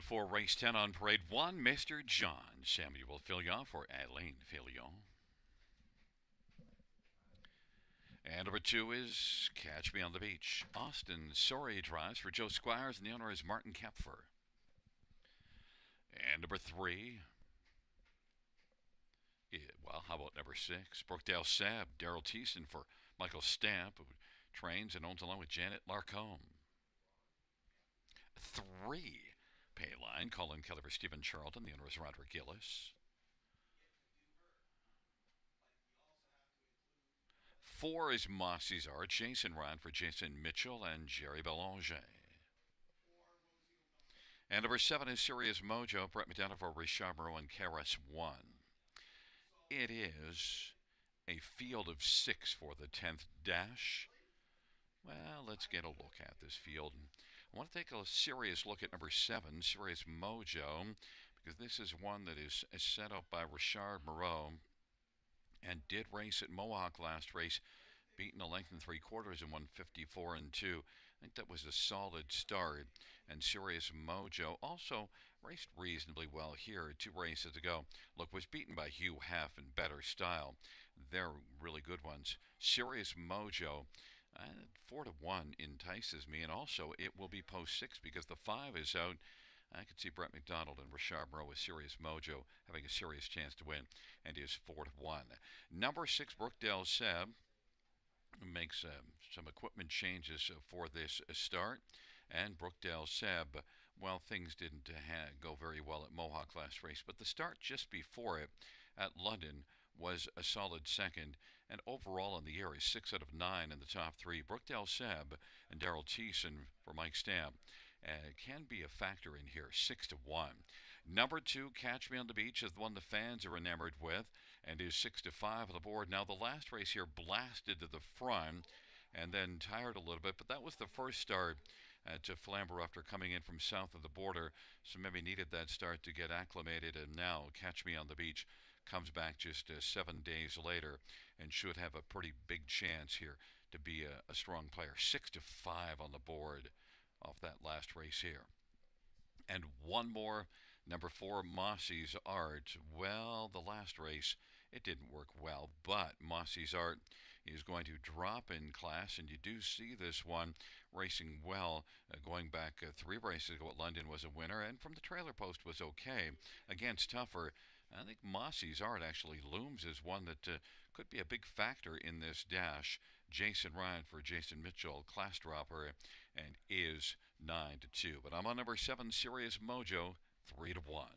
For race 10 on parade 1, Mr. John Samuel Filion for Alain Filion. And number 2 is Catch Me on the Beach. Austin Sorry drives for Joe Squires, and the owner is Martin Kepfer. And number 3, well, how about number 6? Brookdale Sab, Daryl Thiessen for Michael Stamp, who trains and owns along with Janet Larcombe. 3, Payline, Colin Kelly for Stephen Charlton, the owner is Roderick Gillis. 4 is Mossy's Art, Jason Ryan for Jason Mitchell and Jerry Belanger. And number 7 is Serious Mojo, Brett McDonough for Richard Moreau and Karas 1. It is a field of 6 for the 10th dash. Well, let's get a look at this field. I want to take a serious look at number 7, Serious Mojo, because this is one that is set up by Richard Moreau and did race at Mohawk last race, beaten a length and 3/4 and 154 and 2. I think that was a solid start. And Serious Mojo also raced reasonably well here. 2 races to go. Look, was beaten by Hugh Heff in Better Style. They're really good ones. Serious Mojo, 4-1 entices me, and also it will be post 6 because the 5 is out. I could see Brett McDonald and Richard Moreau with Serious Mojo having a serious chance to win, and is 4-1. Number 6, Brookdale Seb, makes some equipment changes for this start, and Brookdale Seb, well, things didn't go very well at Mohawk last race, but the start just before it at London was a solid second, and overall in the year is 6 out of 9 in the top 3. Brookdale Seb and Daryl Thiessen for Mike Stamp can be a factor in here, 6-1. Number 2, Catch Me on the Beach, is the one the fans are enamored with, and is 6-5 on the board. Now, the last race here blasted to the front and then tired a little bit, but that was the first start to Flamboro after coming in from south of the border, so maybe needed that start to get acclimated, and now Catch Me on the Beach comes back just 7 days later and should have a pretty big chance here to be a strong player. 6-5 on the board off that last race here. And one more, number 4, Mossy's Art. Well, the last race, it didn't work well, but Mossy's Art is going to drop in class, and you do see this one racing well. Going back 3 races ago at London was a winner, and from the trailer post was okay. Against tougher, I think Mossy's Art actually looms as one that could be a big factor in this dash. Jason Ryan for Jason Mitchell, class dropper, and is 9-2. But I'm on number 7, Serious Mojo, 3-1.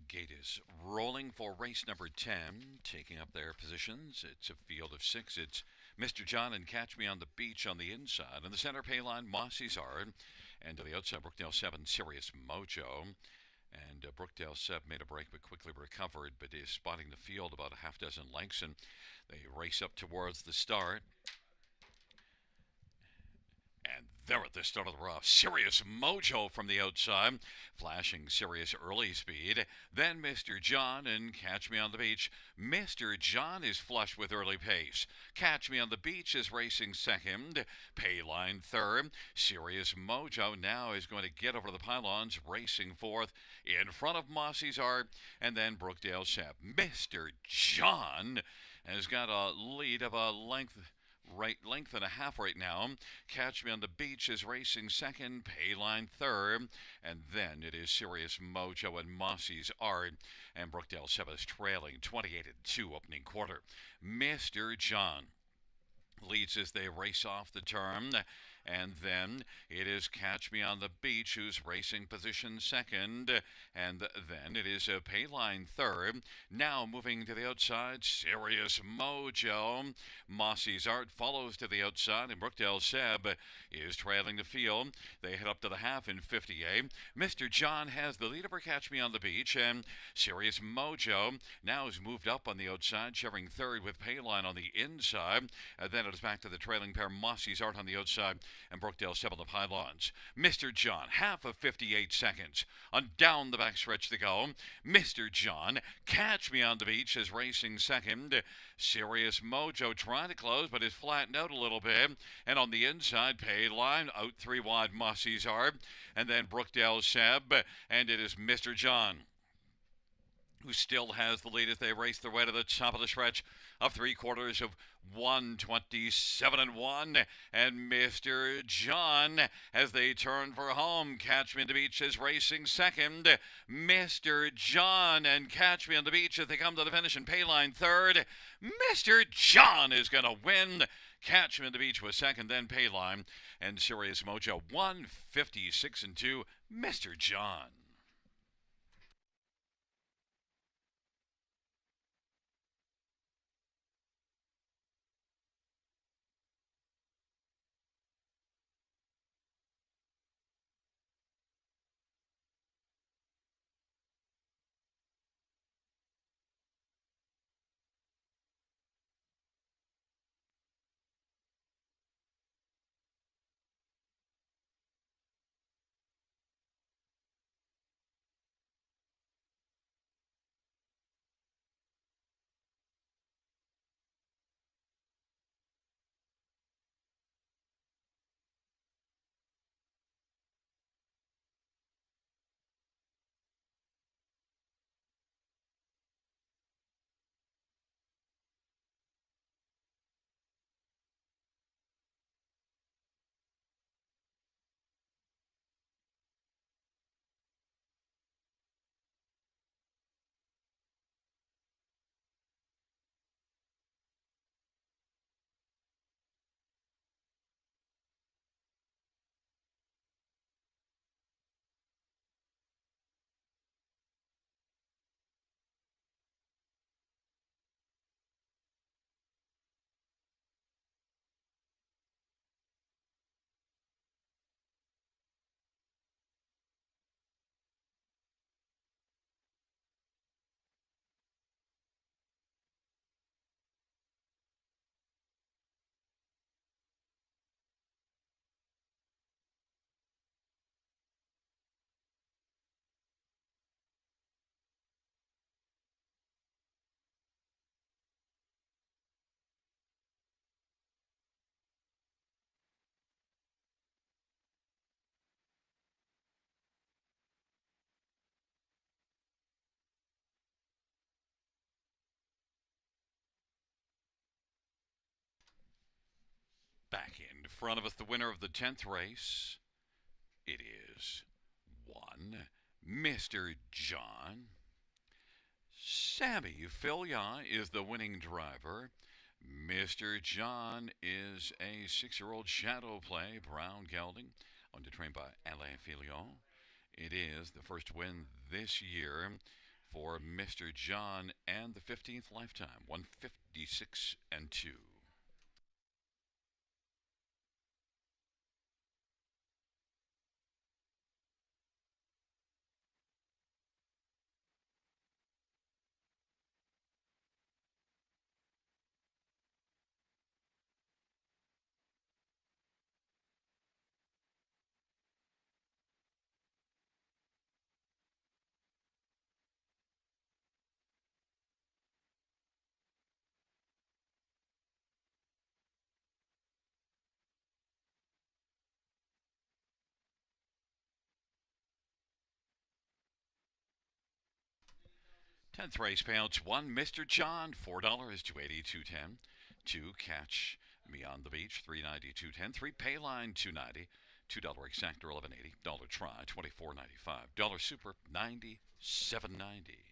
Gate is rolling for race number 10, taking up their positions. It's a field of 6. It's Mr. John and Catch Me on the Beach on the inside. On the center pay line, Mossy's Art. And to the outside, Brookdale 7, Serious Mojo. And Brookdale 7 made a break but quickly recovered, but is spotting the field about a half dozen lengths. And they race up towards the start. There at the start of the rough, Serious Mojo from the outside, flashing Serious early speed. Then Mr. John and Catch Me on the Beach. Mr. John is flush with early pace. Catch Me on the Beach is racing second. Payline third. Serious Mojo now is going to get over the pylons, racing fourth. In front of Mossy's Art, and then Brookdale Sep. Mr. John has got a lead of a length and a half right now. Catch Me on the Beach is racing second, Payline third, and then it is Serious Mojo and Mossy's Art, and Brookdale Sep is trailing 28-2 opening quarter. Mr. John leads as they race off the turn. And then it is Catch Me on the Beach who's racing position second. And then it is a Payline third. Now moving to the outside, Serious Mojo. Mossy's Art follows to the outside, and Brookdale Seb is trailing the field. They head up to the half in 58. Mr. John has the lead over Catch Me on the Beach, and Serious Mojo now has moved up on the outside, sharing third with Payline on the inside. Then it is back to the trailing pair, Mossy's Art on the outside, and Brookdale Seb on the pylons. Mr. John, half of 58 seconds. On down the backstretch to go. Mr. John, Catch Me on the Beach is racing second. Serious Mojo trying to close, but is flattened out a little bit. And on the inside, Payline, out three wide, Mossy's Art, and then Brookdale Seb, and it is Mr. John who still has the lead as they race their way to the top of the stretch of 3/4 of 1:27-1. And Mr. John, as they turn for home, Catch Me on the Beach is racing second. Mr. John and Catch Me on the Beach as they come to the finish, and Payline third. Mr. John is going to win. Catch Me on the Beach was second, then Payline, and Serious Mojo 1:56-2. Mr. John. Back in front of us, the winner of the 10th race. It is one Mr. John. Sammy Filia is the winning driver. Mr. John is a 6-year-old shadow play, brown gelding, owned and trained by Alain Filion. It is the first win this year for Mr. John and the 15th lifetime, 156-2. 10th race payouts 1 Mr. John, $4 to 82.10. 2 Catch Me on the Beach, $3.92.10. 3 Payline, $2.90. $2 Exactor, $11.80. Dollar Try, $24.95. Dollar Super, $97.90.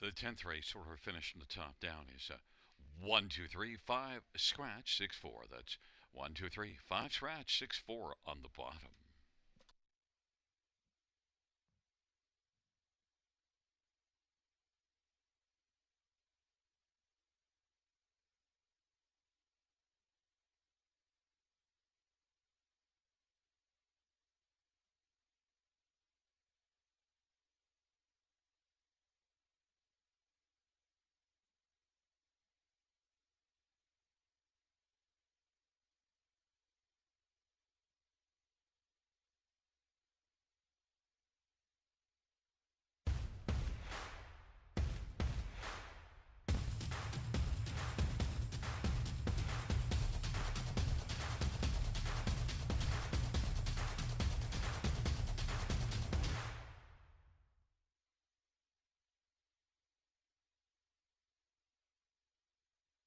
The 10th race order finish from the top down is 1, 2, 3, 5, scratch, 6, 4. That's 1, 2, 3, 5, scratch, 6, 4 on the bottom.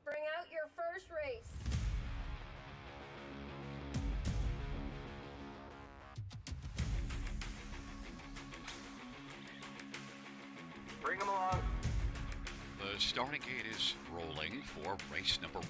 Bring out your first race. Bring them along. The starting gate is rolling for race number 1.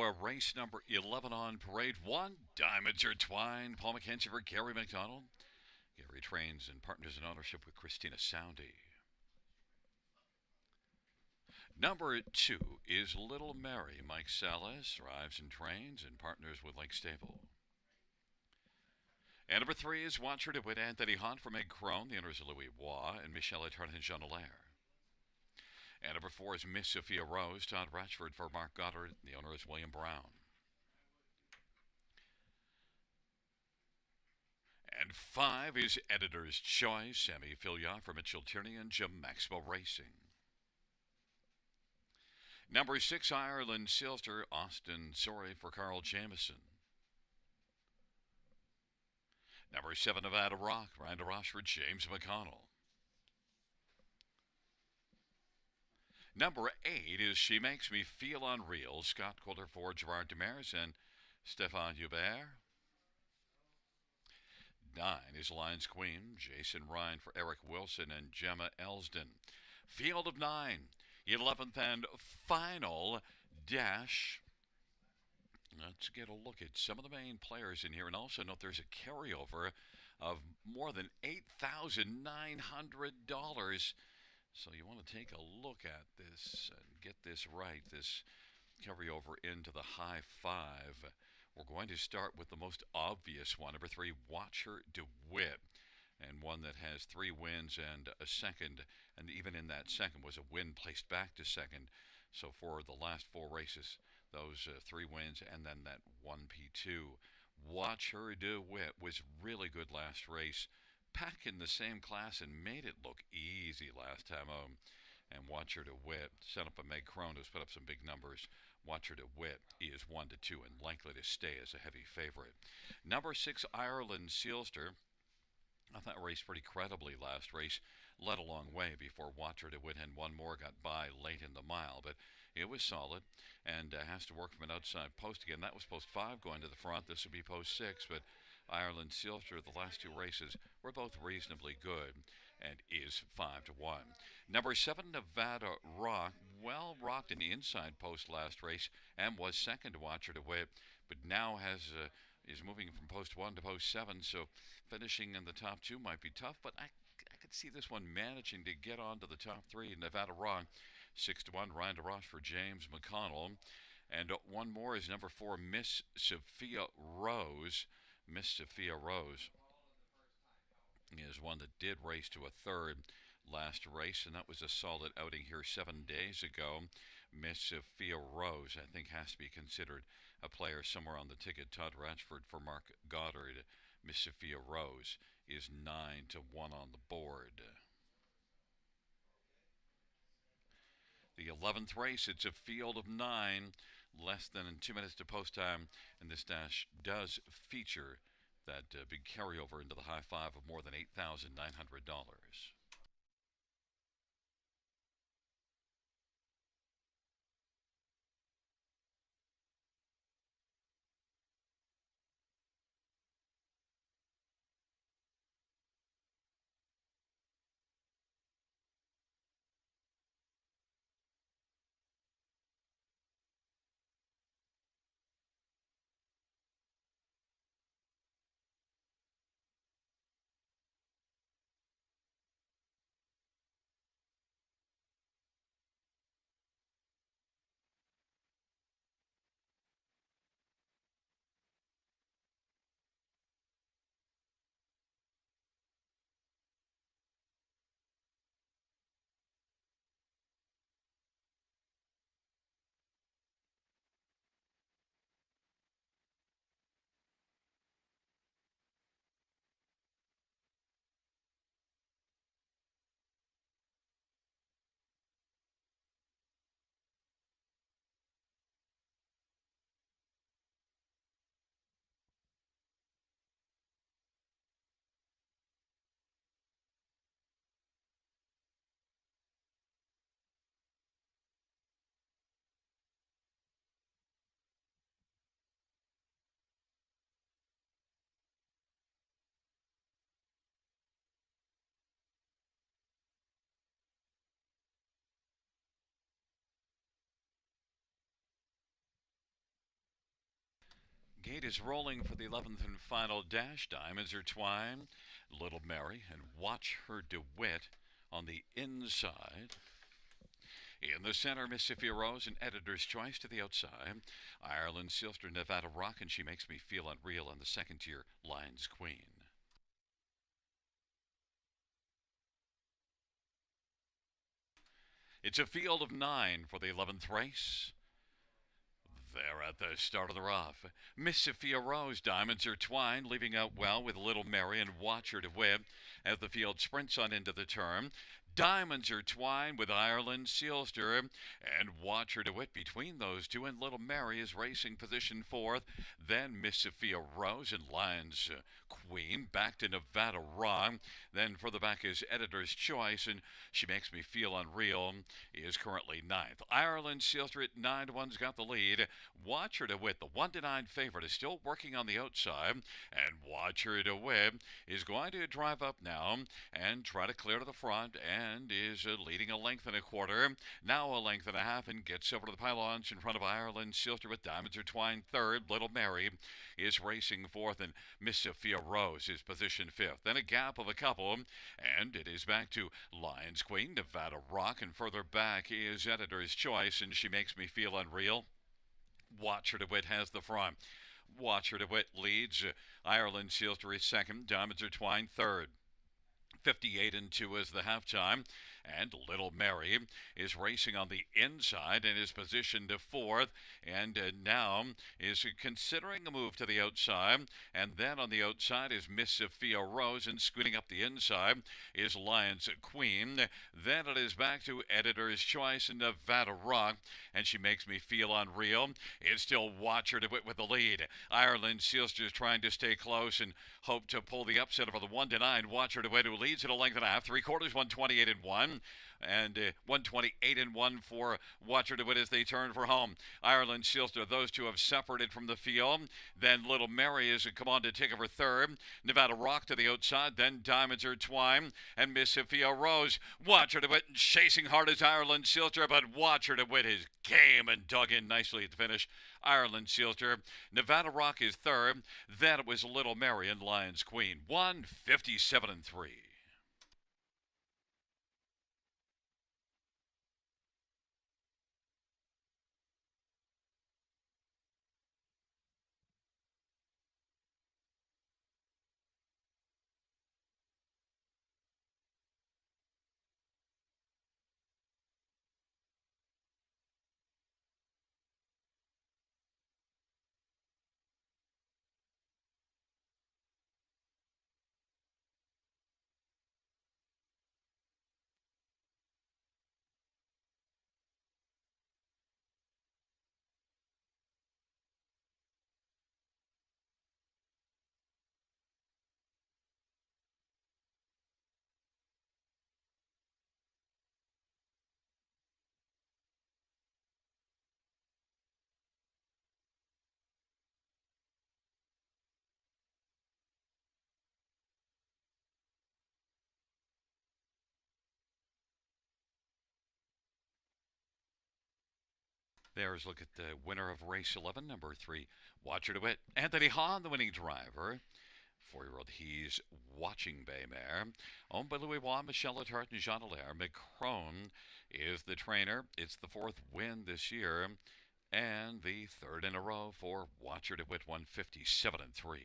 for race number 11 on Parade 1. Diamonds are twined. Paul McKenzie for Gary McDonald. Gary trains and partners in ownership with Christina Soundy. Number 2 is Little Mary. Mike Salas drives and trains and partners with Lake Stable. And number 3 is Watcher to Wit Anthony Hunt from Egg Crone. The owners are Louis Waugh and Michelle Etern and Jean Allaire. And number 4 is Miss Sophia Rose. Todd Ratchford for Mark Goddard. The owner is William Brown. And 5 is Editor's Choice. Sammy Filia for Mitchell Tierney and Jim Maxwell Racing. Number 6, Ireland Silster. Austin Sorey for Carl Jameson. Number 7, Nevada Rock. Randa Rochford, James McConnell. Number 8 is She Makes Me Feel Unreal. Scott Coulter for Gerard Demers and Stéphane Hubert. 9 is Lions Queen. Jason Ryan for Eric Wilson and Gemma Elsden. Field of 9. 11th and final dash. Let's get a look at some of the main players in here, and also note there's a carryover of more than $8,900. So you want to take a look at this and get this right, this carryover into the high 5. We're going to start with the most obvious one, number 3, Watcher DeWitt, and one that has 3 wins and a second, and even in that second was a win placed back to second. So for the last 4 races, those 3 wins and then that 1 P2. Watcher DeWitt was really good last race. Pack in the same class and made it look easy last time home. And Watcher DeWitt set up a Meg Crone who's put up some big numbers. Watcher DeWitt is 1-2 and likely to stay as a heavy favorite. Number 6, Ireland Sealster. I thought raced pretty credibly last race. Led a long way before Watcher DeWitt and one more got by late in the mile. But it was solid and has to work from an outside post again. That was post 5 going to the front. This would be post 6. But Ireland Sealster, the last 2 races were both reasonably good and is 5-1. Number 7, Nevada Rock. Well rocked in the inside post last race and was second to Watcher DeWitt, but now is moving from post 1 to post 7, so finishing in the top 2 might be tough, but I could see this one managing to get on to the top 3. Nevada Rock, 6-1, Ryan DeRoche for James McConnell. And one more is number 4, Miss Sophia Rose. Miss Sophia Rose is one that did race to a third last race, and that was a solid outing here 7 days ago. Miss Sophia Rose, I think, has to be considered a player somewhere on the ticket. Todd Ratchford for Mark Goddard. Miss Sophia Rose is 9-1 on the board. The 11th race, it's a field of 9, less than 2 minutes to post time, and this dash does feature that big carryover into the high 5 of more than $8,900. Gate is rolling for the 11th and final dash. Diamonds are twine. Little Mary and Watch Her DeWitt on the inside. In the center, Mississippi Rose and Editor's Choice to the outside. Ireland Silster, Nevada Rock, and She Makes Me Feel Unreal on the second tier. Lions Queen. It's a field of 9 for the 11th race. There at the start of the rough. Mississippi Rose, Diamonds are twined, leaving out well with Little Mary and Watch Her DeWitt as the field sprints on into the turn. Diamonds are twined with Ireland Sealster and Watch Her DeWitt between those two, and Little Mary is racing position fourth. Then Mississippi Rose and Lions Queen back to Nevada Raw. Then for the back is Editor's Choice, and She Makes Me Feel Unreal is currently ninth. Ireland Sealster at 9-1's got the lead. Watch Her DeWitt, the 1-9 favorite, is still working on the outside, and Watch Her DeWitt is going to drive up now and try to clear to the front, and is leading a length and a quarter, now a length and a half, and gets over to the pylons in front of Ireland Sealster with Diamonds are twined third. Little Mary is racing fourth, and Mississippi Rose is positioned fifth. Then a gap of a couple, and it is back to Lions Queen, Nevada Rock, and further back is Editor's Choice, and She Makes Me Feel Unreal. Watch Her DeWitt has the front. Watch Her DeWitt leads. Ireland Sealster is second. Diamonds are twined third. 58-2 is the halftime, and Little Mary is racing on the inside and is positioned to fourth, and now is considering a move to the outside, and then on the outside is Mississippi Rose, and scooting up the inside is Lions Queen. Then it is back to Editor's Choice and Nevada Rock, and She Makes Me Feel Unreal. It's still Watch Her DeWitt with the lead. Ireland Sealster is trying to stay close and hope to pull the upset over the 1-9. Watch Her DeWitt, who leads at a length and a half, 3/4, 128-1. And 128-1 for Watch Her DeWitt as they turn for home. Ireland Sealster, those two have separated from the field. Then Little Mary has come on to take over third. Nevada Rock to the outside. Then Diamonds are twined. And Mississippi Rose. Watch Her DeWitt chasing hard as Ireland Sealster, but Watch Her DeWitt is game and dug in nicely at the finish. Ireland Sealster. Nevada Rock is third. Then it was Little Mary and Lions Queen. 157-3. There's a look at the winner of race 11, number 3, Watch Her DeWitt. Anthony Hahn, the winning driver. 4-year-old He's Watching Bay Mare. Owned by Louis Waugh, Michelle Letarte, and Jean Allaire. McCrone is the trainer. It's the 4th win this year, and the 3rd in a row for Watch Her DeWitt, 157-3.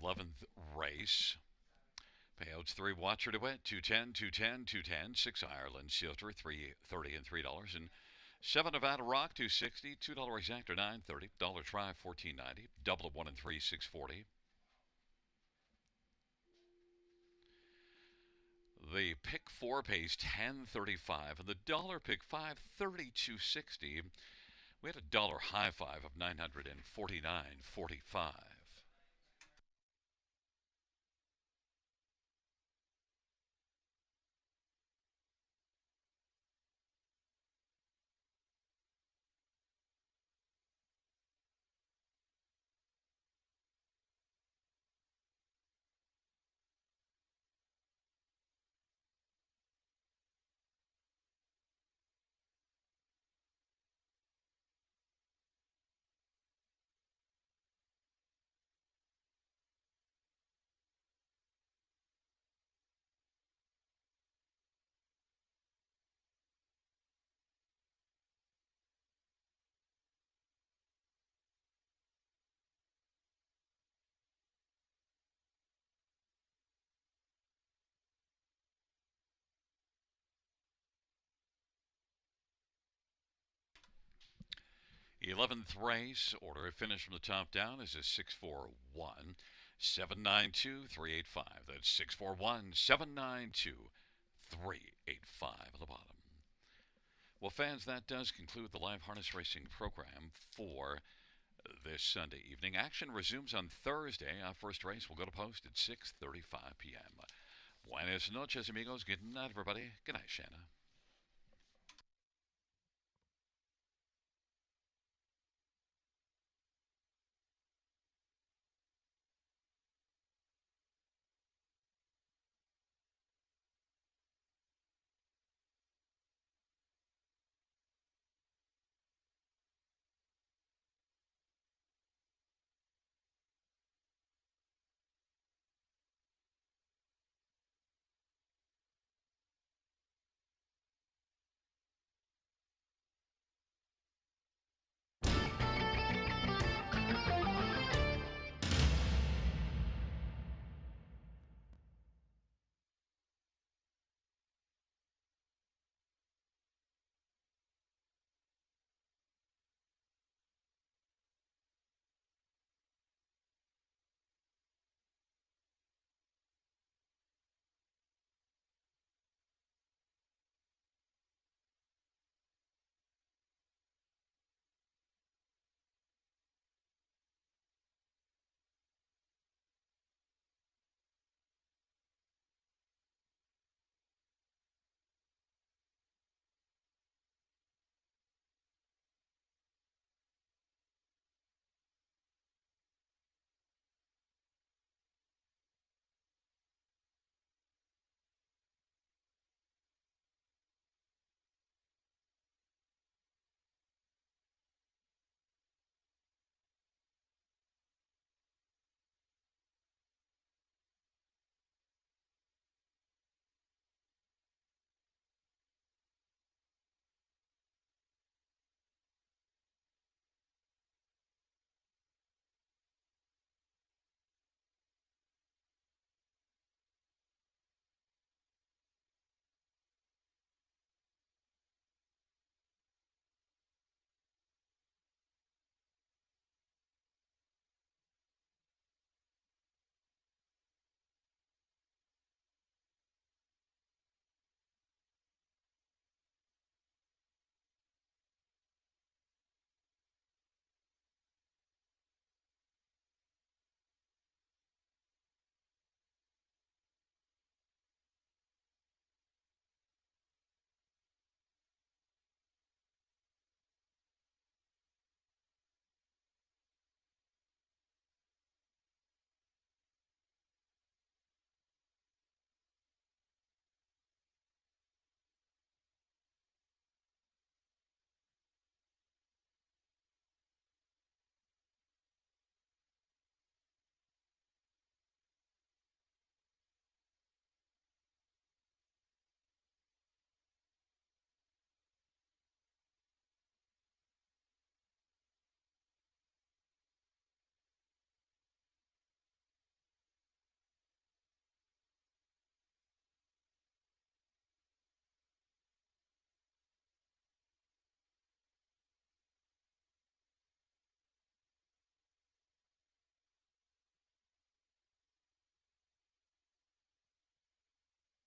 11th race. Payouts 3 Watcher to Wet, 210, 210, 210, 6 Ireland Silver, $3.30 and $3, and 7 Nevada Rock, $2.60, $2 Exactor, $9.30, dollar Try, $14.90, double of 1 and 3, $6.40. The pick 4 pays $10.35, and the dollar pick 5, $32.60. We had a dollar high five of $949.45. 11th race, order of finish from the top down is a 641 792 385. That's 641 792 385 on the bottom. Well, fans, that does conclude the live harness racing program for this Sunday evening. Action resumes on Thursday. Our first race will go to post at 6:35 p.m. Buenas noches, amigos. Good night, everybody. Good night, Shanna.